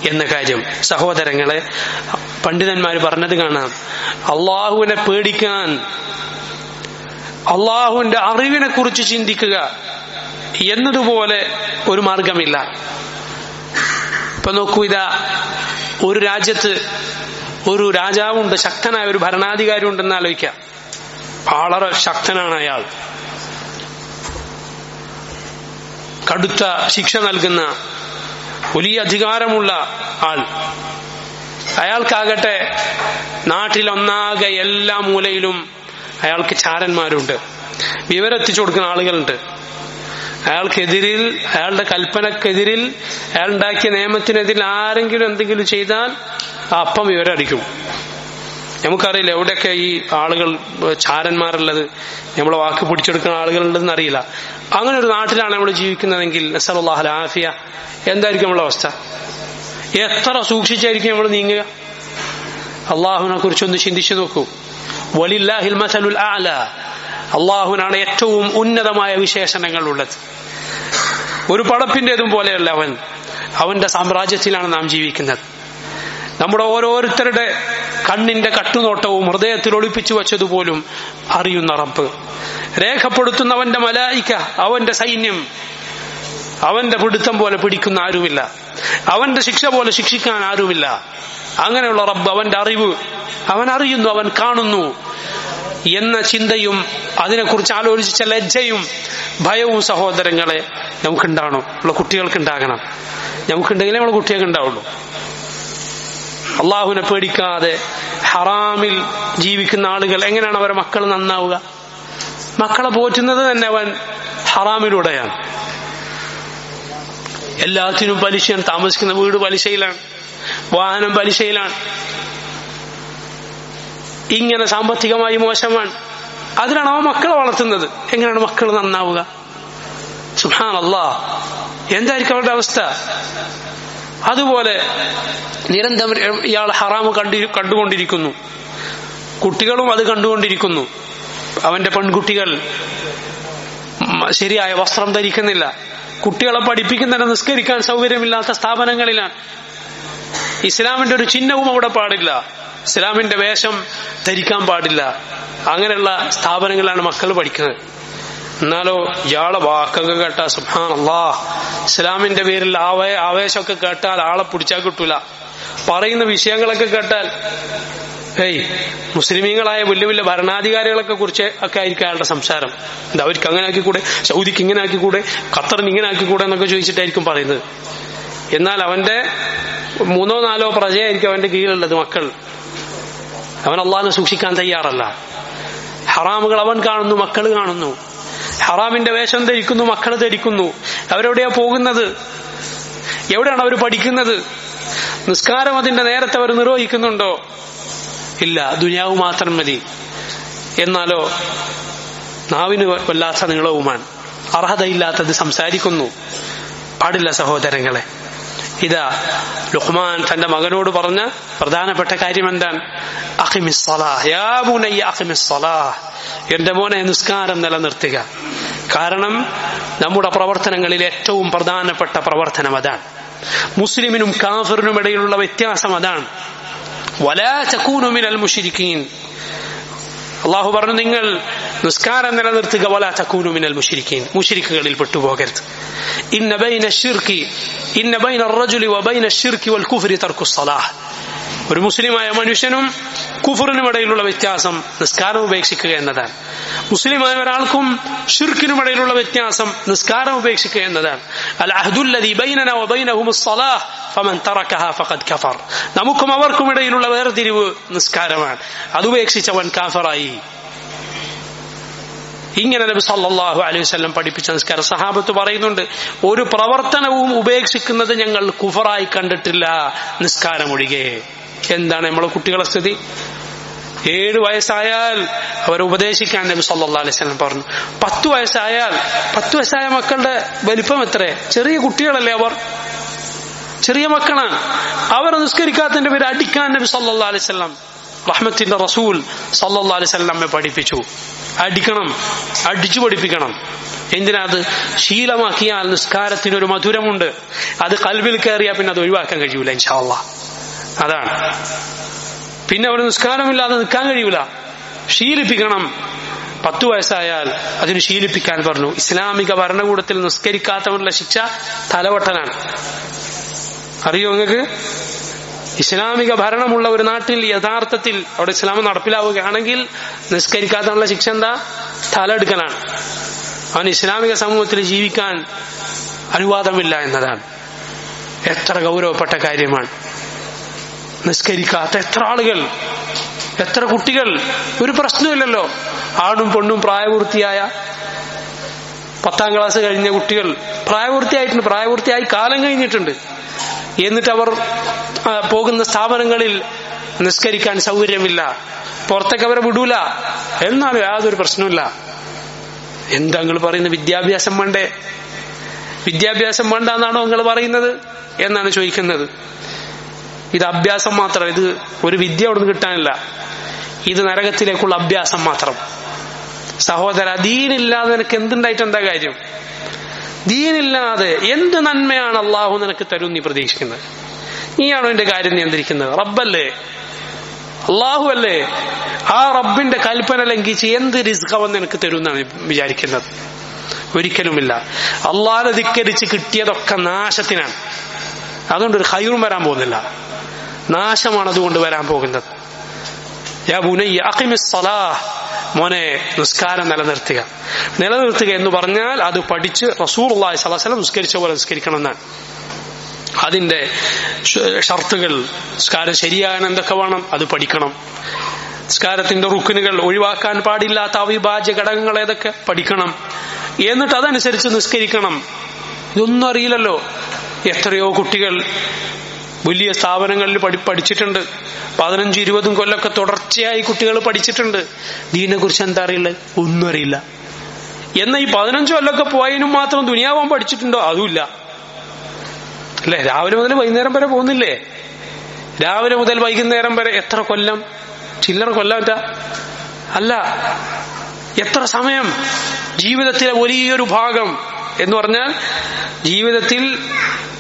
എന്ന കാര്യം. സഹോദരങ്ങളെ, പണ്ഡിതന്മാർ പറഞ്ഞത് കാണാം, അള്ളാഹുവിനെ പേടിക്കാൻ, അള്ളാഹുവിന്റെ അറിവിനെ കുറിച്ച് ചിന്തിക്കുക എന്നതുപോലെ ഒരു മാർഗമില്ല. ഇപ്പൊ നോക്കൂ, ഇതാ ഒരു രാജ്യത്ത് ഒരു രാജാവുണ്ട്, ശക്തനായ ഒരു ഭരണാധികാരി ഉണ്ടെന്ന് ആലോചിക്കാം. വളരെ ശക്തനാണ് അയാൾ, കടുത്ത ശിക്ഷ നൽകുന്ന വലിയ അധികാരമുള്ള ആൾ. അയാൾക്കാകട്ടെ നാട്ടിലൊന്നാകെ എല്ലാ മൂലയിലും അയാൾക്ക് ചാരന്മാരുണ്ട്, വിവരെത്തിച്ചു കൊടുക്കുന്ന ആളുകളുണ്ട്. അയാൾക്കെതിരിൽ, അയാളുടെ കൽപ്പനക്കെതിരിൽ, അയാൾ ഉണ്ടാക്കിയ നിയമത്തിനെതിരിൽ ആരെങ്കിലും എന്തെങ്കിലും ചെയ്താൽ അപ്പം വിവരടിക്കും. നമുക്കറിയില്ല എവിടെയൊക്കെ ഈ ആളുകൾ ചാരന്മാരുള്ളത്, നമ്മളെ വാക്ക് പിടിച്ചെടുക്കുന്ന ആളുകളുണ്ടെന്ന് അറിയില്ല. അങ്ങനെ ഒരു നാട്ടിലാണ് നമ്മൾ ജീവിക്കുന്നതെങ്കിൽ നസ്അലുല്ലാഹൽ ആഫിയ, എന്തായിരിക്കും നമ്മളെ അവസ്ഥ? എത്ര സൂക്ഷിച്ചായിരിക്കും നമ്മൾ നീങ്ങുക? അള്ളാഹുവിനെ കുറിച്ചൊന്ന് ചിന്തിച്ചു നോക്കൂ. വലില്ലാഹിൽ മസലുൽ അഅല, അള്ളാഹുവിനാണ് ഏറ്റവും ഉന്നതമായ വിശേഷണങ്ങൾ ഉള്ളത്. ഒരു പടപ്പിന്റേതും പോലെയല്ല അവൻ. അവന്റെ സാമ്രാജ്യത്തിലാണ് നാം ജീവിക്കുന്നത്. നമ്മുടെ ഓരോരുത്തരുടെ കണ്ണിന്റെ കട്ടുനോട്ടവും ഹൃദയത്തിൽ ഒളിപ്പിച്ചു വച്ചതുപോലും അറിയുന്ന റബ്ബ്, രേഖപ്പെടുത്തുന്നവന്റെ മലായിക, അവന്റെ സൈന്യം, അവന്റെ പിടുത്തം പോലെ പിടിക്കുന്ന ആരുമില്ല, അവന്റെ ശിക്ഷ പോലെ ശിക്ഷിക്കാൻ ആരുമില്ല. അങ്ങനെയുള്ള റബ്ബ്, അവന്റെ അറിവ്, അവൻ അറിയുന്നു, അവൻ കാണുന്നു എന്ന ചിന്തയും അതിനെക്കുറിച്ച് ആലോചിച്ച ലജ്ജയും ഭയവും സഹോദരങ്ങളെ നമുക്കുണ്ടാകണം, ഉള്ള കുട്ടികൾക്കുണ്ടാകണം. നമുക്കുണ്ടെങ്കിലേ നമ്മളെ കുട്ടികൾക്ക് ഉണ്ടാവുള്ളൂ. അള്ളാഹുവിനെ പേടിക്കാതെ ഹറാമിൽ ജീവിക്കുന്ന ആളുകൾ എങ്ങനെയാണ് അവരെ മക്കൾ നന്നാവുക? മക്കളെ പോറ്റുന്നത് തന്നെ അവൻ ഹറാമിലൂടെയാണ്. എല്ലാത്തിനും പലിശയാണ്. താമസിക്കുന്ന വീട് പലിശയിലാണ്, വാഹനം പലിശയിലാണ്, ഇങ്ങനെ സാമ്പത്തികമായി മോശമാണ്. അതിനാണ് അവൻ മക്കളെ വളർത്തുന്നത്. എങ്ങനെയാണ് മക്കൾ നന്നാവുക? സുബ്ഹാനല്ലാഹ്, എന്തായിരിക്കും അവരുടെ അവസ്ഥ? അതുപോലെ നിരന്തരം ഇയാൾ ഹറാമ് കണ്ടുകൊണ്ടിരിക്കുന്നു, കുട്ടികളും അത് കണ്ടുകൊണ്ടിരിക്കുന്നു. അവന്റെ പെൺകുട്ടികൾ ശരിയായ വസ്ത്രം ധരിക്കുന്നില്ല, കുട്ടികളെ പഠിപ്പിക്കുന്നതിന് നിസ്കരിക്കാൻ സൗകര്യമില്ലാത്ത സ്ഥാപനങ്ങളിലാണ്. ഇസ്ലാമിന്റെ ഒരു ചിഹ്നവും അവിടെ പാടില്ല. ഇസ്ലാമിന്റെ വേഷം ധരിക്കാൻ പാടില്ല. അങ്ങനെയുള്ള സ്ഥാപനങ്ങളിലാണ് മക്കൾ പഠിക്കുന്നത്. എന്നാലോ ഇയാളെ വാക്കൊക്കെ കേട്ടാൽ സുബ്ഹാനല്ലാഹ്, ഇസ്ലാമിന്റെ പേരിൽ ആവേശമൊക്കെ കേട്ടാൽ ആളെ പിടിച്ചാൽ കിട്ടൂല. പറയുന്ന വിഷയങ്ങളൊക്കെ കേട്ടാൽ മുസ്ലിമീങ്ങളായ വലിയ വലിയ ഭരണാധികാരികളൊക്കെ കുറിച്ച് ഒക്കെ ആയിരിക്കും അയാളുടെ സംസാരം. എന്താ അവർക്ക് അങ്ങനെ ആക്കിക്കൂടെ, സൗദിക്ക് ഇങ്ങനെ ആക്കിക്കൂടെ, ഖത്തറിന് ഇങ്ങനെ ആക്കിക്കൂടെ എന്നൊക്കെ ചോദിച്ചിട്ടായിരിക്കും പറയുന്നത്. എന്നാൽ അവന്റെ 3 or 4 പ്രജയായിരിക്കും അവന്റെ കീഴിലുള്ളത്, മക്കൾ. അവൻ അള്ളാഹിനെ സൂക്ഷിക്കാൻ തയ്യാറല്ല. ഹറാമുകൾ അവൻ കാണുന്നു, മക്കൾ കാണുന്നു. ഹറാമിന്റെ വേഷം ധരിക്കുന്നു, മക്കൾ ധരിക്കുന്നു. അവരെവിടെയാ പോകുന്നത്? എവിടെയാണ് അവർ പഠിക്കുന്നത്? നിസ്കാരം അതിന്റെ നേരത്തെ അവർ നിർവഹിക്കുന്നുണ്ടോ? ഇല്ല, ദുനിയാവ് മാത്രം മതി. എന്നാലോ നാവിന് വല്ലാത്ത നീളവുമാണ്, അർഹതയില്ലാത്തത് സംസാരിക്കുന്നു. പാടില്ല സഹോദരങ്ങളെ. ഇതാ ലുഖ്മാൻ തന്റെ മകനോട് പറഞ്ഞ പ്രധാനപ്പെട്ട കാര്യം എന്താണ്? അഖിമിസ്സലാഹ് യാ ബുനയ്യ അഖിമിസ്സലാഹ്, എന്റെ മോനെ നിസ്കാരം നിലനിർത്തുക. കാരണം നമ്മുടെ പ്രവർത്തനങ്ങളിൽ ഏറ്റവും പ്രധാനപ്പെട്ട പ്രവർത്തനം അതാണ്. മുസ്ലിമിനും കാഫിറിനും ഇടയിലുള്ള വ്യത്യാസം അതാണ്. വലാ തകൂനു മിനൽ മുശ്രിക്കീൻ, അള്ളാഹു പറഞ്ഞു നിങ്ങൾ നിസ്കാരം നിലനിർത്തുക. വലാ തകൂനു മിനൽ മുശ്രിക്കീൻ, മുശ്രിക്കുകളിൽ പെട്ടുപോകരുത്. ഇന്ന ബൈന الرجل وبين الشرك والكفر ترك الصلاة. ഒരു മുസ്ലിമായ മനുഷ്യനും കുഫറിനും ഇടയിലുള്ള വ്യത്യാസം നിസ്കാരം ഉപേക്ഷിക്കുക എന്നതാണ്. മുസ്ലിമായ ഒരാൾക്കും ഷിർക്കിനും ഇടയിലുള്ള വ്യത്യാസം നിസ്കാരം ഉപേക്ഷിക്കുക എന്നതാണ്. അൽ അഹ്ദുല്ലദീ ബൈനനാ വബൈനഹുമുസ് സ്വലാഹ് ഫമൻ തറകഹാ ഫഖദ് കഫർ. നമുക്കും അവർക്കും ഇടയിലുള്ള വേർതിരിവ് നിസ്കാരമാണ്. അത് ഉപേക്ഷിച്ചവൻ കാഫറായി. ഇങ്ങനെ നബി സല്ലല്ലാഹു അലൈഹി വസല്ലം പഠിപ്പിച്ച നിസ്കാരം സഹാബത്ത് പറയുന്നുണ്ട്, ഒരു പ്രവർത്തനവും ഉപേക്ഷിക്കുന്നത് ഞങ്ങൾ കുഫറായി കണ്ടിട്ടില്ല, നിസ്കാരം ഒഴികെ. എന്താണ് നമ്മളെ കുട്ടികളുടെ സ്ഥിതി? 7 വയസ്സായാൽ അവരെ ഉപദേശിക്കാൻ നബി സല്ലല്ലാഹു അലൈഹി വസല്ലം പറഞ്ഞു. 10 വയസ്സായ മക്കളുടെ വലിപ്പം എത്ര? ചെറിയ കുട്ടികളല്ലേ അവർ, ചെറിയ മക്കളാണ്. അവർ നിസ്കരിക്കാത്തതിന്റെ പേര് അടിക്കാൻ നബി സല്ലല്ലാഹു അലൈഹി വസല്ലം, റഹ്മത്തിന്റെ റസൂൽ സല്ലല്ലാഹു അലൈഹി വസല്ലം നമ്മെ പഠിപ്പിച്ചു. അടിക്കണം, അടിച്ചു പഠിപ്പിക്കണം. എന്തിനാ? അത് ശീലമാക്കിയാൽ നിസ്കാരത്തിനൊരു മധുരമുണ്ട്. അത് ഖൽബിൽ കയറിയാൽ പിന്നെ അത് ഒഴിവാക്കാൻ കഴിയൂല ഇൻഷാ അല്ലാഹ്. അതാണ്. പിന്നെ അവന് നിസ്കാരമില്ലാതെ നിൽക്കാൻ കഴിയൂല. ശീലിപ്പിക്കണം. 10 വയസ്സായാൽ അതിന് ശീലിപ്പിക്കാൻ പറഞ്ഞു. ഇസ്ലാമിക ഭരണകൂടത്തിൽ നിസ്കരിക്കാത്തവനുള്ള ശിക്ഷ തലവട്ടനാണ്. അറിയോ നിങ്ങൾക്ക്? ഇസ്ലാമിക ഭരണമുള്ള ഒരു നാട്ടിൽ യഥാർത്ഥത്തിൽ അവിടെ ഇസ്ലാം നടപ്പിലാവുകയാണെങ്കിൽ നിസ്കരിക്കാത്തവനുള്ള ശിക്ഷ എന്താ? തലെടുക്കലാണ്. അവൻ ഇസ്ലാമിക സമൂഹത്തിൽ ജീവിക്കാൻ അനുവാദമില്ല എന്നതാണ്. എത്ര ഗൗരവപ്പെട്ട കാര്യമാണ്. നിസ്കരിക്കാത്ത എത്ര ആളുകൾ, എത്ര കുട്ടികൾ. ഒരു പ്രശ്നമില്ലല്ലോ. ആണും പെണ്ണും പ്രായപൂർത്തിയായ 10ാം ക്ലാസ് കഴിഞ്ഞ കുട്ടികൾ പ്രായപൂർത്തിയായിട്ടുണ്ട്, പ്രായപൂർത്തിയായി കാലം കഴിഞ്ഞിട്ടുണ്ട്. എന്നിട്ട് അവർ പോകുന്ന സ്ഥാപനങ്ങളിൽ നിസ്കരിക്കാൻ സൗകര്യമില്ല, പുറത്തേക്ക് അവരെ വിടൂല. എന്നാലും യാതൊരു പ്രശ്നമില്ല. എന്താ നിങ്ങൾ പറയുന്നത്? വിദ്യാഭ്യാസം വേണ്ടേ? വിദ്യാഭ്യാസം വേണ്ട എന്നാണോ നിങ്ങൾ പറയുന്നത് എന്നാണ് ചോദിക്കുന്നത്. ഇത് അഭ്യാസം മാത്രം. ഇത് ഒരു വിദ്യ അവിടെ നിന്ന് കിട്ടാനില്ല. ഇത് നരകത്തിലേക്കുള്ള അഭ്യാസം മാത്രം. സഹോദര, ദീനില്ലാതെ നിനക്ക് എന്തുണ്ടായിട്ട് എന്താ കാര്യം? ദീനില്ലാതെ എന്ത് നന്മയാണ് അള്ളാഹു നിനക്ക് തരും നീ പ്രതീക്ഷിക്കുന്നത്? നീയാണോ എന്റെ കാര്യം നിയന്ത്രിക്കുന്നത്? റബ്ബല്ലേ, അള്ളാഹു അല്ലേ? ആ റബ്ബിന്റെ കൽപ്പന ലംഘിച്ച് എന്ത് റിസ്ഖവൻ നിനക്ക് തരും എന്നാണ് വിചാരിക്കുന്നത്? ഒരിക്കലുമില്ല. അള്ളാഹുവിനെ ധിക്കരിച്ച് കിട്ടിയതൊക്കെ നാശത്തിനാണ്. അതുകൊണ്ട് ഒരു ഖൈറും വരാൻ പോകുന്നില്ല, നാശമാണ് അതുകൊണ്ട് വരാൻ പോകുന്നത്. യാ ബുനയ്യ അഖിമിസ്സലാഹ്, മോനെ നിസ്കാരം നിലനിർത്തുക എന്ന് പറഞ്ഞാൽ അത് പഠിച്ച് റസൂലുള്ളാഹി സ്വല്ലല്ലാഹു അലൈഹി വസല്ലം നിസ്കരിച്ച പോലെ നിസ്കരിക്കണം എന്നാണ്. അതിന്റെ ഷർത്തുകൾ, നിസ്കാരം ശരിയാകാൻ എന്തൊക്കെ വേണം അത് പഠിക്കണം. നിസ്കാരത്തിന്റെ റുക്നുകൾ, ഒഴിവാക്കാൻ പാടില്ലാത്ത അവിഭാജ്യ ഘടകങ്ങൾ ഏതൊക്കെ പഠിക്കണം. എന്നിട്ട് അതനുസരിച്ച് നിസ്കരിക്കണം. ഇതൊന്നും അറിയില്ലല്ലോ. എത്രയോ കുട്ടികൾ വലിയ സ്ഥാപനങ്ങളിൽ പഠിച്ചിട്ടുണ്ട്. 15-20 കൊല്ലമൊക്കെ തുടർച്ചയായി കുട്ടികൾ പഠിച്ചിട്ടുണ്ട്. ദീനെ കുറിച്ച് എന്താ അറിയില്ല? ഒന്നും അറിയില്ല. എന്നാൽ ഈ 15 കൊല്ലമൊക്കെ പോയതിനും മാത്രം ദുനിയാവാൻ പഠിച്ചിട്ടുണ്ടോ? അതുമില്ല അല്ലെ? രാവിലെ മുതൽ വൈകുന്നേരം വരെ പോകുന്നില്ലേ? രാവിലെ മുതൽ വൈകുന്നേരം വരെ എത്ര കൊല്ലം? ചില്ലറ കൊല്ലം അല്ല. എത്ര സമയം? ജീവിതത്തിലെ വലിയൊരു ഭാഗം എന്ന് പറഞ്ഞാൽ ജീവിതത്തിൽ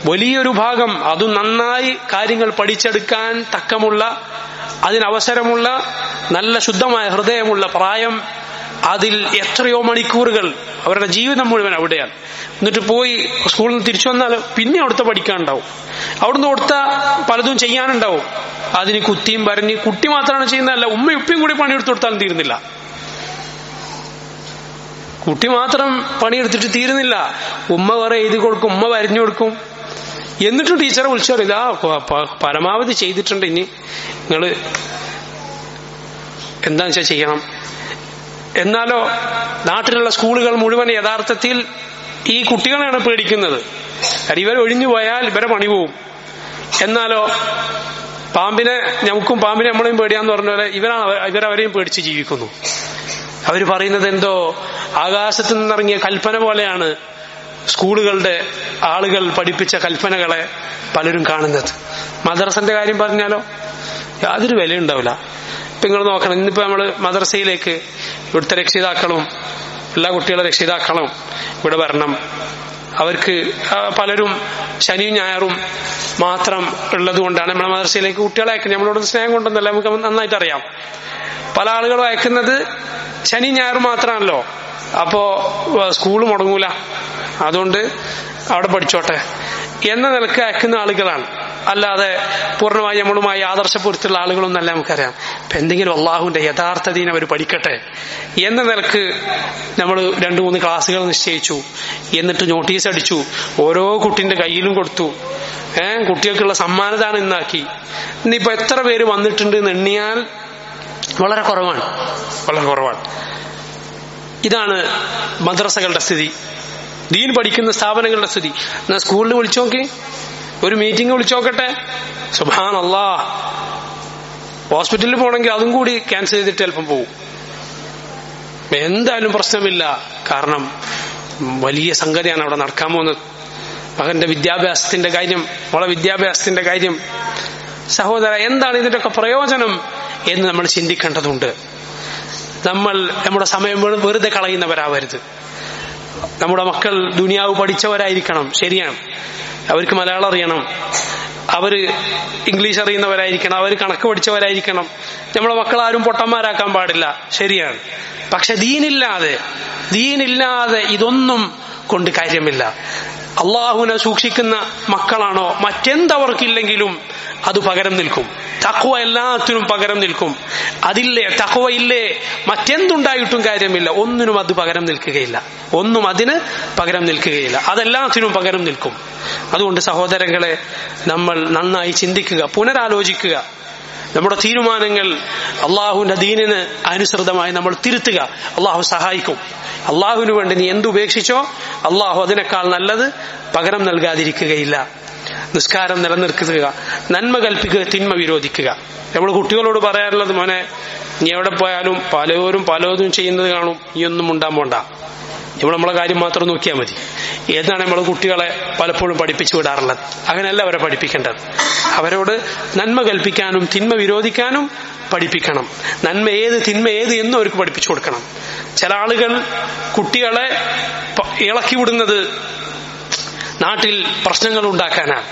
വലിയൊരു ഭാഗം, അതും നന്നായി കാര്യങ്ങൾ പഠിച്ചെടുക്കാൻ തക്കമുള്ള അതിനവസരമുള്ള നല്ല ശുദ്ധമായ ഹൃദയമുള്ള പ്രായം, അതിൽ എത്രയോ മണിക്കൂറുകൾ അവരുടെ ജീവിതം മുഴുവൻ അവിടെയാണ്. എന്നിട്ട് പോയി സ്കൂളിൽ നിന്ന് തിരിച്ചു വന്നാൽ പിന്നെ അവിടുത്തെ പഠിക്കാനുണ്ടാവും, അവിടുന്ന് കൊടുത്ത പലതും ചെയ്യാനുണ്ടാവും. അതിന് കുത്തിയും വരഞ്ഞ് കുട്ടി മാത്രമാണ് ചെയ്യുന്നതല്ല, ഉമ്മയും ഉപ്പയും കൂടി പണിയെടുത്ത് കൊടുത്താലും തീരുന്നില്ല. കുട്ടി മാത്രം പണിയെടുത്തിട്ട് തീരുന്നില്ല, ഉമ്മ കുറെ എഴുതി കൊടുക്കും, ഉമ്മ വരഞ്ഞു കൊടുക്കും. എന്നിട്ടും ടീച്ചറെ വിളിച്ചു പറയും, ഇതാ പരമാവധി ചെയ്തിട്ടുണ്ട്, ഇനി നിങ്ങള് എന്താന്ന് വെച്ചാൽ ചെയ്യണം. എന്നാലോ നാട്ടിലുള്ള സ്കൂളുകൾ മുഴുവൻ യഥാർത്ഥത്തിൽ ഈ കുട്ടികളെയാണ് പേടിക്കുന്നത്. ഇവർ ഒഴിഞ്ഞു പോയാൽ ഇവരെ പണി പോവും. എന്നാലോ പാമ്പിനെ നമുക്കും പാമ്പിനെ നമ്മളെയും പേടിയാന്ന് പറഞ്ഞ പോലെ ഇവരവരെയും പേടിച്ച് ജീവിക്കുന്നു. അവർ പറയുന്നത് എന്തോ ആകാശത്തു നിന്നിറങ്ങിയ കൽപ്പന പോലെയാണ് സ്കൂളുകളുടെ ആളുകൾ പഠിപ്പിച്ച കൽപ്പനകളെ പലരും കാണുന്നത്. മദ്രസന്റെ കാര്യം പറഞ്ഞാലോ യാതൊരു വിലയുണ്ടാവില്ല. ഇപ്പൊ നിങ്ങൾ നോക്കണം, ഇന്നിപ്പോ നമ്മള് മദ്രസയിലേക്ക് ഇവിടുത്തെ രക്ഷിതാക്കളും എല്ലാ കുട്ടികളുടെ രക്ഷിതാക്കളും ഇവിടെ വരണം. അവർക്ക് പലരും ശനിയും ഞായറും മാത്രം ഉള്ളത് കൊണ്ടാണ് നമ്മളെ മദ്രസയിലേക്ക് കുട്ടികളെ അയക്കുന്നത്. നമ്മളോട് സ്നേഹം കൊണ്ടൊന്നല്ല, നമുക്ക് നന്നായിട്ട് അറിയാം. പല ആളുകളും അയക്കുന്നത് ശനി ഞായറും മാത്രമാണല്ലോ, അപ്പോ സ്കൂള് മുടങ്ങൂല, അതുകൊണ്ട് അവിടെ പഠിച്ചോട്ടെ എന്ന നിലക്ക് അയക്കുന്ന ആളുകളാണ്. അല്ലാതെ പൂർണ്ണമായി നമ്മളുമായി ആദർശപൂർത്തിയുള്ള ആളുകളൊന്നല്ല, നമുക്കറിയാം. ഇപ്പൊ എന്തെങ്കിലും അള്ളാഹുവിന്റെ യഥാർത്ഥ ദീൻ അവർ പഠിക്കട്ടെ എന്ന നിലക്ക് നമ്മൾ 2-3 ക്ലാസ്സുകൾ നിശ്ചയിച്ചു, എന്നിട്ട് നോട്ടീസ് അടിച്ചു, ഓരോ കുട്ടിന്റെ കയ്യിലും കൊടുത്തു. കുട്ടികൾക്കുള്ള സമ്മാനദാനം ഇന്നാക്കി. ഇന്നിപ്പോ എത്ര പേര് വന്നിട്ടുണ്ട് എന്ന് എണ്ണിയാൽ വളരെ കുറവാണ്, വളരെ കുറവാണ്. ഇതാണ് മദ്രസകളുടെ സ്ഥിതി, ദീൻ പഠിക്കുന്ന സ്ഥാപനങ്ങളുടെ സ്ഥിതി. എന്നാ സ്കൂളിൽ വിളിച്ചു നോക്കി, ഒരു മീറ്റിംഗ് വിളിച്ചു നോക്കട്ടെ. സുബ്ഹാനല്ലാഹ്, ഹോസ്പിറ്റലിൽ പോകണമെങ്കിൽ അതും കൂടി ക്യാൻസൽ ചെയ്തിട്ട് ചിലപ്പം പോകും. എന്തായാലും പ്രശ്നമില്ല, കാരണം വലിയ സംഗതിയാണ് അവിടെ നടക്കാൻ പോകുന്നത്. മകന്റെ വിദ്യാഭ്യാസത്തിന്റെ കാര്യം, മോളെ വിദ്യാഭ്യാസത്തിന്റെ കാര്യം. സഹോദര, എന്താണ് ഇതിന്റെയൊക്കെ പ്രയോജനം എന്ന് നമ്മൾ ചിന്തിക്കേണ്ടതുണ്ട്. നമ്മൾ നമ്മുടെ സമയം വെറുതെ കളയുന്നവരാവരുത്. നമ്മുടെ മക്കൾ ദുനിയാവ് പഠിച്ചവരായിരിക്കണം, ശരിയാണ്. അവർക്ക് മലയാളം അറിയണം, അവര് ഇംഗ്ലീഷ് അറിയുന്നവരായിരിക്കണം, അവർ കണക്ക് പഠിച്ചവരായിരിക്കണം. നമ്മളെ മക്കളാരും പൊട്ടന്മാരാക്കാൻ പാടില്ല, ശരിയാണ്. പക്ഷെ ദീനില്ലാതെ ഇതൊന്നും കൊണ്ട് കാര്യമില്ല. അള്ളാഹുവിനെ സൂക്ഷിക്കുന്ന മക്കളാണോ, മറ്റെന്തവർക്കില്ലെങ്കിലും അത് പകരം നിൽക്കും. തഖ്വ എല്ലാത്തിനും പകരം നിൽക്കും. അതില്ലേ, തഖ്വ ഇല്ലേ, മറ്റെന്തുണ്ടായിട്ടും കാര്യമില്ല, ഒന്നിനും അത് പകരം നിൽക്കുകയില്ല, ഒന്നും അതിന് പകരം നിൽക്കുകയില്ല. അതെല്ലാത്തിനും പകരം നിൽക്കും. അതുകൊണ്ട് സഹോദരങ്ങളെ, നമ്മൾ നന്നായി ചിന്തിക്കുക, പുനരാലോചിക്കുക. നമ്മുടെ തീരുമാനങ്ങൾ അള്ളാഹുവിന്റെ ദീനിന് അനുസൃതമായി നമ്മൾ തിരുത്തുക. അള്ളാഹു സഹായിക്കും. അള്ളാഹുവിന് വേണ്ടി നീ എന്തുപേക്ഷിച്ചോ അള്ളാഹു അതിനേക്കാൾ നല്ലത് പകരം നൽകാതിരിക്കുകയില്ല. നിസ്കാരം നിലനിർത്തുക, നന്മ കൽപ്പിക്കുക, തിന്മ വിരോധിക്കുക. നമ്മൾ കുട്ടികളോട് പറയാറുള്ളത്, മോനെ നീ എവിടെ പോയാലും പലതും ചെയ്യുന്നത് കാണും, നീ ഒന്നും ഉണ്ടാൻ പോണ്ട, നമ്മളെ കാര്യം മാത്രം നോക്കിയാൽ മതി. ഏതാണ് നമ്മൾ കുട്ടികളെ പലപ്പോഴും പഠിപ്പിച്ചു വിടാറുള്ളത്. അങ്ങനെയല്ല അവരെ പഠിപ്പിക്കേണ്ടത്. അവരോട് നന്മ കൽപ്പിക്കാനും തിന്മ വിരോധിക്കാനും പഠിപ്പിക്കണം. നന്മ ഏത് തിന്മ ഏത് എന്നും അവർക്ക് പഠിപ്പിച്ചു കൊടുക്കണം. ചില ആളുകൾ കുട്ടികളെ ഇളക്കി വിടുന്നത് നാട്ടിൽ പ്രശ്നങ്ങൾ ഉണ്ടാക്കാനാണ്.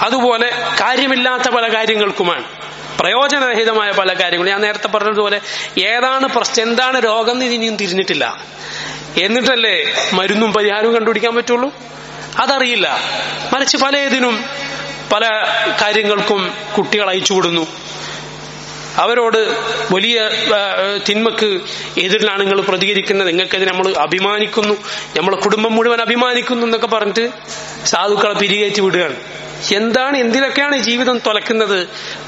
അതുപോലെ കാര്യമില്ലാത്ത പല കാര്യങ്ങൾക്കുമാണ്, പ്രയോജനരഹിതമായ പല കാര്യങ്ങളും. ഞാൻ നേരത്തെ പറഞ്ഞതുപോലെ ഏതാണ് പ്രശ്നം, എന്താണ് രോഗം എന്ന് ഇനിയും തിരിഞ്ഞിട്ടില്ല. എന്നിട്ടല്ലേ മരുന്നും പരിഹാരവും കണ്ടുപിടിക്കാൻ പറ്റുള്ളൂ? അതറിയില്ല. മറിച്ച് പലതിനും പല കാര്യങ്ങൾക്കും കുട്ടികൾ അയച്ചുവിടുന്നു. അവരോട് വലിയ തിന്മക്ക് എതിരിലാണ് നിങ്ങൾ പ്രതികരിക്കുന്നത്, നിങ്ങൾക്കെതിരെ നമ്മൾ അഭിമാനിക്കുന്നു, നമ്മളെ കുടുംബം മുഴുവൻ അഭിമാനിക്കുന്നു എന്നൊക്കെ പറഞ്ഞിട്ട് സാധുക്കളെ പിരികേറ്റി വിടുകയാണ്. എന്തിലൊക്കെയാണ് ഈ ജീവിതം തുലക്കുന്നത്,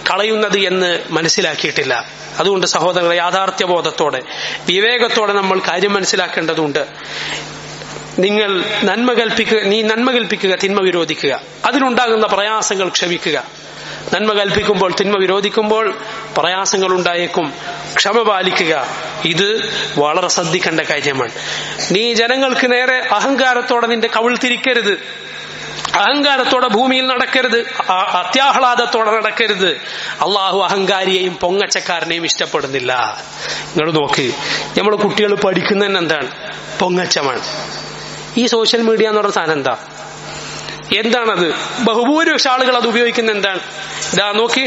കളയുന്നത് എന്ന് മനസ്സിലാക്കിയിട്ടില്ല. അതുകൊണ്ട് സഹോദരങ്ങളെ, യാഥാർത്ഥ്യബോധത്തോടെ വിവേകത്തോടെ നമ്മൾ കാര്യം മനസ്സിലാക്കേണ്ടതുണ്ട്. നീ നന്മ കൽപ്പിക്കുക, തിന്മ വിരോധിക്കുക. അതിനുണ്ടാകുന്ന പ്രയാസങ്ങൾ ക്ഷമിക്കുക. നന്മ കൽപ്പിക്കുമ്പോൾ തിന്മ വിരോധിക്കുമ്പോൾ പ്രയാസങ്ങൾ ഉണ്ടായേക്കും, ക്ഷമ പാലിക്കുക. ഇത് വളരെ ശ്രദ്ധിക്കേണ്ട കാര്യമാണ്. നീ ജനങ്ങൾക്ക് നേരെ അഹങ്കാരത്തോടെ നിന്റെ കവിൾ തിരിക്കരുത്, അഹങ്കാരത്തോടെ ഭൂമിയിൽ നടക്കരുത്, അത്യാഹ്ലാദത്തോടെ നടക്കരുത്. അള്ളാഹു അഹങ്കാരിയെയും പൊങ്ങച്ചക്കാരനെയും ഇഷ്ടപ്പെടുന്നില്ല. നിങ്ങൾ നോക്ക്, നമ്മൾ കുട്ടികൾ പഠിക്കുന്നതന്നെ എന്താണ്? പൊങ്ങച്ചമാണ്. ഈ സോഷ്യൽ മീഡിയ എന്ന് പറഞ്ഞ സാധനം എന്താണത്? ബഹുഭൂരിപക്ഷ ആളുകൾ അത് ഉപയോഗിക്കുന്ന എന്താണ്? ഇതാ നോക്കി,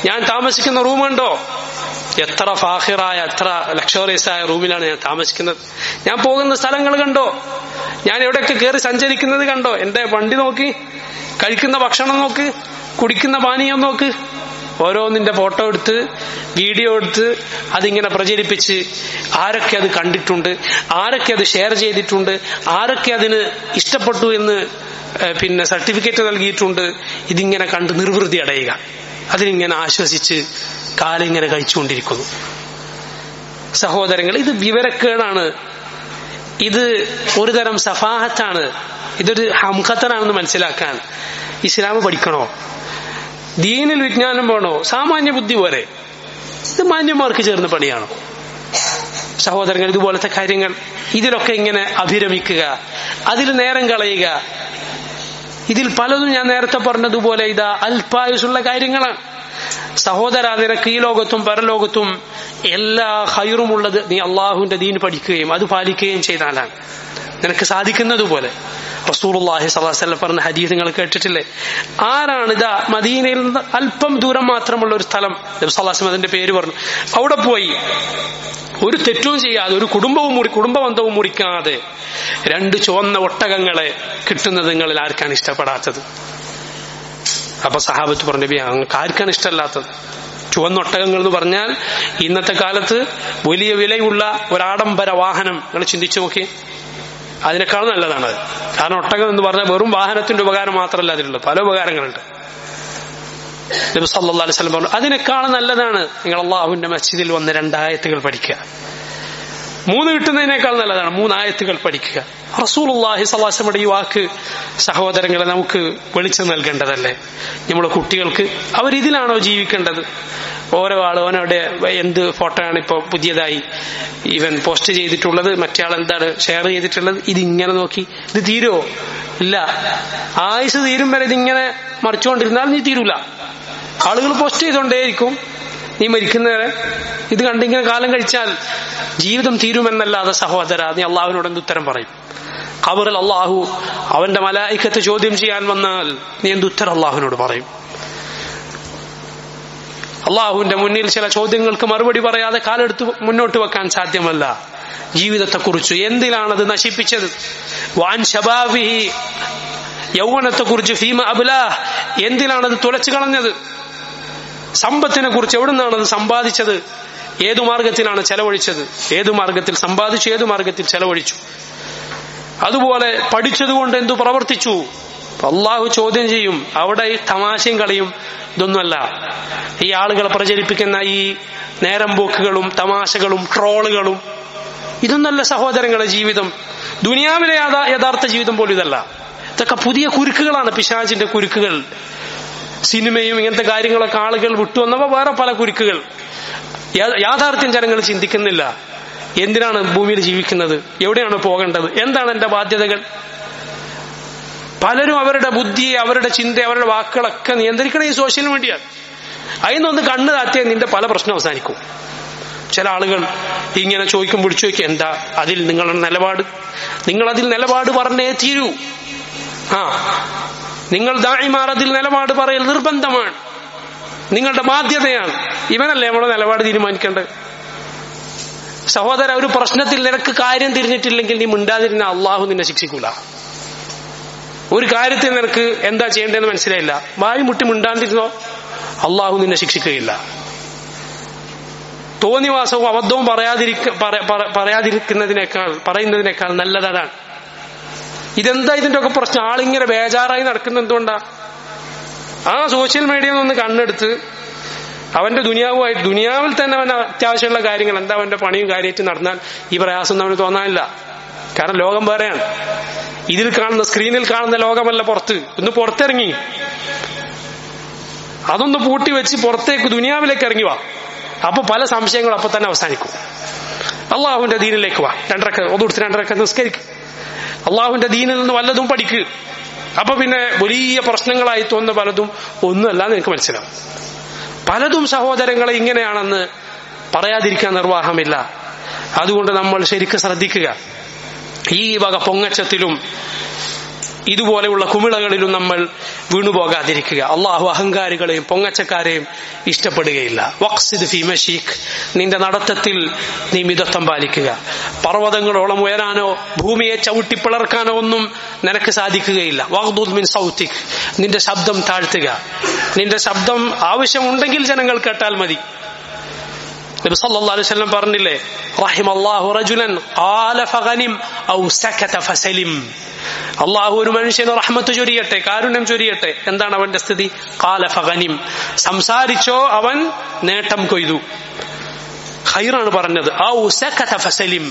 ഞാൻ താമസിക്കുന്ന റൂം കണ്ടോ, എത്ര ഫാഹിറായ എത്ര ലക്ഷറിയസ് ആയ റൂമിലാണ് ഞാൻ താമസിക്കുന്നത്. ഞാൻ പോകുന്ന സ്ഥലങ്ങൾ കണ്ടോ, ഞാൻ എവിടെയൊക്കെ കയറി സഞ്ചരിക്കുന്നത് കണ്ടോ, എന്റെ വണ്ടി നോക്കി, കഴിക്കുന്ന ഭക്ഷണം നോക്ക്, കുടിക്കുന്ന പാനീയം നോക്ക്. ഓരോന്നിന്റെ ഫോട്ടോ എടുത്ത് വീഡിയോ എടുത്ത് അതിങ്ങനെ പ്രചരിപ്പിച്ച് ആരൊക്കെ അത് കണ്ടിട്ടുണ്ട്, ആരൊക്കെ അത് ഷെയർ ചെയ്തിട്ടുണ്ട്, ആരൊക്കെ അതിന് ഇഷ്ടപ്പെട്ടു എന്ന് പിന്നെ സർട്ടിഫിക്കറ്റ് നൽകിയിട്ടുണ്ട്. ഇതിങ്ങനെ കണ്ട് നിർവൃതി അടയുക, അതിനിങ്ങനെ ആശ്വസിച്ച് കാലിങ്ങനെ കഴിച്ചുകൊണ്ടിരിക്കുന്നു. സഹോദരങ്ങൾ, ഇത് വിവരക്കേടാണ്, ഇത് ഒരു തരം സഫാഹത്താണ്, ഇതൊരു ഹംഖത്തനാണെന്ന് മനസ്സിലാക്കാൻ ഇസ്ലാം പഠിക്കണോ? ദീനിൽ വിജ്ഞാനം വേണോ? സാമാന്യ ബുദ്ധി പോരെ? ഇത് മാന്യന്മാർക്ക് ചേർന്ന പണിയാണോ? സഹോദരങ്ങൾ, ഇതുപോലത്തെ കാര്യങ്ങൾ ഇതിലൊക്കെ ഇങ്ങനെ അഭിരമിക്കുക, അതിൽ നേരം കളയുക, ഇതിൽ പലതും ഞാൻ നേരത്തെ പറഞ്ഞതുപോലെ ഇതാ അല്പായുസുള്ള കാര്യങ്ങളാണ്. സഹോദര, നിനക്ക് ഈ ലോകത്തും പരലോകത്തും എല്ലാ ഖൈറുമുള്ളത് നീ അള്ളാഹുവിന്റെ ദീൻ പഠിക്കുകയും അത് പാലിക്കുകയും ചെയ്താലാണ് നിനക്ക് സാധിക്കുന്നതുപോലെ. റസൂലുള്ളാഹി സ്വല്ലല്ലാഹു അലൈഹി വസല്ലം പറഞ്ഞ ഹദീസ് നിങ്ങൾ കേട്ടിട്ടില്ലേ? ആരാണ് ഇതാ മദീനയിൽ നിന്ന് അല്പം ദൂരം മാത്രമുള്ള ഒരു സ്ഥലം, നബി സല്ലല്ലാഹു അലൈഹി വസല്ലം അതിന്റെ പേര് പറഞ്ഞു, അവിടെ പോയി ഒരു തെറ്റും ചെയ്യാതെ, ഒരു കുടുംബബന്ധവും മുറിക്കാതെ 2 ചുവന്ന ഒട്ടകങ്ങളെ കിട്ടുന്നത് നിങ്ങളിൽ ആർക്കാണ് ഇഷ്ടപ്പെടാത്തത്? അപ്പൊ സഹാബത്ത് പറഞ്ഞു, നബി അങ്ങക്ക് ആർക്കാണ് ഇഷ്ടമല്ലാത്തത്? ചുവന്ന ഒട്ടകങ്ങൾ എന്ന് പറഞ്ഞാൽ ഇന്നത്തെ കാലത്ത് വലിയ വിലയുള്ള ഒരാഡംബര വാഹനം നിങ്ങൾ ചിന്തിച്ചു നോക്കി, അതിനേക്കാൾ നല്ലതാണ്. കാരണം ഒട്ടകം എന്ന് പറഞ്ഞാൽ വെറും വാഹനത്തിന്റെ ഉപകാരം മാത്രമല്ല അതിലുള്ളത്, പല ഉപകാരങ്ങളുണ്ട്. നബി സല്ലല്ലാഹു അലൈഹി വസല്ലം പറഞ്ഞു, അതിനേക്കാൾ നല്ലതാണ് നിങ്ങൾ അള്ളാഹുവിന്റെ മസ്ജിദിൽ വന്ന് 2 ആയത്തുകൾ പഠിക്കുക. 3 കിട്ടുന്നതിനേക്കാൾ നല്ലതാണ് 3 ആയത്തുകൾ പഠിക്കുക. റസൂലുള്ളാഹി സ്വല്ലല്ലാഹു അലൈഹി വസല്ലം ഈ വാക്ക് സഹോദരങ്ങളെ നമുക്ക് വെളിച്ചം നൽകേണ്ടതല്ലേ? നമ്മുടെ കുട്ടികൾക്ക് അവരിതിലാണോ ജീവിക്കേണ്ടത്? ഓരോ ആളും അവനവിടെ എന്ത് ഫോട്ടോയാണ് ഇപ്പോൾ പുതിയതായി ഇവൻ പോസ്റ്റ് ചെയ്തിട്ടുള്ളത്, മറ്റേ ആൾ എന്താണ് ഷെയർ ചെയ്തിട്ടുള്ളത്, ഇതിങ്ങനെ നോക്കി ഇത് തീരുമോ? ഇല്ല. ആയുസ് തീരും വരെ ഇതിങ്ങനെ മറിച്ചുകൊണ്ടിരുന്നാൽ നീ തീരൂല. ആളുകൾ പോസ്റ്റ് ചെയ്തുകൊണ്ടേയിരിക്കും നീ മരിക്കുന്നവരെ. ഇത് കണ്ടിങ്ങനെ കാലം കഴിച്ചാൽ ജീവിതം തീരുമെന്നല്ലാതെ സഹോദര നീ അള്ളാഹുവിനോട് എന്ത് ഉത്തരം പറയും? ഖബറിൽ അള്ളാഹു അവന്റെ മലായിക്കത്ത് ചോദ്യം ചെയ്യാൻ വന്നാൽ നീ എന്ത് ഉത്തരം അള്ളാഹുവിനോട് പറയും? അള്ളാഹുവിന്റെ മുന്നിൽ ചില ചോദ്യങ്ങൾക്ക് മറുപടി പറയാതെ കാലെടുത്ത് മുന്നോട്ട് വെക്കാൻ സാധ്യമല്ല. ജീവിതത്തെക്കുറിച്ച് എന്തിലാണത് നശിപ്പിച്ചത്? വാൻ ശബാബിഹി, യൗവനത്തെക്കുറിച്ച് ഫീമ അബ്ലാഹ്, എന്തിലാണത് തുലച്ചു കളഞ്ഞത്? സമ്പത്തിനെ കുറിച്ച് എവിടുന്നാണത് സമ്പാദിച്ചത്? ഏതു മാർഗത്തിലാണ് ചെലവഴിച്ചത്? ഏതു മാർഗത്തിൽ സമ്പാദിച്ചു, ഏതു മാർഗത്തിൽ ചെലവഴിച്ചു? അതുപോലെ പഠിച്ചതുകൊണ്ട് എന്തു പ്രവർത്തിച്ചു? അള്ളാഹു ചോദ്യം ചെയ്യും. അവിടെ ഈ തമാശയും കളിയും ഇതൊന്നുമല്ല. ഈ ആളുകൾ പ്രചരിപ്പിക്കുന്ന ഈ നേരം പോക്കുകളും തമാശകളും ട്രോളുകളും ഇതൊന്നല്ല സഹോദരങ്ങളെ ജീവിതം. ദുനിയാവിലെ യഥാർത്ഥ ജീവിതം പോലും ഇതല്ല. ഇതൊക്കെ പുതിയ കുരുക്കുകളാണ്, പിശാചിന്റെ കുരുക്കുകൾ. സിനിമയും ഇങ്ങനത്തെ കാര്യങ്ങളൊക്കെ ആളുകൾ വിട്ടുവന്നപ്പോ വേറെ പല കുരുക്കുകൾ. യാഥാർത്ഥ്യം ജനങ്ങൾ ചിന്തിക്കുന്നില്ല. എന്തിനാണ് ഭൂമിയിൽ ജീവിക്കുന്നത്? എവിടെയാണ് പോകേണ്ടത്? എന്താണ് എന്റെ ബാധ്യതകൾ? പലരും അവരുടെ ബുദ്ധിയെ, അവരുടെ ചിന്ത, അവരുടെ വാക്കുകളൊക്കെ നിയന്ത്രിക്കണം ഈ സോഷ്യൽ മീഡിയ. അതിനൊന്ന് കണ്ണ് താത്തിയാൽ നിന്റെ പല പ്രശ്നം അവസാനിക്കും. ചില ആളുകൾ ഇങ്ങനെ ചോദിക്കും, പിടിച്ചു ചോദിക്കും, എന്താ അതിൽ നിങ്ങളുടെ നിലപാട്? നിങ്ങൾ അതിൽ നിലപാട് പറഞ്ഞേ തീരൂ. നിങ്ങൾ ദാഇമാർ അതിൽ നിലപാട് പറയൽ നിർബന്ധമാണ്, നിങ്ങളുടെ ബാധ്യതയാണ്. ഇവനല്ലേ നമ്മുടെ നിലപാട് തീരുമാനിക്കേണ്ടത്? സഹോദര, ഒരു പ്രശ്നത്തിൽ നിനക്ക് കാര്യം തിരിഞ്ഞിട്ടില്ലെങ്കിൽ നീ മിണ്ടാതിരുന്ന അള്ളാഹു നിന്നെ ശിക്ഷിക്കൂല. ഒരു കാര്യത്തിൽ നിനക്ക് എന്താ ചെയ്യേണ്ടതെന്ന് മനസ്സിലായില്ല, വായി മുട്ടി മിണ്ടാണ്ടിരുന്നോ, അള്ളാഹു നിന്നെ ശിക്ഷിക്കുകയില്ല. തോന്നിവാസവും അബദ്ധവും പറയുന്നതിനേക്കാൾ നല്ലതാണ്. ഇതെന്താ ഇതിന്റെ ഒക്കെ പ്രശ്നം? ആളിങ്ങനെ ബേജാറായി നടക്കുന്ന എന്തുകൊണ്ടാ? ആ സോഷ്യൽ മീഡിയയിൽ നിന്ന് കണ്ണെടുത്ത് അവന്റെ ദുനിയാവിൽ തന്നെ അവന് അത്യാവശ്യമുള്ള കാര്യങ്ങൾ എന്താ അവന്റെ പണിയും കാര്യമായിട്ട് നടന്നാൽ ഈ പ്രയാസം അവന് തോന്നാനില്ല. കാരണം ലോകം വേറെയാണ്. ഇതിൽ കാണുന്ന, സ്ക്രീനിൽ കാണുന്ന ലോകമല്ല പുറത്ത്. ഒന്ന് പുറത്തിറങ്ങി അതൊന്ന് പൂട്ടി വെച്ച് പുറത്തേക്ക് ദുനിയാവിലേക്ക് ഇറങ്ങി വാ. അപ്പൊ പല സംശയങ്ങളും അപ്പൊ തന്നെ അവസാനിക്കും. അള്ളാഹുവിന്റെ ദീനിലേക്ക് വാ. 2 റക്അത്ത് നിസ്കരിക്കും. അള്ളാഹുവിന്റെ ദീനിൽ നിന്ന് വല്ലതും പഠിക്കുക. അപ്പൊ പിന്നെ വലിയ പ്രശ്നങ്ങളായി തോന്നുന്ന പലതും ഒന്നുമല്ല നിനക്ക് മനസ്സിലാവും. പലതും സഹോദരങ്ങളെ ഇങ്ങനെയാണെന്ന് പറയാതിരിക്കാൻ നിർവാഹമില്ല. അതുകൊണ്ട് നമ്മൾ ശരിക്കും ശ്രദ്ധിക്കുക. ഈ വക പൊങ്ങച്ചത്തിലും ഇതുപോലെയുള്ള കുമിളകളിലും നമ്മൾ വീണുപോകാതിരിക്കുക. അള്ളാഹു അഹങ്കാരികളെയും പൊങ്ങച്ചക്കാരെയും ഇഷ്ടപ്പെടുകയില്ല. വഖ്സിദ് ഫീ മശീഖ്, നിന്റെ നടത്തത്തിൽ നീ മിതത്വം പാലിക്കുക. പർവ്വതങ്ങളോളം ഉയരാനോ ഭൂമിയെ ചവിട്ടിപ്പിളർക്കാനോ ഒന്നും നിനക്ക് സാധിക്കുകയില്ല. വഗ്ദുദ് മിൻ സൗതിക്, നിന്റെ ശബ്ദം താഴ്ത്തുക. നിന്റെ ശബ്ദം ആവശ്യമുണ്ടെങ്കിൽ ജനങ്ങൾ കേട്ടാൽ മതി. നബി സല്ലല്ലാഹു അലൈഹി വസല്ലം പറഞ്ഞില്ലേ, റഹിമല്ലാഹു റജുലൻ ഖാല ഫഗനിം ഔ സകത ഫസലിം. അള്ളാഹു ഒരു മനുഷ്യന് റഹ്മത്ത് ചൊരിയട്ടെ, കാരുണ്യം ചൊരിയട്ടെ. എന്താണ് അവന്റെ സ്ഥിതി? ഖാല ഫഗനിം, സംസാരിച്ചോ അവൻ നേട്ടം കൊയ്തു, ഖൈറാണ് പറഞ്ഞത്. ഔ സകത ഫസലിം,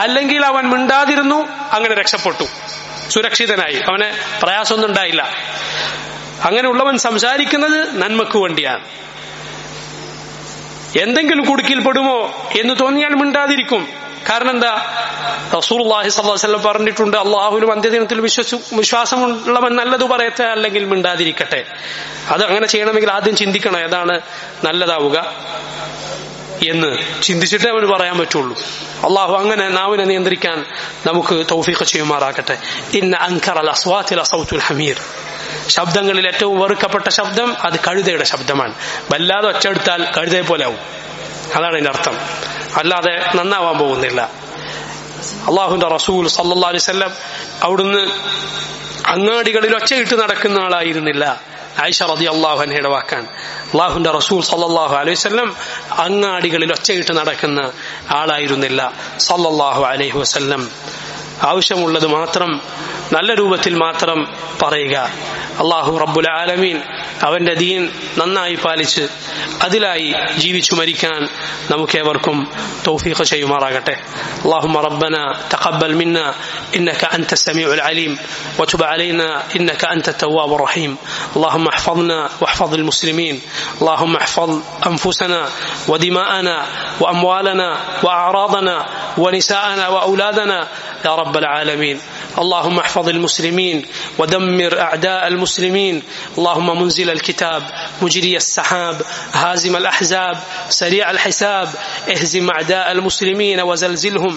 അല്ലെങ്കിൽ അവൻ മിണ്ടാതിരുന്നു, അങ്ങനെ രക്ഷപ്പെട്ടു, സുരക്ഷിതനായി, അവന് പ്രയാസമൊന്നും ഉണ്ടായില്ല. അങ്ങനെയുള്ളവൻ സംസാരിക്കുന്നത് നന്മക്ക് വേണ്ടിയാണ്. എന്തെങ്കിലും കുടുക്കിൽപ്പെടുമോ എന്ന് തോന്നിയാൽ മിണ്ടാതിരിക്കും. കാരണം എന്താ? റസൂലുള്ളാഹി സ്വല്ലല്ലാഹു അലൈഹി വസല്ലം പറഞ്ഞിട്ടുണ്ട്, അള്ളാഹുവിലും അന്ത്യദിനത്തിൽ വിശ്വാസമുള്ളവൻ നല്ലത് പറയട്ടെ, അല്ലെങ്കിൽ മിണ്ടാതിരിക്കട്ടെ. അത് അങ്ങനെ ചെയ്യണമെങ്കിൽ ആദ്യം ചിന്തിക്കണം ഏതാണ് നല്ലതാവുക എന്ന്. ചിന്തിച്ചിട്ടേ അവന് പറയാൻ പറ്റുള്ളൂ. അള്ളാഹു അങ്ങനെ നാവിനെ നിയന്ത്രിക്കാൻ നമുക്ക് തൗഫീഖ് ചെയ്യുമാറാകട്ടെ. ഇന്ന അൻകറൽ അസ്വാതി ലസൗതുൽ ഹമീർ, ശബ്ദങ്ങളിൽ ഏറ്റവും വെറുക്കപ്പെട്ട ശബ്ദം അത് കഴുതയുടെ ശബ്ദമാണ്. വല്ലാതെ ഒച്ചെടുത്താൽ കഴുതയെ പോലെ ആവും, അതാണ് അതിന്റെ അർത്ഥം. അല്ലാതെ നന്നാവാൻ പോകുന്നില്ല. അള്ളാഹുവിന്റെ റസൂൽ സല്ലല്ലാഹു അലൈഹി വസല്ലം അവിടുന്ന് അങ്ങാടികളിൽ ഒച്ചയിട്ട് നടക്കുന്ന ആളായിരുന്നില്ല. ആയിഷ റളിയല്ലാഹു അൻഹയുടെ വാക്കാണ്. അള്ളാഹുവിന്റെ റസൂൽ സല്ലല്ലാഹു അലൈഹി വസല്ലം അങ്ങാടികളിൽ ഒച്ചയിട്ട് നടക്കുന്ന ആളായിരുന്നില്ല സല്ലല്ലാഹു അലൈഹി വസല്ലം. ആവശ്യമുള്ളത് മാത്രം നല്ല രൂപത്തിൽ മാത്രം പറയുക. അള്ളാഹു റബ്ബുൽ ആലമീൻ അവന്റെ ദീൻ നന്നായി പാലിച്ച് അതിലായി ജീവിച്ചു മരിക്കാൻ നമുക്കേവർക്കും തൗഫീഖ് ചെയ്യുമാറാകട്ടെ. اللهم ربنا تقبل منا إنك أنت السميع العليم وتب علينا إنك أنت التواب الرحيم. اللهم احفظنا واحفظ المسلمين. اللهم احفظ أنفسنا ودماءنا وأموالنا وأعراضنا ونساءنا وأولادنا يا رب العالمين. اللهم احفظ المسلمين ودمر أعداء المسلمين. اللهم منزل الكتاب مجري السحاب هازم الأحزاب سريع الحساب اهزم أعداء المسلمين وزلزلهم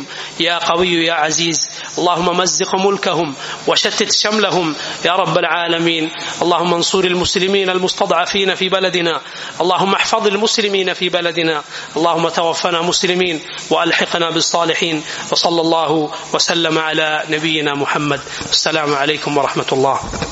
يا قوي يا عزيز. اللهم مزق ملكهم وشتت شملهم يا رب العالمين. اللهم انصر المسلمين المستضعفين في بلدنا. اللهم احفظ المسلمين في بلدنا. اللهم توفنا مسلمين وألحقنا بالصالحين. وصلى الله وسلم على نبينا محمد. السلام عليكم ورحمة الله.